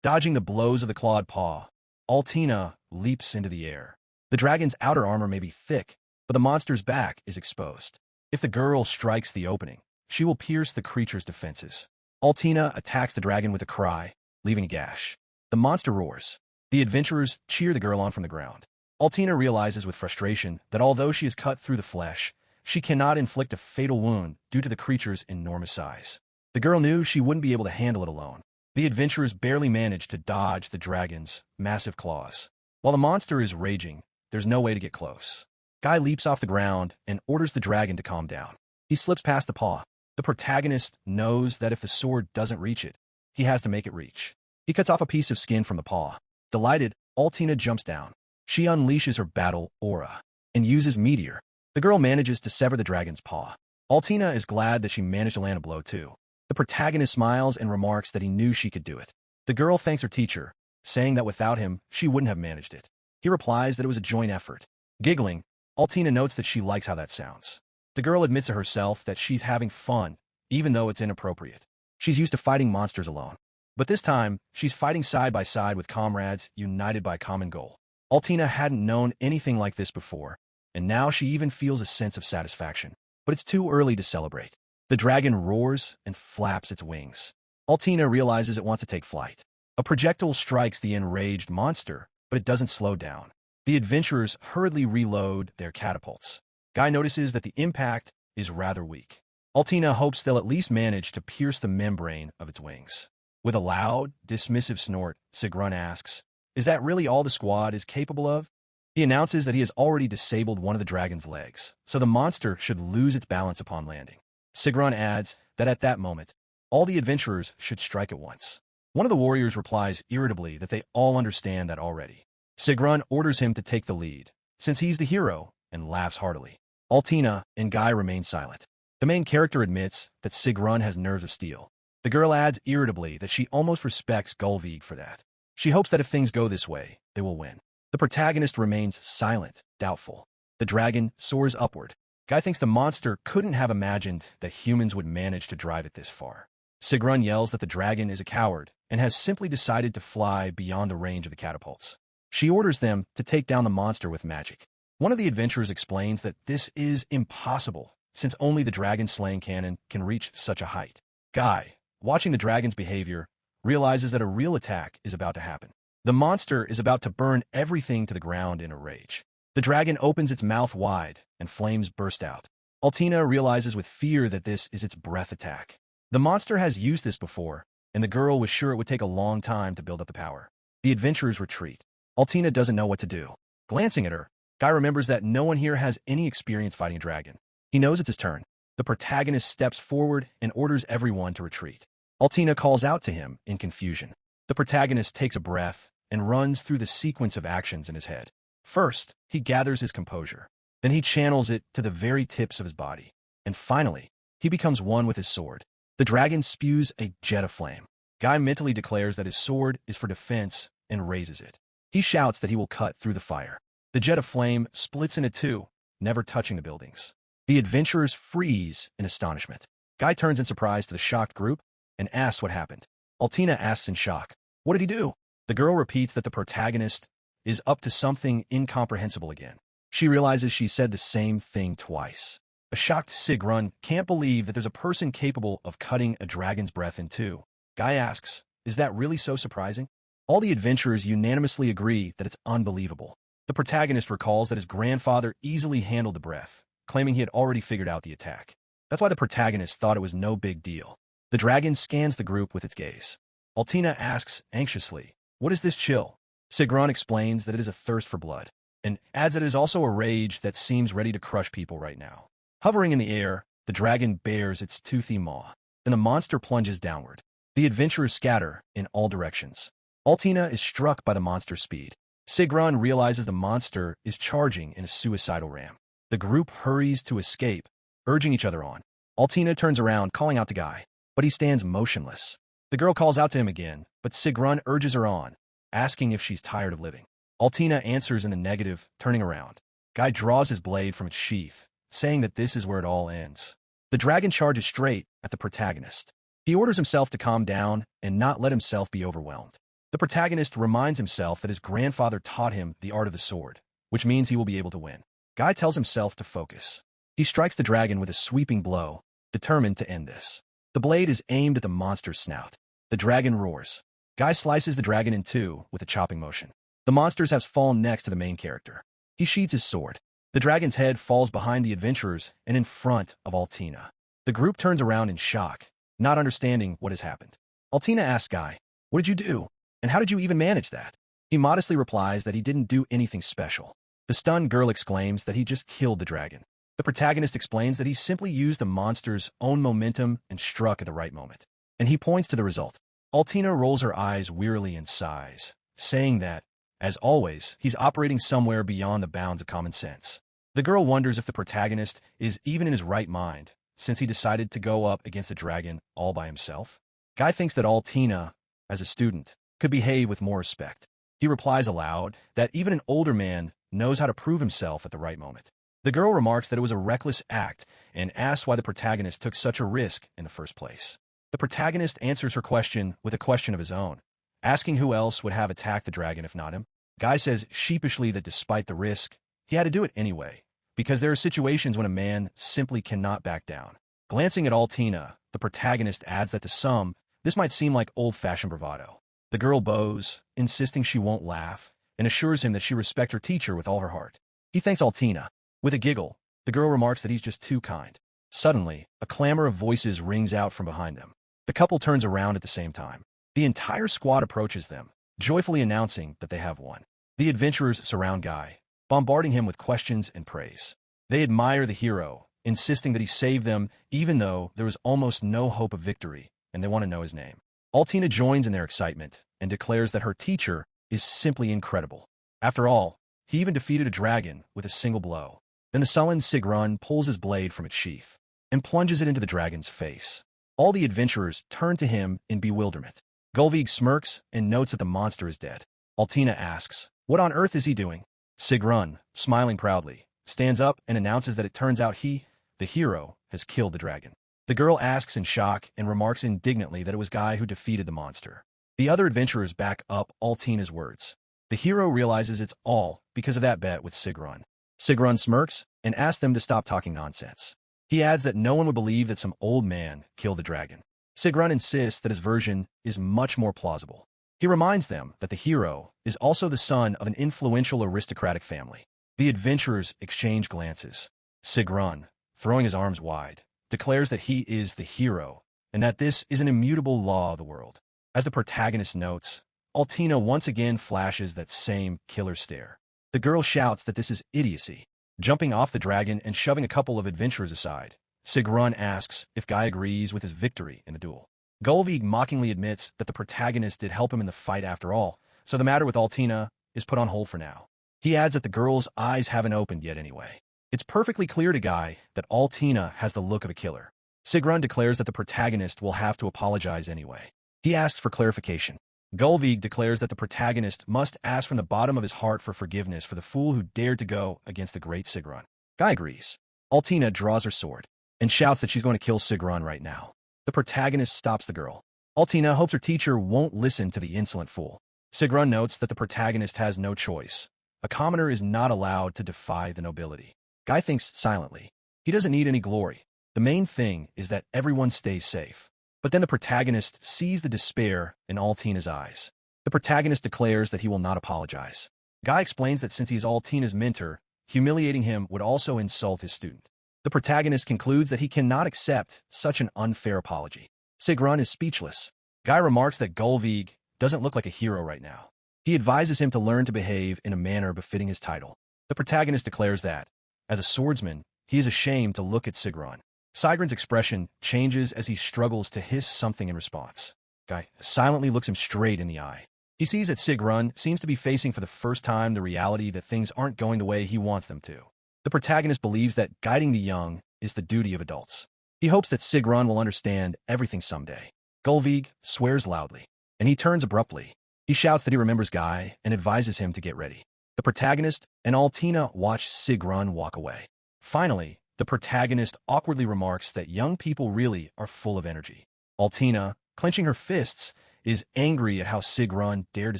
Dodging the blows of the clawed paw, Altina leaps into the air. The dragon's outer armor may be thick, but the monster's back is exposed. If the girl strikes the opening, she will pierce the creature's defenses. Altina attacks the dragon with a cry, leaving a gash. The monster roars. The adventurers cheer the girl on from the ground. Altina realizes with frustration that although she is cut through the flesh, she cannot inflict a fatal wound due to the creature's enormous size. The girl knew she wouldn't be able to handle it alone. The adventurers barely manage to dodge the dragon's massive claws. While the monster is raging, there's no way to get close. Guy leaps off the ground and orders the dragon to calm down. He slips past the paw. The protagonist knows that if the sword doesn't reach it, he has to make it reach. He cuts off a piece of skin from the paw. Delighted, Altina jumps down. She unleashes her battle aura and uses Meteor. The girl manages to sever the dragon's paw. Altina is glad that she managed to land a blow too. The protagonist smiles and remarks that he knew she could do it. The girl thanks her teacher, saying that without him, she wouldn't have managed it. He replies that it was a joint effort. Giggling, Altina notes that she likes how that sounds. The girl admits to herself that she's having fun, even though it's inappropriate. She's used to fighting monsters alone. But this time, she's fighting side by side with comrades united by a common goal. Altina hadn't known anything like this before, and now she even feels a sense of satisfaction. But it's too early to celebrate. The dragon roars and flaps its wings. Altina realizes it wants to take flight. A projectile strikes the enraged monster, but it doesn't slow down. The adventurers hurriedly reload their catapults. Guy notices that the impact is rather weak. Altina hopes they'll at least manage to pierce the membrane of its wings. With a loud, dismissive snort, Sigrun asks, "Is that really all the squad is capable of?" He announces that he has already disabled one of the dragon's legs, so the monster should lose its balance upon landing. Sigrun adds that at that moment, all the adventurers should strike at once. One of the warriors replies irritably that they all understand that already. Sigrun orders him to take the lead, since he's the hero, and laughs heartily. Altina and Guy remain silent. The main character admits that Sigrun has nerves of steel. The girl adds irritably that she almost respects Gullveig for that. She hopes that if things go this way, they will win. The protagonist remains silent, doubtful. The dragon soars upward. Guy thinks the monster couldn't have imagined that humans would manage to drive it this far. Sigrun yells that the dragon is a coward and has simply decided to fly beyond the range of the catapults. She orders them to take down the monster with magic. One of the adventurers explains that this is impossible, since only the dragon-slaying cannon can reach such a height. Guy, watching the dragon's behavior, realizes that a real attack is about to happen. The monster is about to burn everything to the ground in a rage. The dragon opens its mouth wide, and flames burst out. Altina realizes with fear that this is its breath attack. The monster has used this before, and the girl was sure it would take a long time to build up the power. The adventurers retreat. Altina doesn't know what to do. Glancing at her, Guy remembers that no one here has any experience fighting a dragon. He knows it's his turn. The protagonist steps forward and orders everyone to retreat. Altina calls out to him in confusion. The protagonist takes a breath and runs through the sequence of actions in his head. First, he gathers his composure. Then he channels it to the very tips of his body. And finally, he becomes one with his sword. The dragon spews a jet of flame. Guy mentally declares that his sword is for defense and raises it. He shouts that he will cut through the fire. The jet of flame splits into two, never touching the buildings. The adventurers freeze in astonishment. Guy turns in surprise to the shocked group and asks what happened. Altina asks in shock, "What did he do?" The girl repeats that the protagonist is up to something incomprehensible again. She realizes she said the same thing twice. A shocked Sigrun can't believe that there's a person capable of cutting a dragon's breath in two. Guy asks, "Is that really so surprising?" All the adventurers unanimously agree that it's unbelievable. The protagonist recalls that his grandfather easily handled the breath, claiming he had already figured out the attack. That's why the protagonist thought it was no big deal. The dragon scans the group with its gaze. Altina asks anxiously, "What is this chill?" Sigrun explains that it is a thirst for blood, and adds that it is also a rage that seems ready to crush people right now. Hovering in the air, the dragon bares its toothy maw. Then the monster plunges downward. The adventurers scatter in all directions. Altina is struck by the monster's speed. Sigrun realizes the monster is charging in a suicidal ram. The group hurries to escape, urging each other on. Altina turns around, calling out to Guy, but he stands motionless. The girl calls out to him again, but Sigrun urges her on, asking if she's tired of living. Altina answers in the negative, turning around. Guy draws his blade from its sheath, saying that this is where it all ends. The dragon charges straight at the protagonist. He orders himself to calm down and not let himself be overwhelmed. The protagonist reminds himself that his grandfather taught him the art of the sword, which means he will be able to win. Guy tells himself to focus. He strikes the dragon with a sweeping blow, determined to end this. The blade is aimed at the monster's snout. The dragon roars. Guy slices the dragon in two with a chopping motion. The monster has fallen next to the main character. He sheathes his sword. The dragon's head falls behind the adventurers and in front of Altina. The group turns around in shock, not understanding what has happened. Altina asks Guy, "What did you do? And how did you even manage that?" He modestly replies that he didn't do anything special. The stunned girl exclaims that he just killed the dragon. The protagonist explains that he simply used the monster's own momentum and struck at the right moment. And he points to the result. Altina rolls her eyes wearily and sighs, saying that, as always, he's operating somewhere beyond the bounds of common sense. The girl wonders if the protagonist is even in his right mind, since he decided to go up against the dragon all by himself. Guy thinks that Altina, as a student, could behave with more respect. He replies aloud that even an older man knows how to prove himself at the right moment. The girl remarks that it was a reckless act and asks why the protagonist took such a risk in the first place. The protagonist answers her question with a question of his own, asking who else would have attacked the dragon if not him. Guy says sheepishly that despite the risk, he had to do it anyway, because there are situations when a man simply cannot back down. Glancing at Altina, the protagonist adds that to some, this might seem like old-fashioned bravado. The girl bows, insisting she won't laugh, and assures him that she respects her teacher with all her heart. He thanks Altina. With a giggle, the girl remarks that he's just too kind. Suddenly, a clamor of voices rings out from behind them. The couple turns around at the same time. The entire squad approaches them, joyfully announcing that they have won. The adventurers surround Guy, bombarding him with questions and praise. They admire the hero, insisting that he saved them even though there was almost no hope of victory, and they want to know his name. Altina joins in their excitement and declares that her teacher is simply incredible. After all, he even defeated a dragon with a single blow. Then the sullen Sigrun pulls his blade from its sheath and plunges it into the dragon's face. All the adventurers turn to him in bewilderment. Gullveig smirks and notes that the monster is dead. Altina asks, "What on earth is he doing?" Sigrun, smiling proudly, stands up and announces that it turns out he, the hero, has killed the dragon. The girl asks in shock and remarks indignantly that it was Guy who defeated the monster. The other adventurers back up Altina's words. The hero realizes it's all because of that bet with Sigrun. Sigrun smirks and asks them to stop talking nonsense. He adds that no one would believe that some old man killed the dragon. Sigrun insists that his version is much more plausible. He reminds them that the hero is also the son of an influential aristocratic family. The adventurers exchange glances. Sigrun, throwing his arms wide, declares that he is the hero and that this is an immutable law of the world. As the protagonist notes, Altina once again flashes that same killer stare. The girl shouts that this is idiocy. Jumping off the dragon and shoving a couple of adventurers aside, Sigrun asks if Guy agrees with his victory in the duel. Gullveig mockingly admits that the protagonist did help him in the fight after all, so the matter with Altina is put on hold for now. He adds that the girl's eyes haven't opened yet anyway. It's perfectly clear to Guy that Altina has the look of a killer. Sigrun declares that the protagonist will have to apologize anyway. He asks for clarification. Gullveig declares that the protagonist must ask from the bottom of his heart for forgiveness for the fool who dared to go against the great Sigrun. Guy agrees. Altina draws her sword and shouts that she's going to kill Sigrun right now. The protagonist stops the girl. Altina hopes her teacher won't listen to the insolent fool. Sigrun notes that the protagonist has no choice. A commoner is not allowed to defy the nobility. Guy thinks silently. He doesn't need any glory. The main thing is that everyone stays safe. But then the protagonist sees the despair in Altina's eyes. The protagonist declares that he will not apologize. Guy explains that since he is Altina's mentor, humiliating him would also insult his student. The protagonist concludes that he cannot accept such an unfair apology. Sigrun is speechless. Guy remarks that Gullveig doesn't look like a hero right now. He advises him to learn to behave in a manner befitting his title. The protagonist declares that, as a swordsman, he is ashamed to look at Sigrun. Sigrun's expression changes as he struggles to hiss something in response. Guy silently looks him straight in the eye. He sees that Sigrun seems to be facing for the first time the reality that things aren't going the way he wants them to. The protagonist believes that guiding the young is the duty of adults. He hopes that Sigrun will understand everything someday. Gullveig swears loudly, and he turns abruptly. He shouts that he remembers Guy and advises him to get ready. The protagonist and Altina watch Sigrun walk away. Finally, the protagonist awkwardly remarks that young people really are full of energy. Altina, clenching her fists, is angry at how Sigrun dared to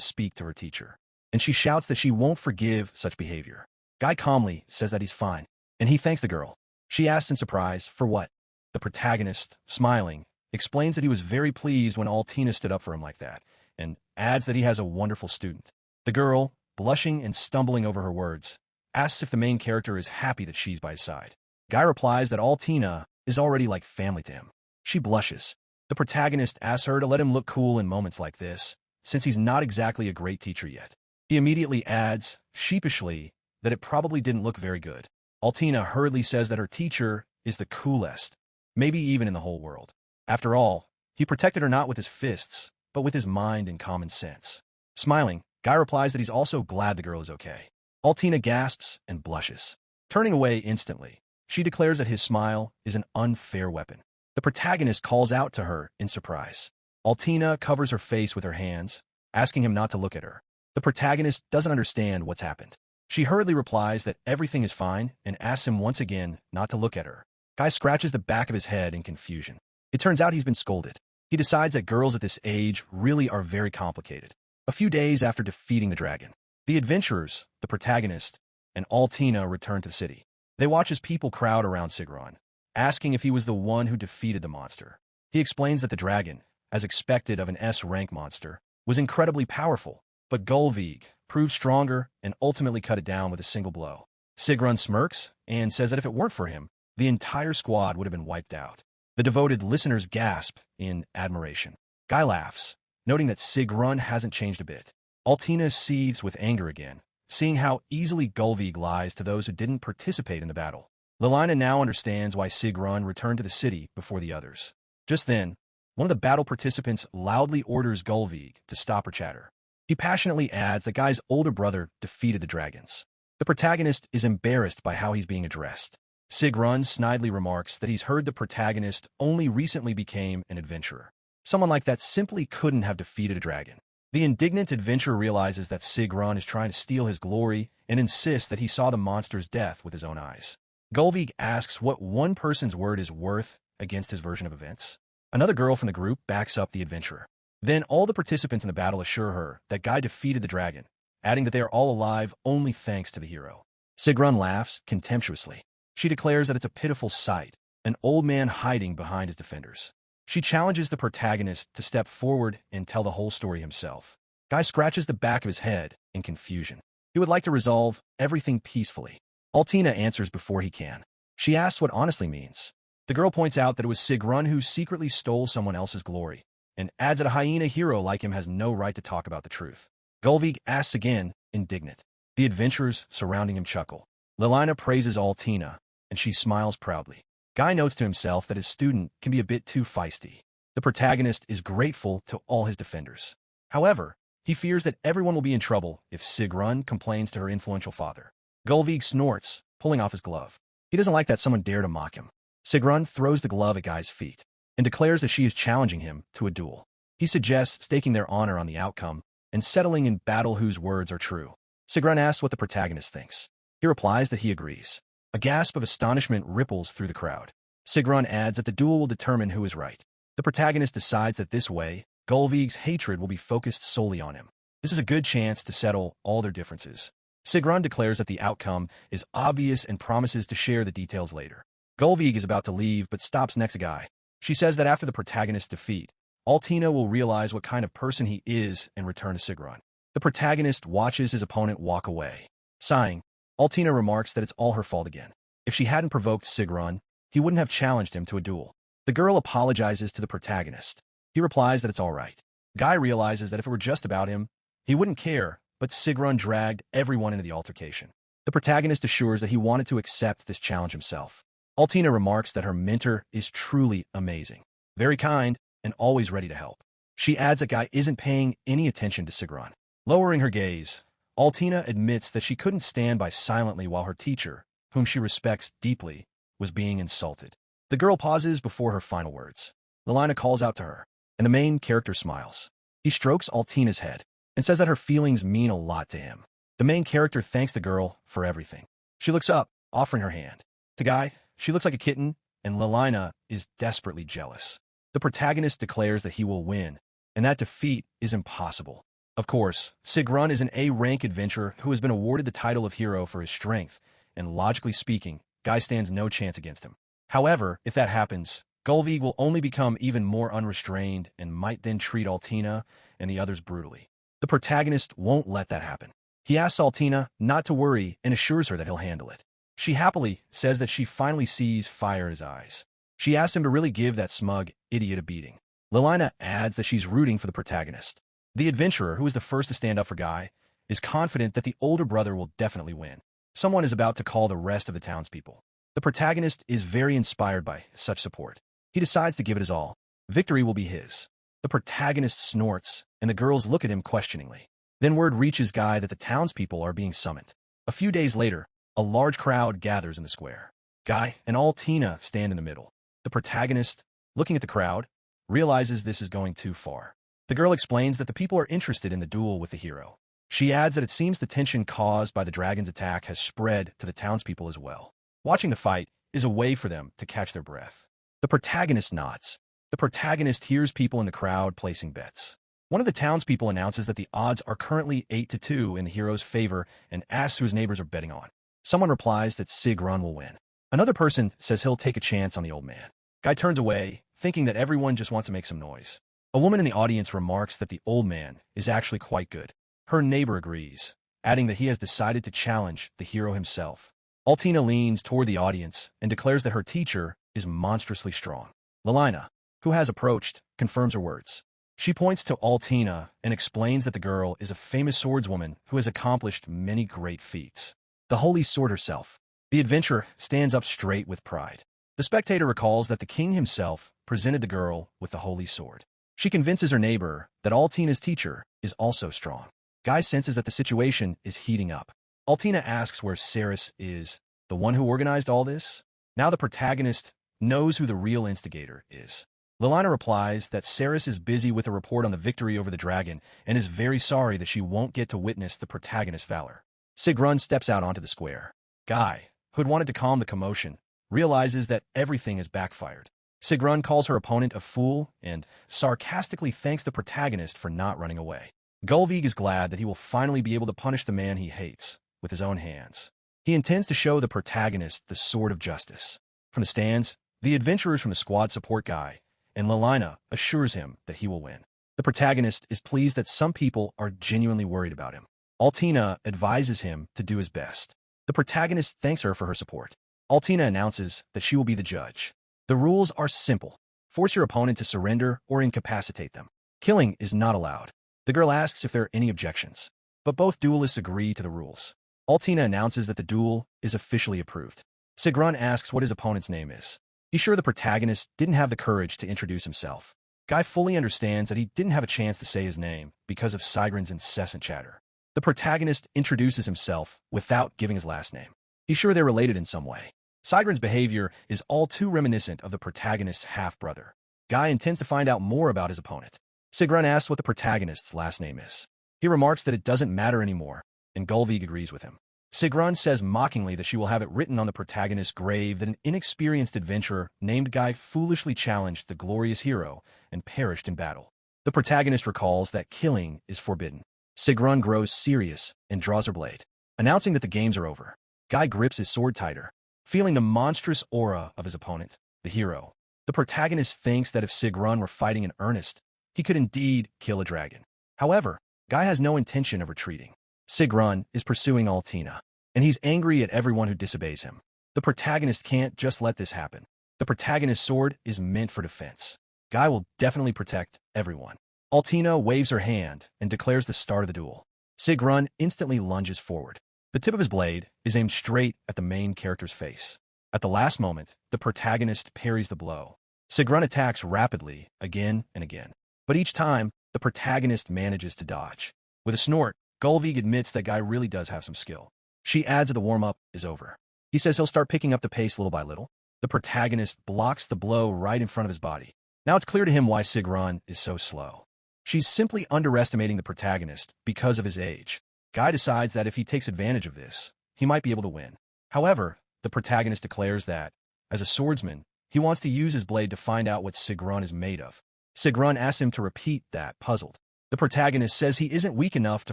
speak to her teacher, and she shouts that she won't forgive such behavior. Guy calmly says that he's fine, and he thanks the girl. She asks in surprise, for what? The protagonist, smiling, explains that he was very pleased when Altina stood up for him like that, and adds that he has a wonderful student. The girl, blushing and stumbling over her words, asks if the main character is happy that she's by his side. Guy replies that Altina is already like family to him. She blushes. The protagonist asks her to let him look cool in moments like this, since he's not exactly a great teacher yet. He immediately adds, sheepishly, that it probably didn't look very good. Altina hurriedly says that her teacher is the coolest, maybe even in the whole world. After all, he protected her not with his fists, but with his mind and common sense. Smiling, Guy replies that he's also glad the girl is okay. Altina gasps and blushes. Turning away instantly, she declares that his smile is an unfair weapon. The protagonist calls out to her in surprise. Altina covers her face with her hands, asking him not to look at her. The protagonist doesn't understand what's happened. She hurriedly replies that everything is fine and asks him once again not to look at her. Guy scratches the back of his head in confusion. It turns out he's been scolded. He decides that girls at this age really are very complicated. A few days after defeating the dragon, the adventurers, the protagonist, and Altina return to the city. They watch as people crowd around Sigrun, asking if he was the one who defeated the monster. He explains that the dragon, as expected of an S-rank monster, was incredibly powerful, but Gullveig proved stronger and ultimately cut it down with a single blow. Sigrun smirks and says that if it weren't for him, the entire squad would have been wiped out. The devoted listeners gasp in admiration. Guy laughs, noting that Sigrun hasn't changed a bit. Altina seethes with anger again, seeing how easily Gullveig lies to those who didn't participate in the battle. Lilina now understands why Sigrun returned to the city before the others. Just then, one of the battle participants loudly orders Gullveig to stop her chatter. He passionately adds that Guy's older brother defeated the dragons. The protagonist is embarrassed by how he's being addressed. Sigrun snidely remarks that he's heard the protagonist only recently became an adventurer. Someone like that simply couldn't have defeated a dragon. The indignant adventurer realizes that Sigrun is trying to steal his glory and insists that he saw the monster's death with his own eyes. Gullveig asks what one person's word is worth against his version of events. Another girl from the group backs up the adventurer. Then all the participants in the battle assure her that Guy defeated the dragon, adding that they are all alive only thanks to the hero. Sigrun laughs contemptuously. She declares that it's a pitiful sight, an old man hiding behind his defenders. She challenges the protagonist to step forward and tell the whole story himself. Guy scratches the back of his head in confusion. He would like to resolve everything peacefully. Altina answers before he can. She asks what honestly means. The girl points out that it was Sigrun who secretly stole someone else's glory, and adds that a hyena hero like him has no right to talk about the truth. Gullveig asks again, indignant. The adventurers surrounding him chuckle. Lilina praises Altina, and she smiles proudly. Guy notes to himself that his student can be a bit too feisty. The protagonist is grateful to all his defenders. However, he fears that everyone will be in trouble if Sigrun complains to her influential father. Gullveig snorts, pulling off his glove. He doesn't like that someone dare to mock him. Sigrun throws the glove at Guy's feet and declares that she is challenging him to a duel. He suggests staking their honor on the outcome and settling in battle whose words are true. Sigrun asks what the protagonist thinks. He replies that he agrees. A gasp of astonishment ripples through the crowd. Sigrun adds that the duel will determine who is right. The protagonist decides that this way, Gullveig's hatred will be focused solely on him. This is a good chance to settle all their differences. Sigrun declares that the outcome is obvious and promises to share the details later. Gullveig is about to leave but stops next to Guy. She says that after the protagonist's defeat, Altina will realize what kind of person he is and return to Sigrun. The protagonist watches his opponent walk away. Sighing, Altina remarks that it's all her fault again. If she hadn't provoked Sigrun, he wouldn't have challenged him to a duel. The girl apologizes to the protagonist. He replies that it's all right. Guy realizes that if it were just about him, he wouldn't care, but Sigrun dragged everyone into the altercation. The protagonist assures that he wanted to accept this challenge himself. Altina remarks that her mentor is truly amazing, very kind, and always ready to help. She adds that Guy isn't paying any attention to Sigrun. Lowering her gaze, Altina admits that she couldn't stand by silently while her teacher, whom she respects deeply, was being insulted. The girl pauses before her final words. Lelina calls out to her, and the main character smiles. He strokes Altina's head and says that her feelings mean a lot to him. The main character thanks the girl for everything. She looks up, offering her hand. To Guy, she looks like a kitten, and Lelina is desperately jealous. The protagonist declares that he will win, and that defeat is impossible. Of course, Sigrun is an A-rank adventurer who has been awarded the title of hero for his strength, and logically speaking, Guy stands no chance against him. However, if that happens, Gullveig will only become even more unrestrained and might then treat Altina and the others brutally. The protagonist won't let that happen. He asks Altina not to worry and assures her that he'll handle it. She happily says that she finally sees fire in his eyes. She asks him to really give that smug idiot a beating. Lelina adds that she's rooting for the protagonist. The adventurer, who is the first to stand up for Guy, is confident that the older brother will definitely win. Someone is about to call the rest of the townspeople. The protagonist is very inspired by such support. He decides to give it his all. Victory will be his. The protagonist snorts, and the girls look at him questioningly. Then word reaches Guy that the townspeople are being summoned. A few days later, a large crowd gathers in the square. Guy and Altina stand in the middle. The protagonist, looking at the crowd, realizes this is going too far. The girl explains that the people are interested in the duel with the hero. She adds that it seems the tension caused by the dragon's attack has spread to the townspeople as well. Watching the fight is a way for them to catch their breath. The protagonist nods. The protagonist hears people in the crowd placing bets. One of the townspeople announces that the odds are currently 8-2 in the hero's favor and asks who his neighbors are betting on. Someone replies that Sigrun will win. Another person says he'll take a chance on the old man. Guy turns away, thinking that everyone just wants to make some noise. A woman in the audience remarks that the old man is actually quite good. Her neighbor agrees, adding that he has decided to challenge the hero himself. Altina leans toward the audience and declares that her teacher is monstrously strong. Lelina, who has approached, confirms her words. She points to Altina and explains that the girl is a famous swordswoman who has accomplished many great feats. The holy sword herself. The adventurer stands up straight with pride. The spectator recalls that the king himself presented the girl with the holy sword. She convinces her neighbor that Altina's teacher is also strong. Guy senses that the situation is heating up. Altina asks where Ceres is, the one who organized all this. Now the protagonist knows who the real instigator is. Lelina replies that Ceres is busy with a report on the victory over the dragon and is very sorry that she won't get to witness the protagonist's valor. Sigrun steps out onto the square. Guy, who had wanted to calm the commotion, realizes that everything has backfired. Sigrun calls her opponent a fool and sarcastically thanks the protagonist for not running away. Gullveig is glad that he will finally be able to punish the man he hates with his own hands. He intends to show the protagonist the sword of justice. From the stands, the adventurers from the squad support Guy, and Lelina assures him that he will win. The protagonist is pleased that some people are genuinely worried about him. Altina advises him to do his best. The protagonist thanks her for her support. Altina announces that she will be the judge. The rules are simple. Force your opponent to surrender or incapacitate them. Killing is not allowed. The girl asks if there are any objections, but both duelists agree to the rules. Altina announces that the duel is officially approved. Sigrun asks what his opponent's name is. He's sure the protagonist didn't have the courage to introduce himself. Guy fully understands that he didn't have a chance to say his name because of Sigrun's incessant chatter. The protagonist introduces himself without giving his last name. He's sure they're related in some way. Sigrun's behavior is all too reminiscent of the protagonist's half-brother. Guy intends to find out more about his opponent. Sigrun asks what the protagonist's last name is. He remarks that it doesn't matter anymore, and Gullveig agrees with him. Sigrun says mockingly that she will have it written on the protagonist's grave that an inexperienced adventurer named Guy foolishly challenged the glorious hero and perished in battle. The protagonist recalls that killing is forbidden. Sigrun grows serious and draws her blade, announcing that the games are over. Guy grips his sword tighter, feeling the monstrous aura of his opponent, the hero. The protagonist thinks that if Sigrun were fighting in earnest, he could indeed kill a dragon. However, Guy has no intention of retreating. Sigrun is pursuing Altina, and he's angry at everyone who disobeys him. The protagonist can't just let this happen. The protagonist's sword is meant for defense. Guy will definitely protect everyone. Altina waves her hand and declares the start of the duel. Sigrun instantly lunges forward. The tip of his blade is aimed straight at the main character's face. At the last moment, the protagonist parries the blow. Sigrun attacks rapidly, again and again. But each time, the protagonist manages to dodge. With a snort, Gullveig admits that Guy really does have some skill. She adds that the warm-up is over. He says he'll start picking up the pace little by little. The protagonist blocks the blow right in front of his body. Now it's clear to him why Sigrun is so slow. She's simply underestimating the protagonist because of his age. Guy decides that if he takes advantage of this, he might be able to win. However, the protagonist declares that, as a swordsman, he wants to use his blade to find out what Sigrun is made of. Sigrun asks him to repeat that, puzzled. The protagonist says he isn't weak enough to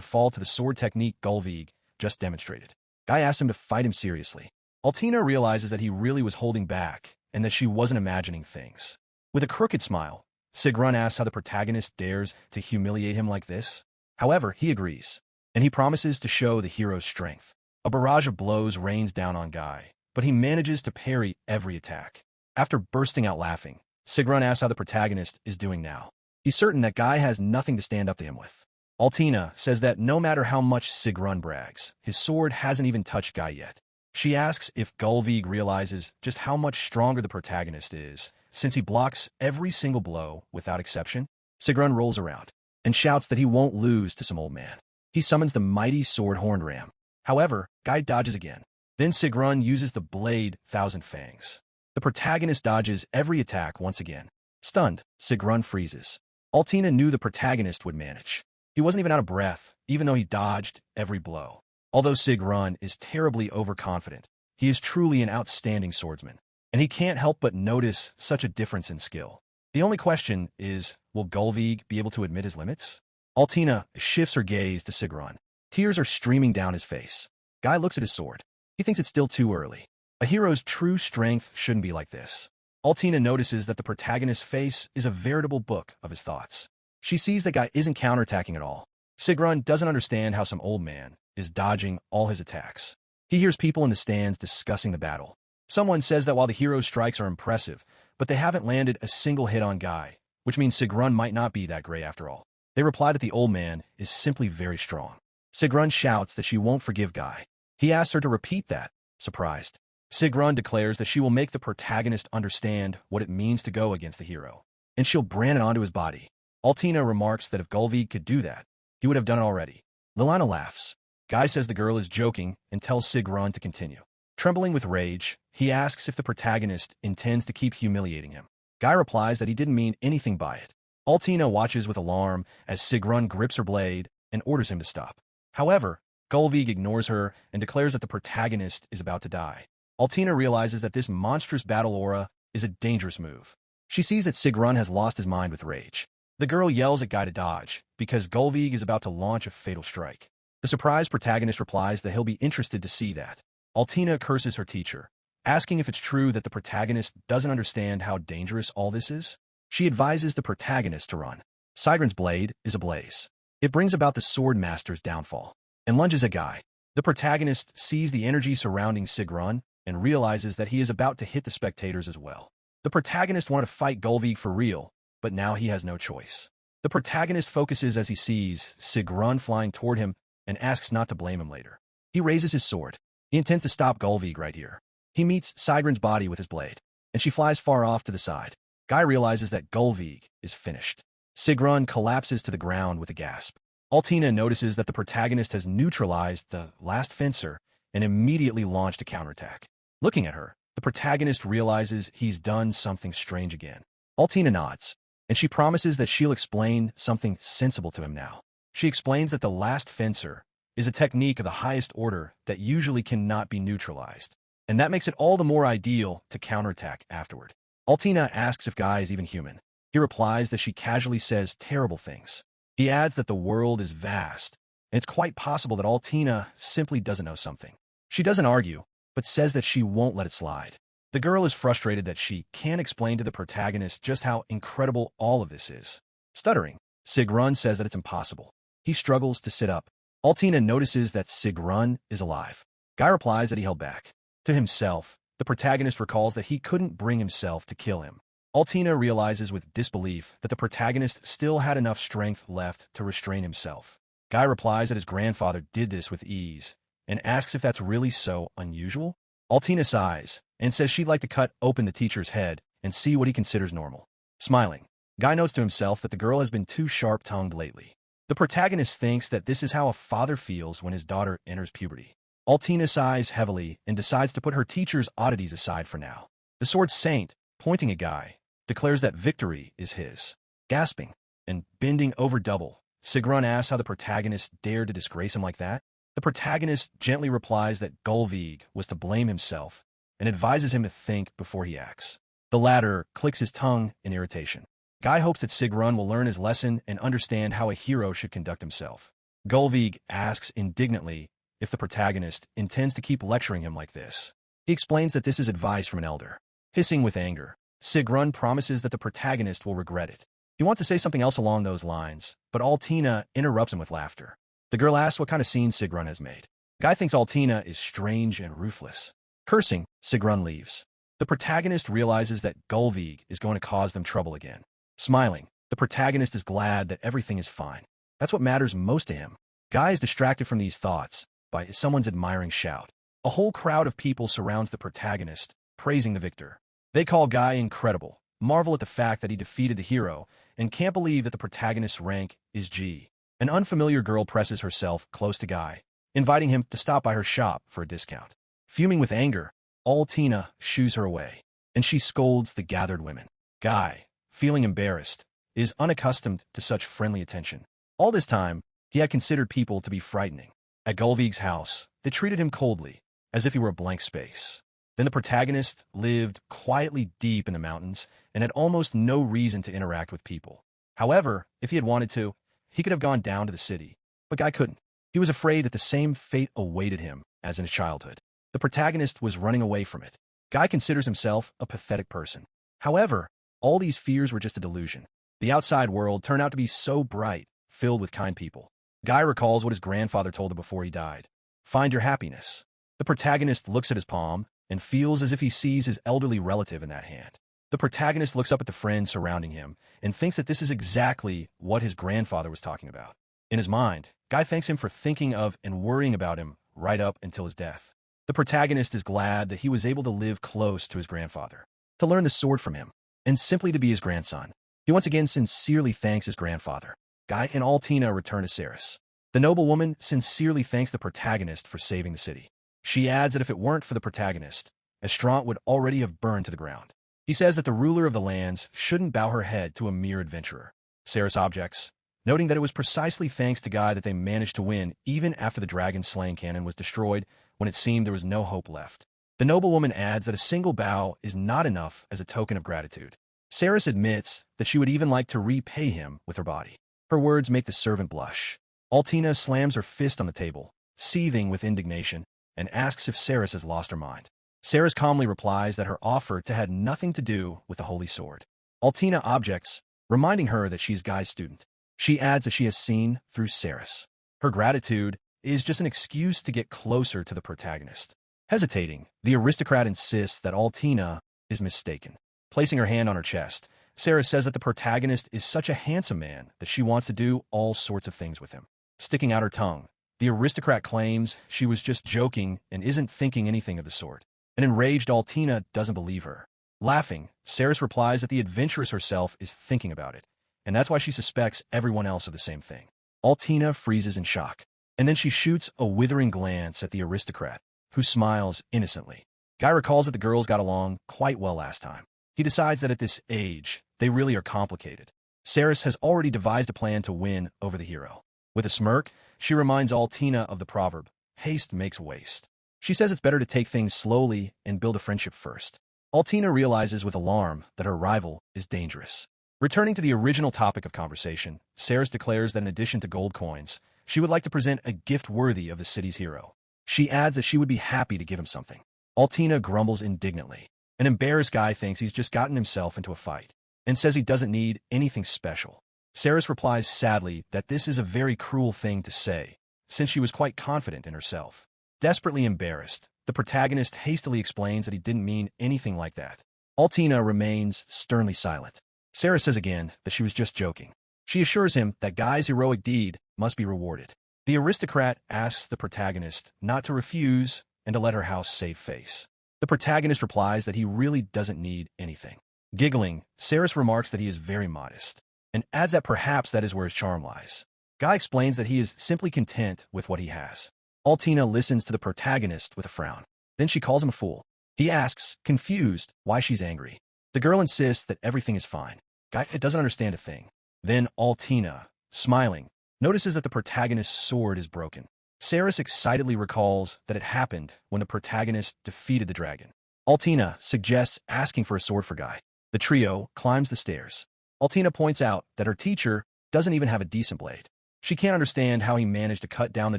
fall to the sword technique Gullveig just demonstrated. Guy asks him to fight him seriously. Altina realizes that he really was holding back and that she wasn't imagining things. With a crooked smile, Sigrun asks how the protagonist dares to humiliate him like this. However, he agrees, and he promises to show the hero's strength. A barrage of blows rains down on Guy, but he manages to parry every attack. After bursting out laughing, Sigrun asks how the protagonist is doing now. He's certain that Guy has nothing to stand up to him with. Altina says that no matter how much Sigrun brags, his sword hasn't even touched Guy yet. She asks if Gullveig realizes just how much stronger the protagonist is, since he blocks every single blow without exception. Sigrun rolls around and shouts that he won't lose to some old man. He summons the mighty sword Horned Ram. However, Guy dodges again. Then Sigrun uses the blade Thousand Fangs. The protagonist dodges every attack once again. Stunned, Sigrun freezes. Altina knew the protagonist would manage. He wasn't even out of breath, even though he dodged every blow. Although Sigrun is terribly overconfident, he is truly an outstanding swordsman, and he can't help but notice such a difference in skill. The only question is, will Gullveig be able to admit his limits? Altina shifts her gaze to Sigrun. Tears are streaming down his face. Guy looks at his sword. He thinks it's still too early. A hero's true strength shouldn't be like this. Altina notices that the protagonist's face is a veritable book of his thoughts. She sees that Guy isn't counterattacking at all. Sigrun doesn't understand how some old man is dodging all his attacks. He hears people in the stands discussing the battle. Someone says that while the hero's strikes are impressive, but they haven't landed a single hit on Guy, which means Sigrun might not be that great after all. They reply that the old man is simply very strong. Sigrun shouts that she won't forgive Guy. He asks her to repeat that, surprised. Sigrun declares that she will make the protagonist understand what it means to go against the hero, and she'll brand it onto his body. Altina remarks that if Gullveig could do that, he would have done it already. Lilana laughs. Guy says the girl is joking and tells Sigrun to continue. Trembling with rage, he asks if the protagonist intends to keep humiliating him. Guy replies that he didn't mean anything by it. Altina watches with alarm as Sigrun grips her blade and orders him to stop. However, Gullveig ignores her and declares that the protagonist is about to die. Altina realizes that this monstrous battle aura is a dangerous move. She sees that Sigrun has lost his mind with rage. The girl yells at Guy to dodge, because Gullveig is about to launch a fatal strike. The surprised protagonist replies that he'll be interested to see that. Altina curses her teacher, asking if it's true that the protagonist doesn't understand how dangerous all this is. She advises the protagonist to run. Sigrun's blade is ablaze. It brings about the sword master's downfall, and lunges at Guy. The protagonist sees the energy surrounding Sigrun and realizes that he is about to hit the spectators as well. The protagonist wanted to fight Gullveig for real, but now he has no choice. The protagonist focuses as he sees Sigrun flying toward him and asks not to blame him later. He raises his sword. He intends to stop Gullveig right here. He meets Sigrun's body with his blade, and she flies far off to the side. Guy realizes that Gullveig is finished. Sigrun collapses to the ground with a gasp. Altina notices that the protagonist has neutralized the last fencer and immediately launched a counterattack. Looking at her, the protagonist realizes he's done something strange again. Altina nods, and she promises that she'll explain something sensible to him now. She explains that the last fencer is a technique of the highest order that usually cannot be neutralized, and that makes it all the more ideal to counterattack afterward. Altina asks if Guy is even human. He replies that she casually says terrible things. He adds that the world is vast, and it's quite possible that Altina simply doesn't know something. She doesn't argue, but says that she won't let it slide. The girl is frustrated that she can't explain to the protagonist just how incredible all of this is. Stuttering, Sigrun says that it's impossible. He struggles to sit up. Altina notices that Sigrun is alive. Guy replies that he held back. To himself, the protagonist recalls that he couldn't bring himself to kill him. Altina realizes with disbelief that the protagonist still had enough strength left to restrain himself. Guy replies that his grandfather did this with ease, and asks if that's really so unusual. Altina sighs, and says she'd like to cut open the teacher's head and see what he considers normal. Smiling, Guy notes to himself that the girl has been too sharp-tongued lately. The protagonist thinks that this is how a father feels when his daughter enters puberty. Altina sighs heavily and decides to put her teacher's oddities aside for now. The sword saint, pointing at Guy, declares that victory is his. Gasping and bending over double, Sigrun asks how the protagonist dared to disgrace him like that. The protagonist gently replies that Gullveig was to blame himself and advises him to think before he acts. The latter clicks his tongue in irritation. Guy hopes that Sigrun will learn his lesson and understand how a hero should conduct himself. Gullveig asks indignantly if the protagonist intends to keep lecturing him like this. He explains that this is advice from an elder. Hissing with anger, Sigrun promises that the protagonist will regret it. He wants to say something else along those lines, but Altina interrupts him with laughter. The girl asks what kind of scene Sigrun has made. Guy thinks Altina is strange and ruthless. Cursing, Sigrun leaves. The protagonist realizes that Gullveig is going to cause them trouble again. Smiling, the protagonist is glad that everything is fine. That's what matters most to him. Guy is distracted from these thoughts by someone's admiring shout. A whole crowd of people surrounds the protagonist, praising the victor. They call Guy incredible, marvel at the fact that he defeated the hero, and can't believe that the protagonist's rank is G. An unfamiliar girl presses herself close to Guy, inviting him to stop by her shop for a discount. Fuming with anger, Altina shoos her away, and she scolds the gathered women. Guy, feeling embarrassed, is unaccustomed to such friendly attention. All this time, he had considered people to be frightening. At Gullveig's house, they treated him coldly, as if he were a blank space. Then the protagonist lived quietly deep in the mountains and had almost no reason to interact with people. However, if he had wanted to, he could have gone down to the city, but Guy couldn't. He was afraid that the same fate awaited him as in his childhood. The protagonist was running away from it. Guy considers himself a pathetic person. However, all these fears were just a delusion. The outside world turned out to be so bright, filled with kind people. Guy recalls what his grandfather told him before he died. Find your happiness. The protagonist looks at his palm and feels as if he sees his elderly relative in that hand. The protagonist looks up at the friends surrounding him and thinks that this is exactly what his grandfather was talking about. In his mind, Guy thanks him for thinking of and worrying about him right up until his death. The protagonist is glad that he was able to live close to his grandfather, to learn the sword from him, and simply to be his grandson. He once again sincerely thanks his grandfather. Guy and Altina return to Ceres. The noblewoman sincerely thanks the protagonist for saving the city. She adds that if it weren't for the protagonist, Estrant would already have burned to the ground. He says that the ruler of the lands shouldn't bow her head to a mere adventurer. Ceres objects, noting that it was precisely thanks to Guy that they managed to win even after the dragon-slaying cannon was destroyed when it seemed there was no hope left. The noblewoman adds that a single bow is not enough as a token of gratitude. Ceres admits that she would even like to repay him with her body. Her words make the servant blush. Altina slams her fist on the table, seething with indignation, and asks if Ceres has lost her mind. Ceres calmly replies that her offer had nothing to do with the holy sword. Altina objects, reminding her that she's Guy's student. She adds that she has seen through Ceres. Her gratitude is just an excuse to get closer to the protagonist. Hesitating, the aristocrat insists that Altina is mistaken. Placing her hand on her chest, Ceres says that the protagonist is such a handsome man that she wants to do all sorts of things with him. Sticking out her tongue, the aristocrat claims she was just joking and isn't thinking anything of the sort. An enraged Altina doesn't believe her. Laughing, Ceres replies that the adventuress herself is thinking about it, and that's why she suspects everyone else of the same thing. Altina freezes in shock, and then she shoots a withering glance at the aristocrat, who smiles innocently. Guy recalls that the girls got along quite well last time. He decides that at this age, they really are complicated. Ceres has already devised a plan to win over the hero. With a smirk, she reminds Altina of the proverb, haste makes waste. She says it's better to take things slowly and build a friendship first. Altina realizes with alarm that her rival is dangerous. Returning to the original topic of conversation, Ceres declares that in addition to gold coins, she would like to present a gift worthy of the city's hero. She adds that she would be happy to give him something. Altina grumbles indignantly. An embarrassed Guy thinks he's just gotten himself into a fight, and says he doesn't need anything special. Ceres replies sadly that this is a very cruel thing to say, since she was quite confident in herself. Desperately embarrassed, the protagonist hastily explains that he didn't mean anything like that. Altina remains sternly silent. Ceres says again that she was just joking. She assures him that Guy's heroic deed must be rewarded. The aristocrat asks the protagonist not to refuse and to let her house save face. The protagonist replies that he really doesn't need anything. Giggling, Ceres remarks that he is very modest, and adds that perhaps that is where his charm lies. Guy explains that he is simply content with what he has. Altina listens to the protagonist with a frown. Then she calls him a fool. He asks, confused, why she's angry. The girl insists that everything is fine. Guy doesn't understand a thing. Then Altina, smiling, notices that the protagonist's sword is broken. Saris excitedly recalls that it happened when the protagonist defeated the dragon. Altina suggests asking for a sword for Guy. The trio climbs the stairs. Altina points out that her teacher doesn't even have a decent blade. She can't understand how he managed to cut down the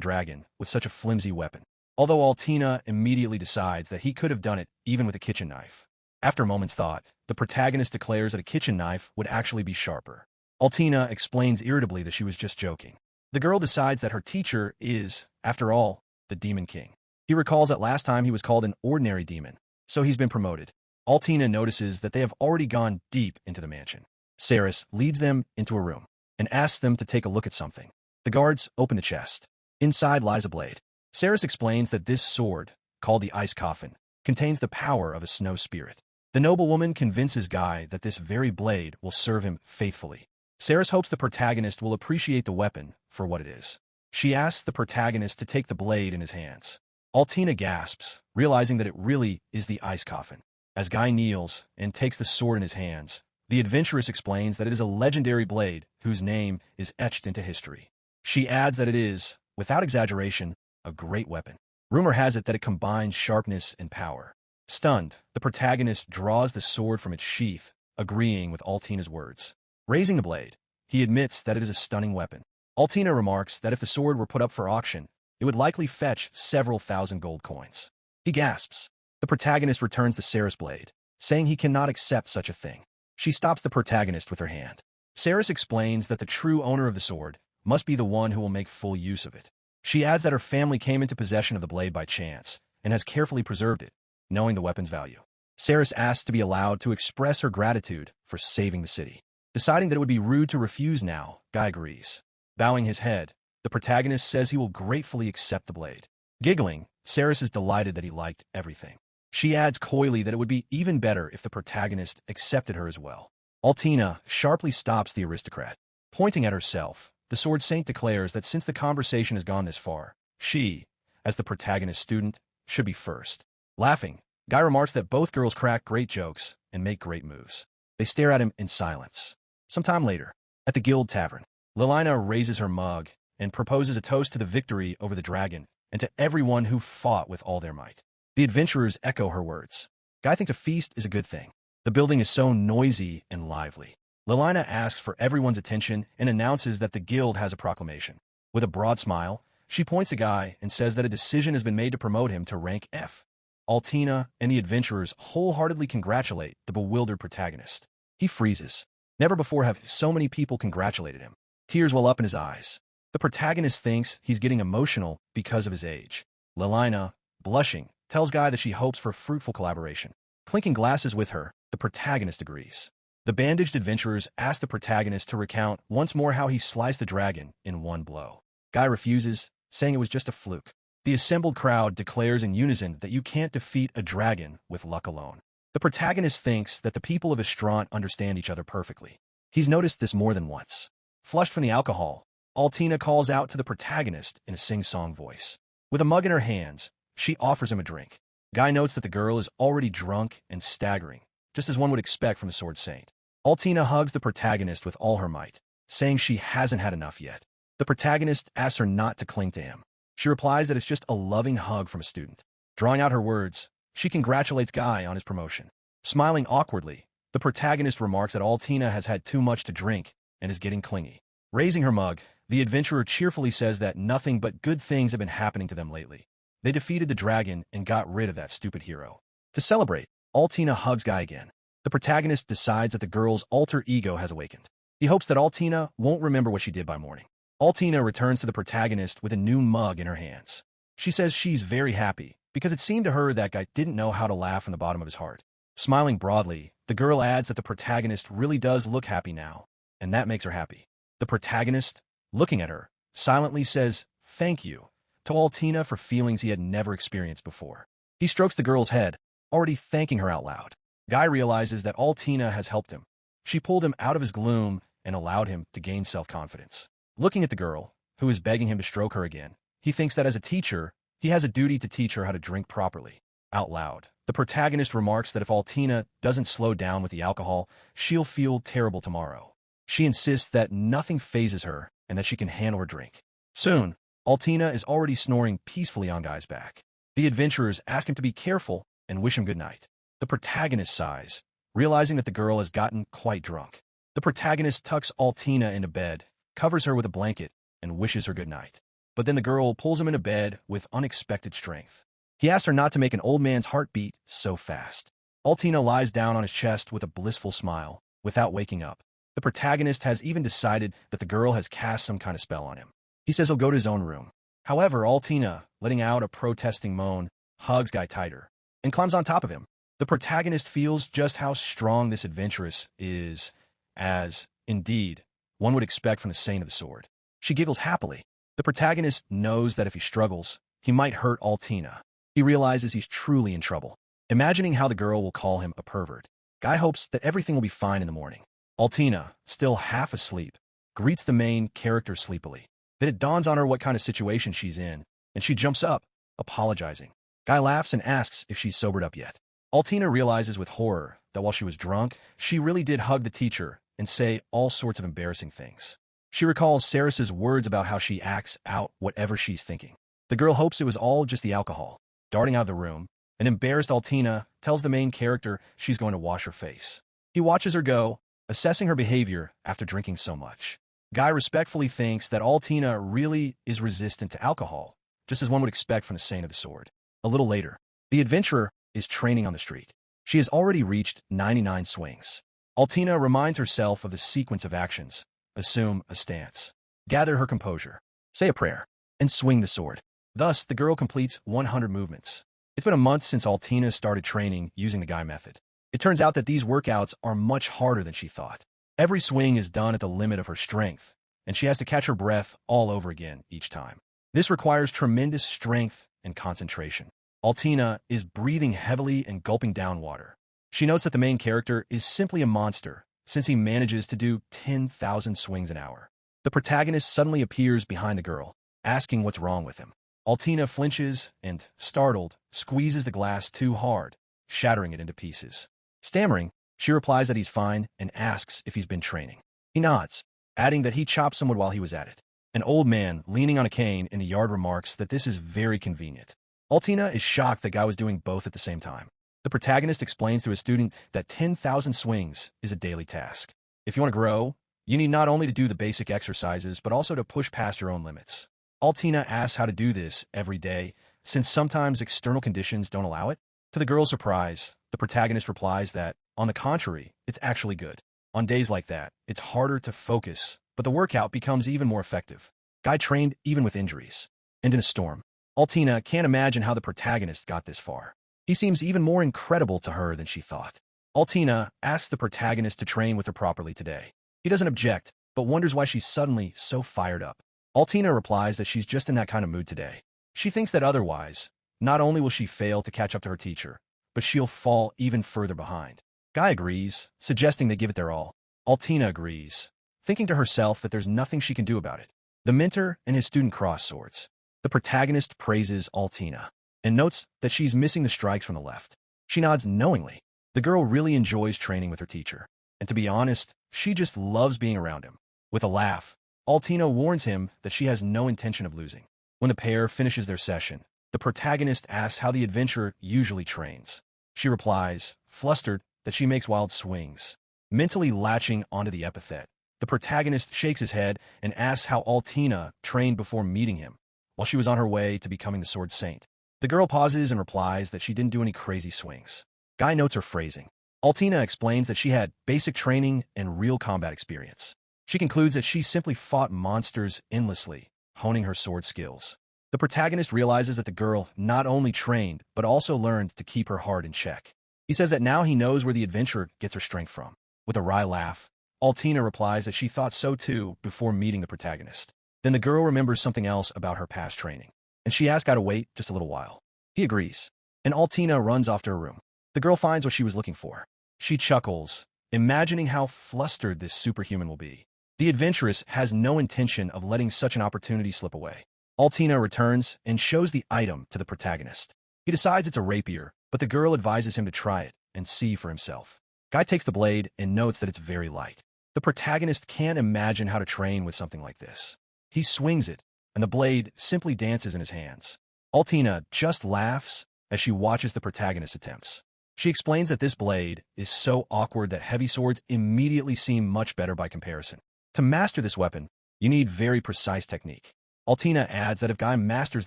dragon with such a flimsy weapon. Although Altina immediately decides that he could have done it even with a kitchen knife. After a moment's thought, the protagonist declares that a kitchen knife would actually be sharper. Altina explains irritably that she was just joking. The girl decides that her teacher is, after all, the Demon King. He recalls that last time he was called an ordinary demon, so he's been promoted. Altina notices that they have already gone deep into the mansion. Saris leads them into a room and asks them to take a look at something. The guards open the chest. Inside lies a blade. Saris explains that this sword, called the Ice Coffin, contains the power of a snow spirit. The noblewoman convinces Guy that this very blade will serve him faithfully. Saris hopes the protagonist will appreciate the weapon for what it is. She asks the protagonist to take the blade in his hands. Altina gasps, realizing that it really is the Ice Coffin. As Guy kneels and takes the sword in his hands, the adventuress explains that it is a legendary blade whose name is etched into history. She adds that it is, without exaggeration, a great weapon. Rumor has it that it combines sharpness and power. Stunned, the protagonist draws the sword from its sheath, agreeing with Altina's words. Raising the blade, he admits that it is a stunning weapon. Altina remarks that if the sword were put up for auction, it would likely fetch several thousand gold coins. He gasps. The protagonist returns the Saris blade, saying he cannot accept such a thing. She stops the protagonist with her hand. Saris explains that the true owner of the sword must be the one who will make full use of it. She adds that her family came into possession of the blade by chance and has carefully preserved it, knowing the weapon's value. Saris asks to be allowed to express her gratitude for saving the city. Deciding that it would be rude to refuse now, Guy agrees. Bowing his head, the protagonist says he will gratefully accept the blade. Giggling, Saris is delighted that he liked everything. She adds coyly that it would be even better if the protagonist accepted her as well. Altina sharply stops the aristocrat. Pointing at herself, the Sword Saint declares that since the conversation has gone this far, she, as the protagonist's student, should be first. Laughing, Guy remarks that both girls crack great jokes and make great moves. They stare at him in silence. Sometime later, at the Guild Tavern, Lilina raises her mug and proposes a toast to the victory over the dragon and to everyone who fought with all their might. The adventurers echo her words. Guy thinks a feast is a good thing. The building is so noisy and lively. Lilina asks for everyone's attention and announces that the guild has a proclamation. With a broad smile, she points at Guy and says that a decision has been made to promote him to rank F. Altina and the adventurers wholeheartedly congratulate the bewildered protagonist. He freezes. Never before have so many people congratulated him. Tears well up in his eyes. The protagonist thinks he's getting emotional because of his age. Lilina, blushing, tells Guy that she hopes for fruitful collaboration. Clinking glasses with her, the protagonist agrees. The bandaged adventurers ask the protagonist to recount once more how he sliced the dragon in one blow. Guy refuses, saying it was just a fluke. The assembled crowd declares in unison that you can't defeat a dragon with luck alone. The protagonist thinks that the people of Estrant understand each other perfectly. He's noticed this more than once. Flushed from the alcohol, Altina calls out to the protagonist in a sing-song voice. With a mug in her hands, she offers him a drink. Guy notes that the girl is already drunk and staggering, just as one would expect from the Sword Saint. Altina hugs the protagonist with all her might, saying she hasn't had enough yet. The protagonist asks her not to cling to him. She replies that it's just a loving hug from a student. Drawing out her words, she congratulates Guy on his promotion. Smiling awkwardly, the protagonist remarks that Altina has had too much to drink and is getting clingy. Raising her mug, the adventurer cheerfully says that nothing but good things have been happening to them lately. They defeated the dragon and got rid of that stupid hero. To celebrate, Altina hugs Guy again. The protagonist decides that the girl's alter ego has awakened. He hopes that Altina won't remember what she did by morning. Altina returns to the protagonist with a new mug in her hands. She says she's very happy, because it seemed to her that Guy didn't know how to laugh from the bottom of his heart. Smiling broadly, the girl adds that the protagonist really does look happy now, and that makes her happy. The protagonist, looking at her, silently says, "Thank you," to Altina for feelings he had never experienced before. He strokes the girl's head, already thanking her out loud. Guy realizes that Altina has helped him. She pulled him out of his gloom and allowed him to gain self-confidence. Looking at the girl, who is begging him to stroke her again, he thinks that as a teacher, He has a duty to teach her how to drink properly. Out loud, the protagonist remarks that if Altina doesn't slow down with the alcohol, she'll feel terrible tomorrow. She insists that nothing phases her and that she can handle her drink. Soon, Altina is already snoring peacefully on Guy's back. The adventurers ask him to be careful and wish him good night. The protagonist sighs, realizing that the girl has gotten quite drunk. The protagonist tucks Altina into bed, covers her with a blanket, and wishes her good night. But then the girl pulls him into bed with unexpected strength. He asks her not to make an old man's heart beat so fast. Altina lies down on his chest with a blissful smile, without waking up. The protagonist has even decided that the girl has cast some kind of spell on him. He says he'll go to his own room. However, Altina, letting out a protesting moan, hugs Guy tighter and climbs on top of him. The protagonist feels just how strong this adventuress is, as, indeed, one would expect from the Saint of the Sword. She giggles happily. The protagonist knows that if he struggles, he might hurt Altina. He realizes he's truly in trouble, imagining how the girl will call him a pervert. Guy hopes that everything will be fine in the morning. Altina, still half asleep, greets the main character sleepily. Then it dawns on her what kind of situation she's in, and she jumps up, apologizing. Guy laughs and asks if she's sobered up yet. Altina realizes with horror that while she was drunk, she really did hug the teacher and say all sorts of embarrassing things. She recalls Saris's words about how she acts out whatever she's thinking. The girl hopes it was all just the alcohol. Darting out of the room, an embarrassed Altina tells the main character she's going to wash her face. He watches her go, assessing her behavior after drinking so much. Guy respectfully thinks that Altina really is resistant to alcohol, just as one would expect from the Saint of the Sword. A little later, the adventurer is training on the street. She has already reached 99 swings. Altina reminds herself of the sequence of actions. Assume a stance. Gather her composure. Say a prayer. And swing the sword. Thus, the girl completes 100 movements. It's been a month since Altina started training using the Guy method. It turns out that these workouts are much harder than she thought. Every swing is done at the limit of her strength, and she has to catch her breath all over again each time. This requires tremendous strength and concentration. Altina is breathing heavily and gulping down water. She notes that the main character is simply a monster, since he manages to do 10,000 swings an hour. The protagonist suddenly appears behind the girl, asking what's wrong with him. Altina flinches and, startled, squeezes the glass too hard, shattering it into pieces. Stammering, she replies that he's fine and asks if he's been training. He nods, adding that he chopped someone while he was at it. An old man, leaning on a cane in the yard, remarks that this is very convenient. Altina is shocked that Guy was doing both at the same time. The protagonist explains to his student that 10,000 swings is a daily task. If you want to grow, you need not only to do the basic exercises, but also to push past your own limits. Altina asks how to do this every day, since sometimes external conditions don't allow it. To the girl's surprise, the protagonist replies that, on the contrary, it's actually good. On days like that, it's harder to focus, but the workout becomes even more effective. Guy trained even with injuries. And in a storm, Altina can't imagine how the protagonist got this far. He seems even more incredible to her than she thought. Altina asks the protagonist to train with her properly today. He doesn't object, but wonders why she's suddenly so fired up. Altina replies that she's just in that kind of mood today. She thinks that otherwise, not only will she fail to catch up to her teacher, but she'll fall even further behind. Guy agrees, suggesting they give it their all. Altina agrees, thinking to herself that there's nothing she can do about it. The mentor and his student cross swords. The protagonist praises Altina and notes that she's missing the strikes from the left. She nods knowingly. The girl really enjoys training with her teacher, and to be honest, she just loves being around him. With a laugh, Altina warns him that she has no intention of losing. When the pair finishes their session, the protagonist asks how the adventurer usually trains. She replies, flustered, that she makes wild swings. Mentally latching onto the epithet, the protagonist shakes his head and asks how Altina trained before meeting him, while she was on her way to becoming the Sword Saint. The girl pauses and replies that she didn't do any crazy swings. Guy notes her phrasing. Altina explains that she had basic training and real combat experience. She concludes that she simply fought monsters endlessly, honing her sword skills. The protagonist realizes that the girl not only trained, but also learned to keep her heart in check. He says that now he knows where the adventurer gets her strength from. With a wry laugh, Altina replies that she thought so too before meeting the protagonist. Then the girl remembers something else about her past training, and she asks Guy to wait just a little while. He agrees, and Altina runs off to her room. The girl finds what she was looking for. She chuckles, imagining how flustered this superhuman will be. The adventuress has no intention of letting such an opportunity slip away. Altina returns and shows the item to the protagonist. He decides it's a rapier, but the girl advises him to try it and see for himself. Guy takes the blade and notes that it's very light. The protagonist can't imagine how to train with something like this. He swings it, and the blade simply dances in his hands. Altina just laughs as she watches the protagonist's attempts. She explains that this blade is so awkward that heavy swords immediately seem much better by comparison. To master this weapon, you need very precise technique. Altina adds that if Guy masters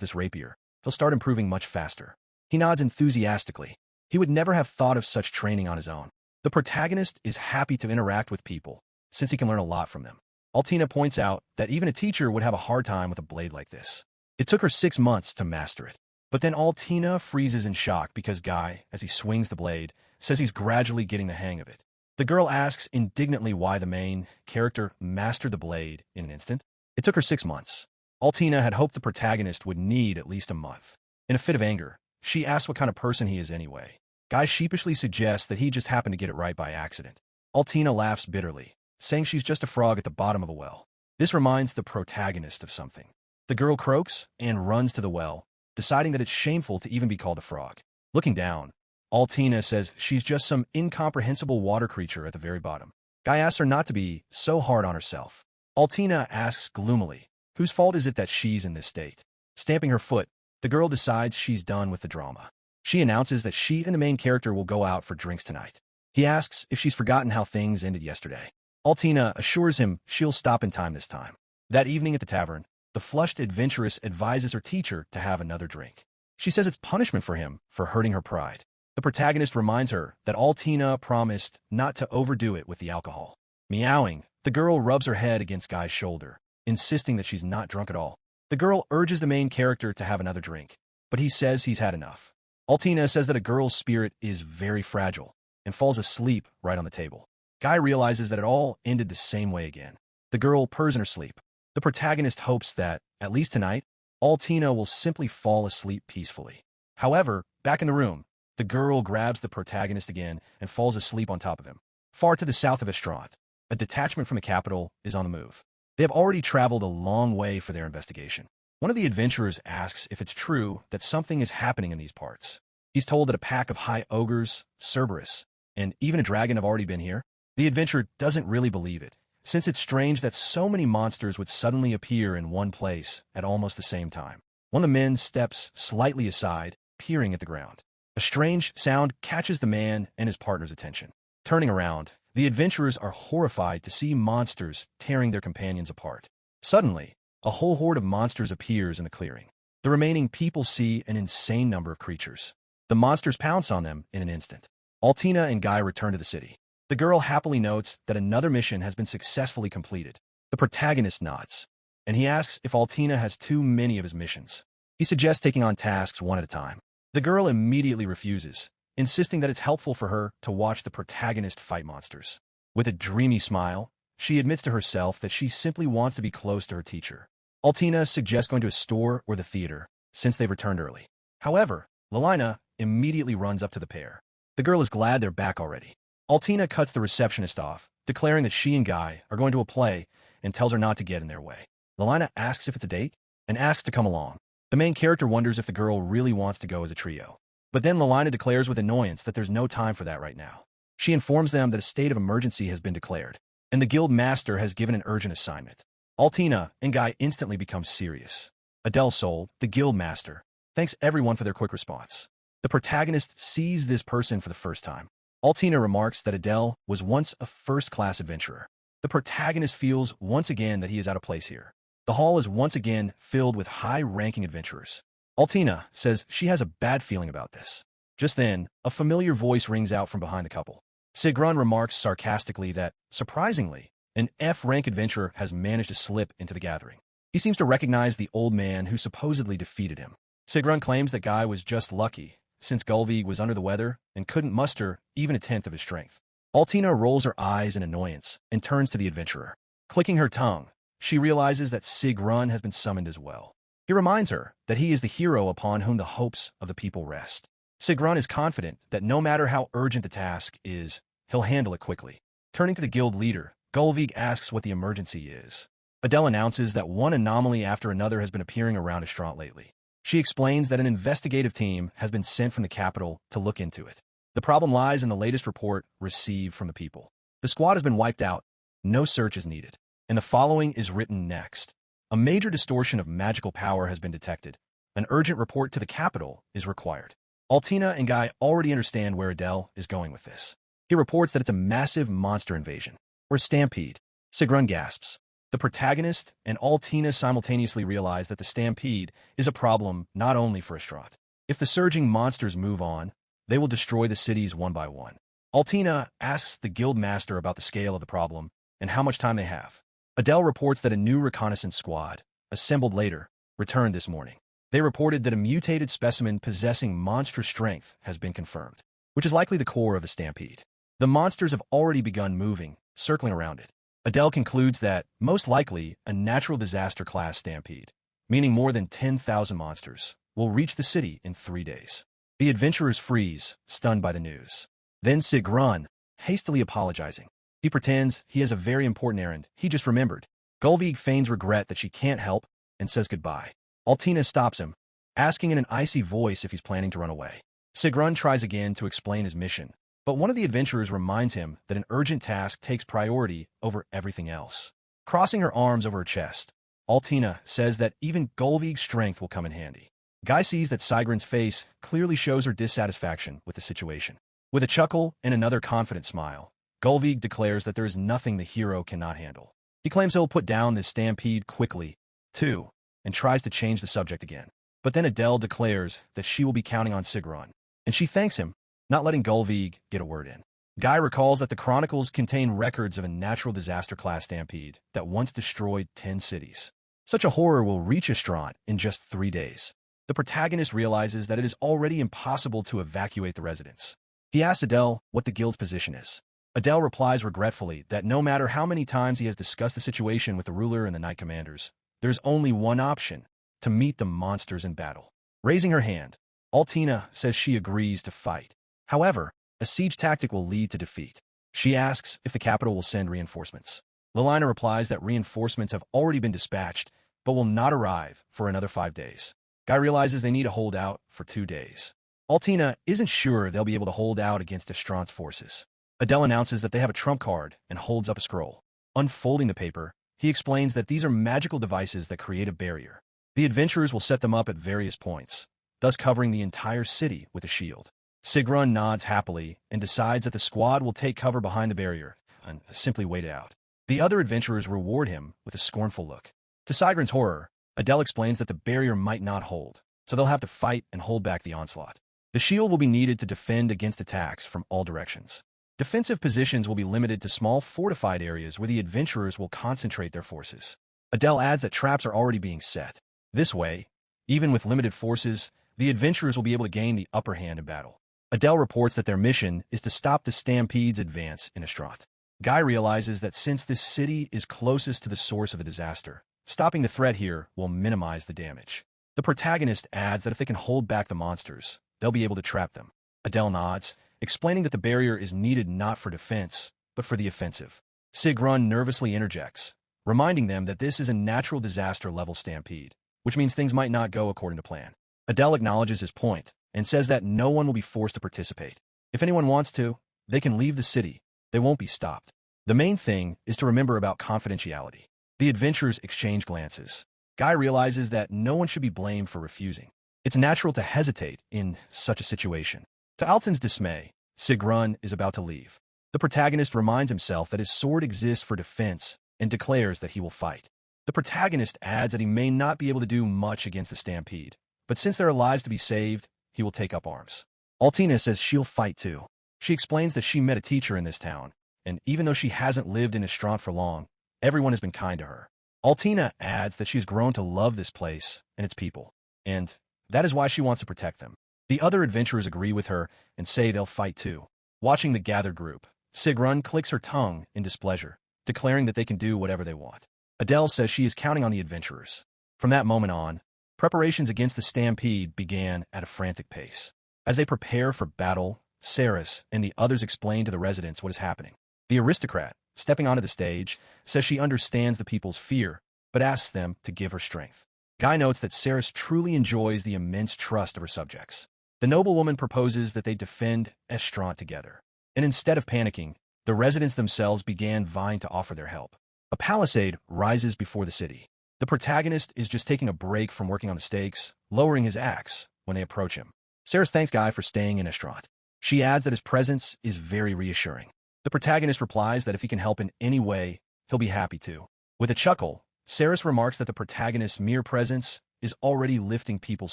this rapier, he'll start improving much faster. He nods enthusiastically. He would never have thought of such training on his own. The protagonist is happy to interact with people, since he can learn a lot from them. Altina points out that even a teacher would have a hard time with a blade like this. It took her 6 months to master it. But then Altina freezes in shock because Guy, as he swings the blade, says he's gradually getting the hang of it. The girl asks indignantly why the main character mastered the blade in an instant. It took her 6 months. Altina had hoped the protagonist would need at least a month. In a fit of anger, she asks what kind of person he is anyway. Guy sheepishly suggests that he just happened to get it right by accident. Altina laughs bitterly, saying she's just a frog at the bottom of a well. This reminds the protagonist of something. The girl croaks and runs to the well, deciding that it's shameful to even be called a frog. Looking down, Altina says she's just some incomprehensible water creature at the very bottom. Guy asks her not to be so hard on herself. Altina asks gloomily, whose fault is it that she's in this state? Stamping her foot, the girl decides she's done with the drama. She announces that she and the main character will go out for drinks tonight. He asks if she's forgotten how things ended yesterday. Altina assures him she'll stop in time this time. That evening at the tavern, the flushed adventuress advises her teacher to have another drink. She says it's punishment for him for hurting her pride. The protagonist reminds her that Altina promised not to overdo it with the alcohol. Meowing, the girl rubs her head against Guy's shoulder, insisting that she's not drunk at all. The girl urges the main character to have another drink, but he says he's had enough. Altina says that a girl's spirit is very fragile and falls asleep right on the table. Guy realizes that it all ended the same way again. The girl purrs in her sleep. The protagonist hopes that, at least tonight, Altina will simply fall asleep peacefully. However, back in the room, the girl grabs the protagonist again and falls asleep on top of him. Far to the south of Estrant, a detachment from the capital is on the move. They have already traveled a long way for their investigation. One of the adventurers asks if it's true that something is happening in these parts. He's told that a pack of high ogres, Cerberus, and even a dragon have already been here. The adventurer doesn't really believe it, since it's strange that so many monsters would suddenly appear in one place at almost the same time. One of the men steps slightly aside, peering at the ground. A strange sound catches the man and his partner's attention. Turning around, the adventurers are horrified to see monsters tearing their companions apart. Suddenly, a whole horde of monsters appears in the clearing. The remaining people see an insane number of creatures. The monsters pounce on them in an instant. Altina and Guy return to the city. The girl happily notes that another mission has been successfully completed. The protagonist nods, and he asks if Altina has too many of his missions. He suggests taking on tasks one at a time. The girl immediately refuses, insisting that it's helpful for her to watch the protagonist fight monsters. With a dreamy smile, she admits to herself that she simply wants to be close to her teacher. Altina suggests going to a store or the theater, since they've returned early. However, Lalina immediately runs up to the pair. The girl is glad they're back already. Altina cuts the receptionist off, declaring that she and Guy are going to a play and tells her not to get in their way. Lalina asks if it's a date and asks to come along. The main character wonders if the girl really wants to go as a trio. But then Lalina declares with annoyance that there's no time for that right now. She informs them that a state of emergency has been declared, and the guild master has given an urgent assignment. Altina and Guy instantly become serious. Adele Soul, the guild master, thanks everyone for their quick response. The protagonist sees this person for the first time. Altina remarks that Adele was once a first-class adventurer. The protagonist feels once again that he is out of place here. The hall is once again filled with high-ranking adventurers. Altina says she has a bad feeling about this. Just then, a familiar voice rings out from behind the couple. Sigrun remarks sarcastically that, surprisingly, an F-rank adventurer has managed to slip into the gathering. He seems to recognize the old man who supposedly defeated him. Sigrun claims that Guy was just lucky, since Gulvig was under the weather and couldn't muster even a tenth of his strength. Altina rolls her eyes in annoyance and turns to the adventurer. Clicking her tongue, she realizes that Sigrun has been summoned as well. He reminds her that he is the hero upon whom the hopes of the people rest. Sigrun is confident that no matter how urgent the task is, he'll handle it quickly. Turning to the guild leader, Gulvig asks what the emergency is. Adele announces that one anomaly after another has been appearing around Estrant lately. She explains that an investigative team has been sent from the capital to look into it. The problem lies in the latest report received from the people. The squad has been wiped out. No search is needed. And the following is written next. A major distortion of magical power has been detected. An urgent report to the capital is required. Altina and Guy already understand where Adele is going with this. He reports that it's a massive monster invasion, or a stampede. Sigrun gasps. The protagonist and Altina simultaneously realize that the stampede is a problem not only for Estrant. If the surging monsters move on, they will destroy the cities one by one. Altina asks the guild master about the scale of the problem and how much time they have. Adele reports that a new reconnaissance squad, assembled later, returned this morning. They reported that a mutated specimen possessing monstrous strength has been confirmed, which is likely the core of the stampede. The monsters have already begun moving, circling around it. Adele concludes that, most likely, a natural disaster-class stampede, meaning more than 10,000 monsters, will reach the city in 3 days. The adventurers freeze, stunned by the news. Then Sigrun, hastily apologizing. He pretends he has a very important errand he just remembered. Gullveig feigns regret that she can't help and says goodbye. Altina stops him, asking in an icy voice if he's planning to run away. Sigrun tries again to explain his mission, but one of the adventurers reminds him that an urgent task takes priority over everything else. Crossing her arms over her chest, Altina says that even Gullveig's strength will come in handy. Guy sees that Sigrun's face clearly shows her dissatisfaction with the situation. With a chuckle and another confident smile, Gullveig declares that there is nothing the hero cannot handle. He claims he'll put down this stampede quickly, too, and tries to change the subject again. But then Adele declares that she will be counting on Sigrun, and she thanks him, not letting Gullveig get a word in. Guy recalls that the chronicles contain records of a natural disaster-class stampede that once destroyed 10 cities. Such a horror will reach Estrant in just 3 days. The protagonist realizes that it is already impossible to evacuate the residents. He asks Adele what the guild's position is. Adele replies regretfully that no matter how many times he has discussed the situation with the ruler and the knight commanders, there's only one option: to meet the monsters in battle. Raising her hand, Altina says she agrees to fight. However, a siege tactic will lead to defeat. She asks if the capital will send reinforcements. Lilina replies that reinforcements have already been dispatched, but will not arrive for another 5 days. Guy realizes they need to hold out for 2 days. Altina isn't sure they'll be able to hold out against Estrant's forces. Adele announces that they have a trump card and holds up a scroll. Unfolding the paper, he explains that these are magical devices that create a barrier. The adventurers will set them up at various points, thus covering the entire city with a shield. Sigrun nods happily and decides that the squad will take cover behind the barrier and simply wait it out. The other adventurers reward him with a scornful look. To Sigrun's horror, Adele explains that the barrier might not hold, so they'll have to fight and hold back the onslaught. The shield will be needed to defend against attacks from all directions. Defensive positions will be limited to small fortified areas where the adventurers will concentrate their forces. Adele adds that traps are already being set. This way, even with limited forces, the adventurers will be able to gain the upper hand in battle. Adele reports that their mission is to stop the stampede's advance in Estrant. Guy realizes that since this city is closest to the source of the disaster, stopping the threat here will minimize the damage. The protagonist adds that if they can hold back the monsters, they'll be able to trap them. Adele nods, explaining that the barrier is needed not for defense, but for the offensive. Sigrun nervously interjects, reminding them that this is a natural disaster-level stampede, which means things might not go according to plan. Adele acknowledges his point and says that no one will be forced to participate. If anyone wants to, they can leave the city. They won't be stopped. The main thing is to remember about confidentiality. The adventurers exchange glances. Guy realizes that no one should be blamed for refusing. It's natural to hesitate in such a situation. To Alton's dismay, Sigrun is about to leave. The protagonist reminds himself that his sword exists for defense and declares that he will fight. The protagonist adds that he may not be able to do much against the stampede, but since there are lives to be saved, he will take up arms. Altina says she'll fight too. She explains that she met a teacher in this town, and even though she hasn't lived in Estrant for long, everyone has been kind to her. Altina adds that she's grown to love this place and its people, and that is why she wants to protect them. The other adventurers agree with her and say they'll fight too. Watching the gathered group, Sigrun clicks her tongue in displeasure, declaring that they can do whatever they want. Adele says she is counting on the adventurers. From that moment on, preparations against the stampede began at a frantic pace. As they prepare for battle, Saris and the others explain to the residents what is happening. The aristocrat, stepping onto the stage, says she understands the people's fear, but asks them to give her strength. Guy notes that Ceres truly enjoys the immense trust of her subjects. The noblewoman proposes that they defend Estrant together. And instead of panicking, the residents themselves began vying to offer their help. A palisade rises before the city. The protagonist is just taking a break from working on the stakes, lowering his axe when they approach him. Ceres thanks Guy for staying in Estrant. She adds that his presence is very reassuring. The protagonist replies that if he can help in any way, he'll be happy to. With a chuckle, Ceres remarks that the protagonist's mere presence is already lifting people's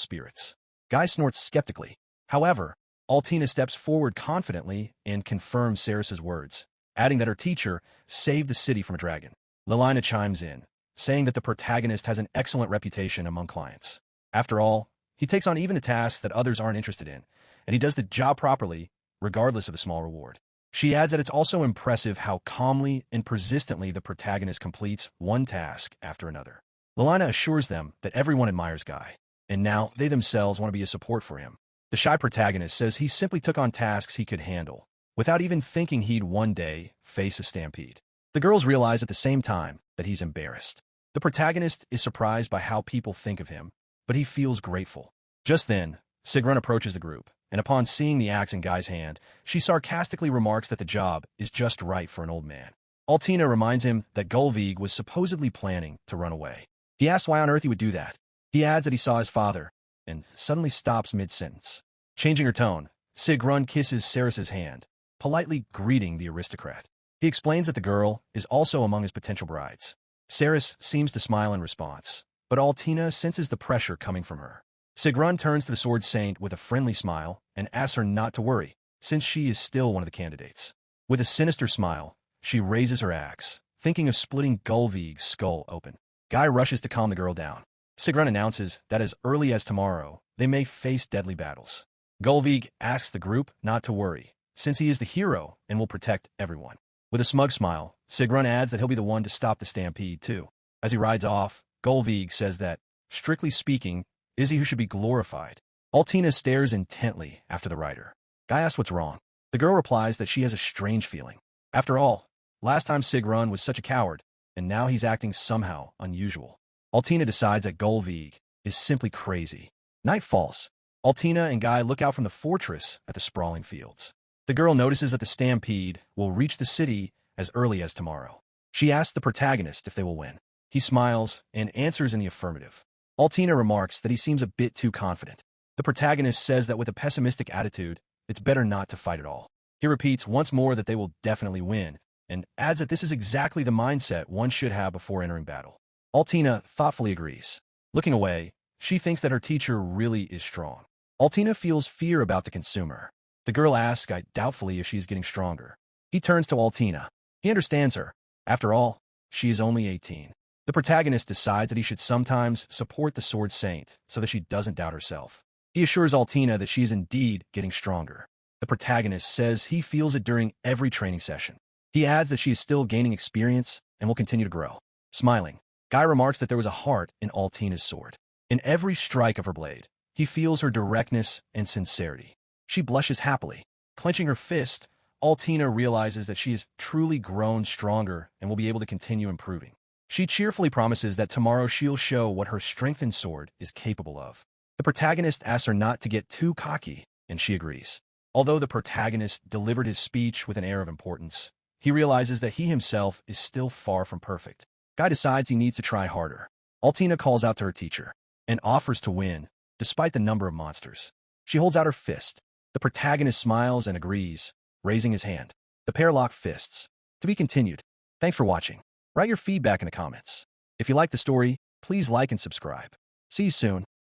spirits. Guy snorts skeptically. However, Altina steps forward confidently and confirms Ceres's words, adding that her teacher saved the city from a dragon. Lilina chimes in, saying that the protagonist has an excellent reputation among clients. After all, he takes on even the tasks that others aren't interested in, and he does the job properly, regardless of the small reward. She adds that it's also impressive how calmly and persistently the protagonist completes one task after another. Lilina assures them that everyone admires Guy, and now they themselves want to be a support for him. The shy protagonist says he simply took on tasks he could handle, without even thinking he'd one day face a stampede. The girls realize at the same time that he's embarrassed. The protagonist is surprised by how people think of him, but he feels grateful. Just then, Sigrun approaches the group, and upon seeing the axe in Guy's hand, she sarcastically remarks that the job is just right for an old man. Altina reminds him that Gulvig was supposedly planning to run away. He asks why on earth he would do that. He adds that he saw his father, and suddenly stops mid-sentence. Changing her tone, Sigrun kisses Ceres's hand, politely greeting the aristocrat. He explains that the girl is also among his potential brides. Ceres seems to smile in response, but Altina senses the pressure coming from her. Sigrun turns to the Sword Saint with a friendly smile and asks her not to worry, since she is still one of the candidates. With a sinister smile, she raises her axe, thinking of splitting Gulvig's skull open. Guy rushes to calm the girl down. Sigrun announces that as early as tomorrow, they may face deadly battles. Gulvig asks the group not to worry, since he is the hero and will protect everyone. With a smug smile, Sigrun adds that he'll be the one to stop the stampede, too. As he rides off, Gulvig says that, strictly speaking, is he who should be glorified. Altina stares intently after the rider. Guy asks what's wrong. The girl replies that she has a strange feeling. After all, last time Sigrun was such a coward, and now he's acting somehow unusual. Altina decides that Gulvig is simply crazy. Night falls. Altina and Guy look out from the fortress at the sprawling fields. The girl notices that the stampede will reach the city as early as tomorrow. She asks the protagonist if they will win. He smiles and answers in the affirmative. Altina remarks that he seems a bit too confident. The protagonist says that with a pessimistic attitude, it's better not to fight at all. He repeats once more that they will definitely win, and adds that this is exactly the mindset one should have before entering battle. Altina thoughtfully agrees. Looking away, she thinks that her teacher really is strong. Altina feels fear about to consume her. The girl asks Guy doubtfully if she is getting stronger. He turns to Altina. He understands her. After all, she is only 18. The protagonist decides that he should sometimes support the Sword Saint so that she doesn't doubt herself. He assures Altina that she is indeed getting stronger. The protagonist says he feels it during every training session. He adds that she is still gaining experience and will continue to grow. Smiling, Guy remarks that there was a heart in Altina's sword. In every strike of her blade, he feels her directness and sincerity. She blushes happily. Clenching her fist, Altina realizes that she has truly grown stronger and will be able to continue improving. She cheerfully promises that tomorrow she'll show what her strengthened sword is capable of. The protagonist asks her not to get too cocky, and she agrees. Although the protagonist delivered his speech with an air of importance, he realizes that he himself is still far from perfect. Guy decides he needs to try harder. Altina calls out to her teacher and offers to win, despite the number of monsters. She holds out her fist. The protagonist smiles and agrees, raising his hand. The pair lock fists. To be continued. Thanks for watching. Write your feedback in the comments. If you like the story, please like and subscribe. See you soon.